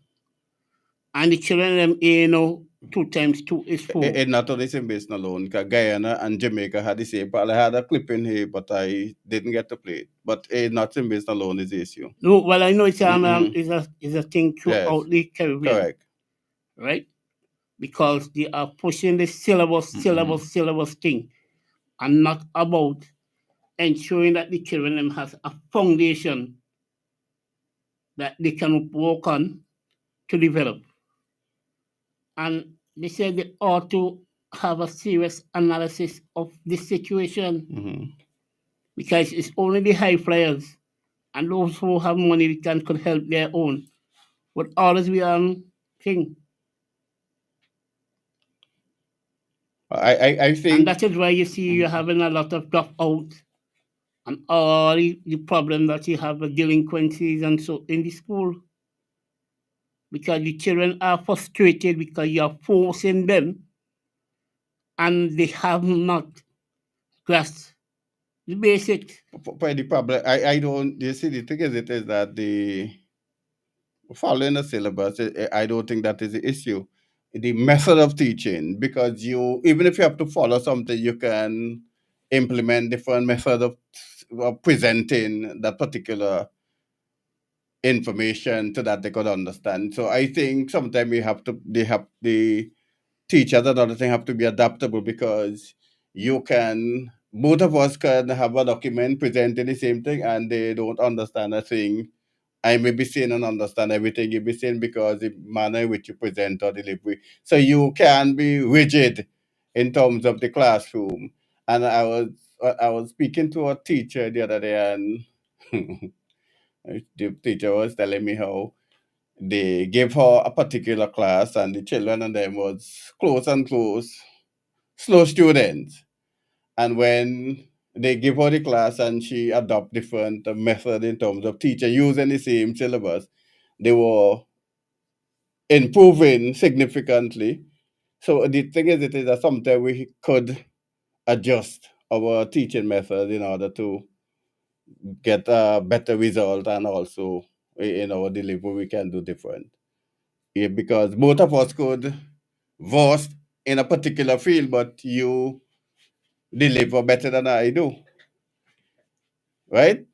and the children of them, 2 times 2 is 4. It's not only St. Basin alone, because Guyana and Jamaica had the same. But I had a clip in here, but I didn't get to play it. But it's not St. Basin alone is the issue. No, well, I know it's Mhm. is a thing throughout Yes. the Caribbean, Correct. right? Because they are pushing the syllabus thing, and not about ensuring that the children them has a foundation that they can work on to develop. And they said they ought to have a serious analysis of this situation, Mm-hmm. because it's only the high flyers and those who have money could help their own. But others we thing. I think, and that is why you see you're having a lot of dropout and all the problem that you have with delinquencies and so in the school. Because the children are frustrated because you're forcing them and they have not grasped the basics. for the problem, I don't. You see, the thing is, it is that the following the syllabus. I don't think that is the issue. The method of teaching, because you, even if you have to follow something, you can implement different method of presenting that particular information so that they could understand. So I think sometimes the teachers and other thing have to be adaptable, because both of us can have a document presenting the same thing and they don't understand a thing. I may be saying and understand everything you be saying because the manner in which you present or delivery. So you can be rigid in terms of the classroom. And I was speaking to a teacher the other day, and the teacher was telling me how they gave her a particular class and the children and them was close and close, slow students. And when they give her the class and she adopt different method in terms of teacher using the same syllabus, they were improving significantly. So the thing is, it is that sometimes we could adjust our teaching method in order to get a better result, and also in our delivery we can do different. Yeah, because both of us could versed in a particular field, but you deliver better than I do, right?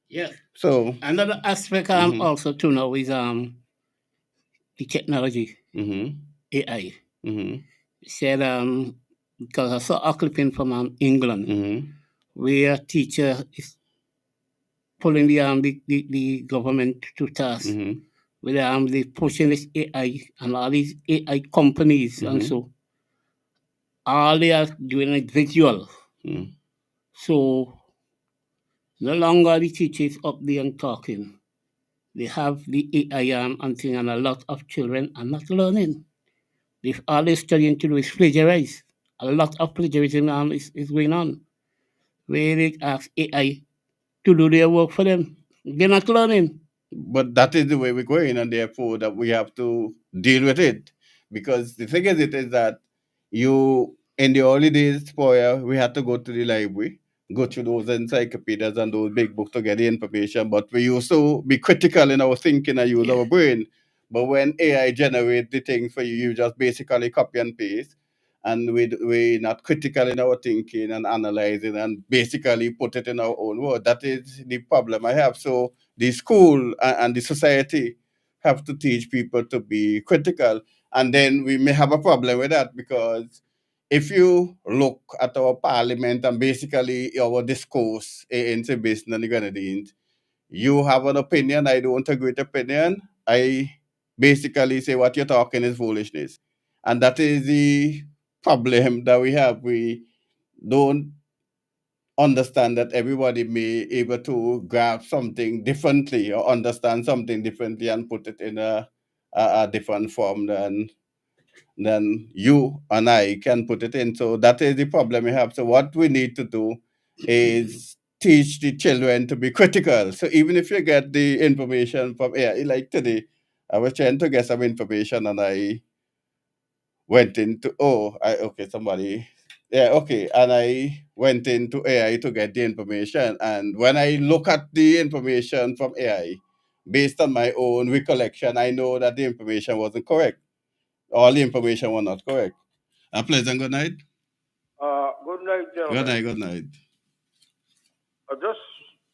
Yeah. So Another aspect Mhm. also to know is the technology, Mm-hmm. AI. Mm-hmm. Said because I saw a clipping from England Mm-hmm. where a teacher is pulling the government to task Mm-hmm. with they pushing this AI and all these AI companies and Mhm. so all they are doing is visual. Mm. So no longer the teachers up there and talking. They have the AI and thing, and a lot of children are not learning. They've all they're studying to do is plagiarize. a lot of plagiarism is going on, where they ask AI to do their work for them. They're not learning. But that is the way we're going, and therefore that we have to deal with it. Because the thing is that you, in the early days, we had to go to the library, go through those encyclopedias and those big books to get the information. But we used to be critical in our thinking and use our brain. But when AI generates the things for you, you just basically copy and paste. And we're not critical in our thinking and analyzing and basically put it in our own word. That is the problem I have. So the school and the society have to teach people to be critical. And then we may have a problem with that, because if you look at our parliament and basically our discourse in St. Vincent and the Grenadines, you have an opinion, I don't agree with opinion. I basically say what you're talking is foolishness. And that is the problem that we have. We don't understand that everybody may able to grasp something differently or understand something differently and put it in a different form than you and I can put it in. So that is the problem we have. So what we need to do is teach the children to be critical. So even if you get the information from AI, like today, I was trying to get some information and I went into and I went into AI to get the information. And when I look at the information from AI, based on my own recollection, I know that the information wasn't correct. All the information was not correct. A pleasant good night. Good night, gentlemen. Good night. I just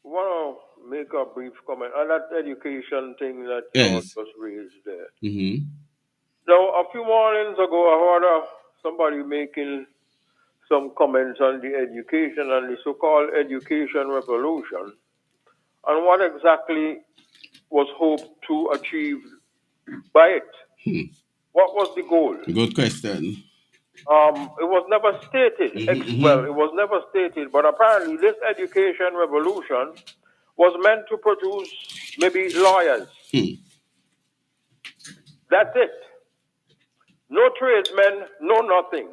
want to make a brief comment on that education thing that Yes. George just raised there. Mm-hmm. Now, a few mornings ago, I heard somebody making some comments on the education and the so-called education revolution, and what exactly was hoped to achieve by it. What was the goal? Good question. It was never stated. Well, it was never stated, but apparently this education revolution was meant to produce maybe lawyers. That's it. No tradesmen, no nothing.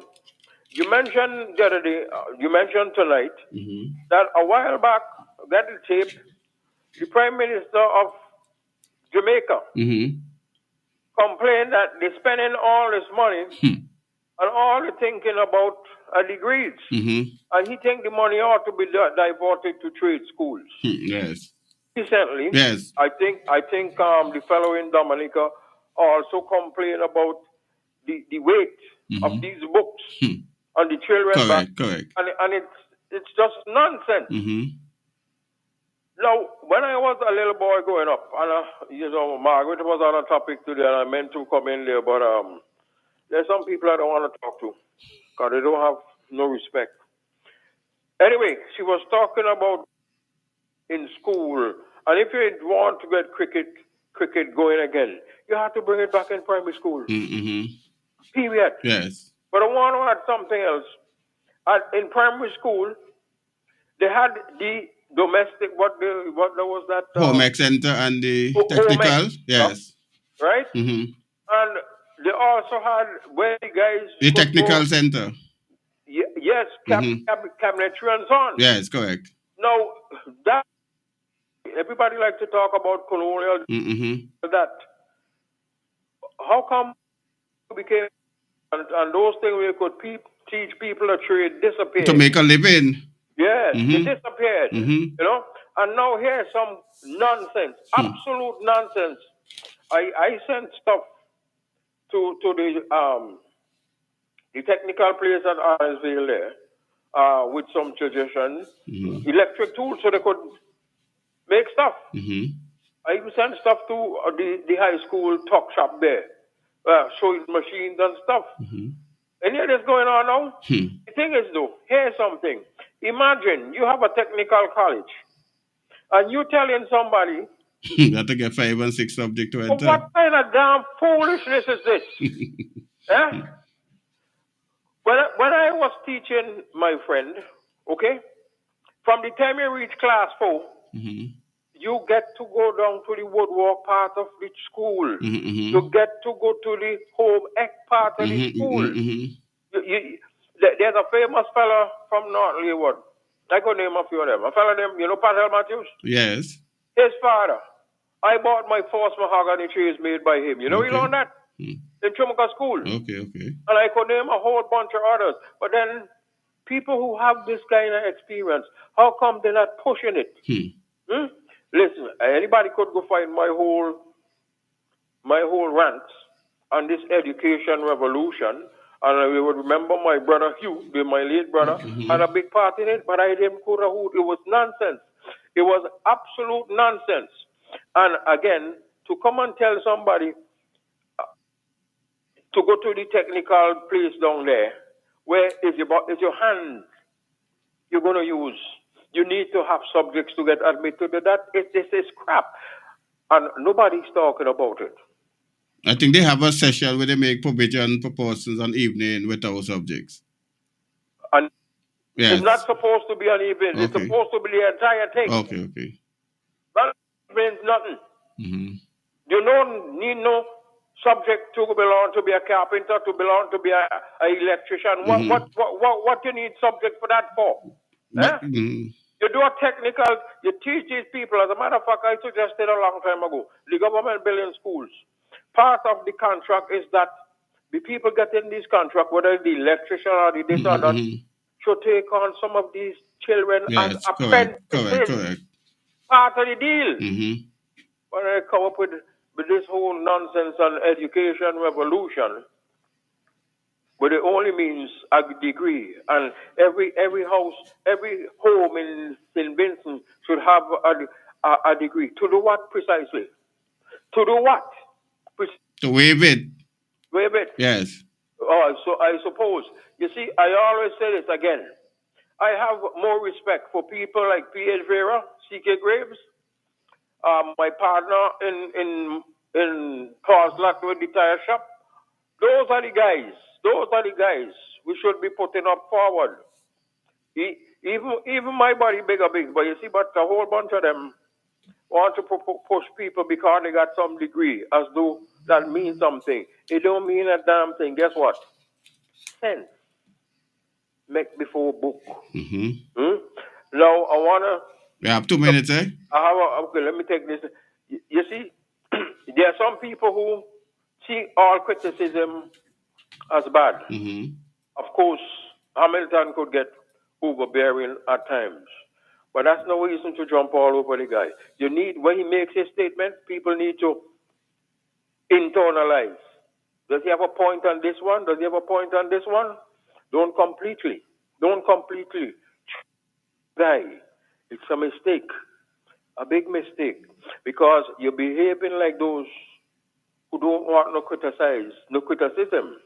You mentioned the other day, you mentioned tonight that a while back, that tape, the Prime Minister of Jamaica complained that they're spending all this money and all the thinking about degrees. And he think the money ought to be diverted to trade schools. Yes. Recently, Yes. I think the fellow in Dominica also complained about the weight of these books on the children. Correct. And it's just nonsense. Now, when I was a little boy growing up, and Margaret was on a topic today, and I meant to come in there, but there's some people I don't want to talk to because they don't have no respect. Anyway, she was talking about in school, and if you want to get cricket going again, you have to bring it back in primary school. Period. Yes. But I want to add something else. In primary school, they had the domestic, what was that? Home ec center and the technical. Yes. Right? And they also had where the guys. The technical center. Yes, cabinetry and so on. Yes, correct. Now, that everybody likes to talk about colonial that. How come it became and those things we could teach people a trade disappeared? To make a living. Yes, it disappeared. You know? And now here's some nonsense. Absolute nonsense. I sent stuff to the technical place at Arnsville there, with some tradition, electric tools so they could make stuff. I even sent stuff to the high school talk shop there, showing machines and stuff. Any of this going on now? The thing is though, here's something. Imagine you have a technical college and you telling somebody you have to get 5 and 6 subject to enter. What kind of damn foolishness is this? When I was teaching my friend, okay, from the time you reach class 4, you get to go down to the woodwork part of the school. You get to go to the home ec part of the school. They there's a famous fella from North Leeward. I could name a few of them. A fella named, Patel Matthews? Yes. His father. I bought my first mahogany trees made by him. You Okay. learned that? In Chumuka School. Okay. And I could name a whole bunch of others. But then, people who have this kind of experience, how come they're not pushing it? Listen, anybody could go find my whole rants on this education revolution, and we would remember my brother Hugh, my late brother, had a big part in it, but I didn't put a hoot. It was nonsense. It was absolute nonsense. And again, to come and tell somebody to go to the technical place down there, where is your hand you're going to use? You need to have subjects to get admitted to that. This is crap. And nobody's talking about it. I think they have a session where they make provision for persons on evening without subjects. And yes. It's not supposed to be an evening. Okay. It's supposed to be the entire thing. Okay. That means nothing. You don't need no subject to belong to be a carpenter, to belong to be a electrician. What you need subject for that for? You do a technical, you teach these people. As a matter of fact, I suggested a long time ago, the government building schools. Part of the contract is that the people getting this contract, whether the electrician or the this or that, should take on some of these children as apprentices. Correct. Part of the deal. When I come up with this whole nonsense on education revolution, but it only means a degree, and every house, every home in St. Vincent should have a degree. To do what precisely? To do what? To waive it. Waive it. Yes. So I suppose. You see, I always say this again. I have more respect for people like P.H. Vera, C.K. Graves, my partner in Paul's Lot with the tire shop. Those are the guys. We should be putting up forward. Even my body big, but you see, but a whole bunch of them want to push people because they got some degree, as though that means something. It don't mean a damn thing. Guess what? Sense. Make before book. Now, I want to... We have 2 minutes, eh? Okay, let me take this. You see, there are some people who see all criticism as bad. Of course, Hamilton could get overbearing at times. But that's no reason to jump all over the guy. When he makes his statement, people need to internalize. Does he have a point on this one? Does he have a point on this one? Don't completely. Guy, it's a mistake. A big mistake. Because you're behaving like those who don't want no criticism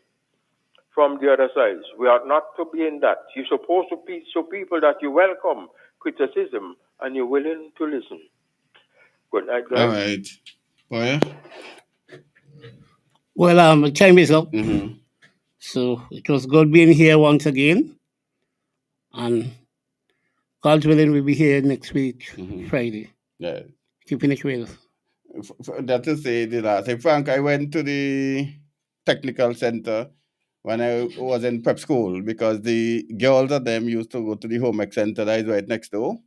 from the other side. We are not to be in that. You're supposed to show people that you welcome criticism and you're willing to listen. Good night, guys. All right. Boya? Well, the time is up. So it was good being here once again. And God's willing, we'll be here next week, Friday. Yeah. Keeping it real. That to say the last. Hey, Frank, I went to the technical center when I was in prep school because the girls of them used to go to the home ec center that is right next door.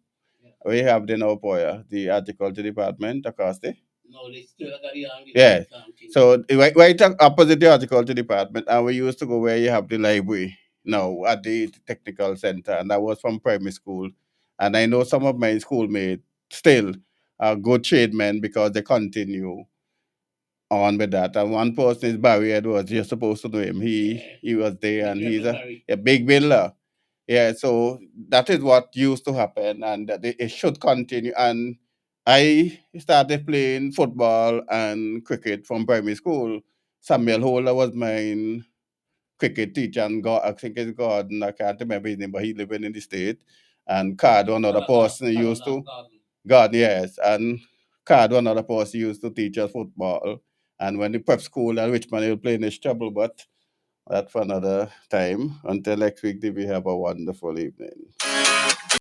We have the now Poya, the agriculture department across there. No, they still got the Yeah. So right opposite the agriculture department, and we used to go where you have the library now at the technical center, and that was from primary school. And I know some of my schoolmates still are good tradesmen because they continue on with that. And one person is Barry Edwards. You're supposed to know him. He was there, and he's a big builder. Yeah, so that is what used to happen, and that it should continue. And I started playing football and cricket from primary school. Samuel Holder was my cricket teacher, and I think it's Gordon, I can't remember his name, but he living in the state. And Cardo, another person used to, Gordon, yes, and Cardo, another person used to teach us football. And when the prep school and Richmond, he was playing this trouble, but that's for another time. Until next week, we have a wonderful evening.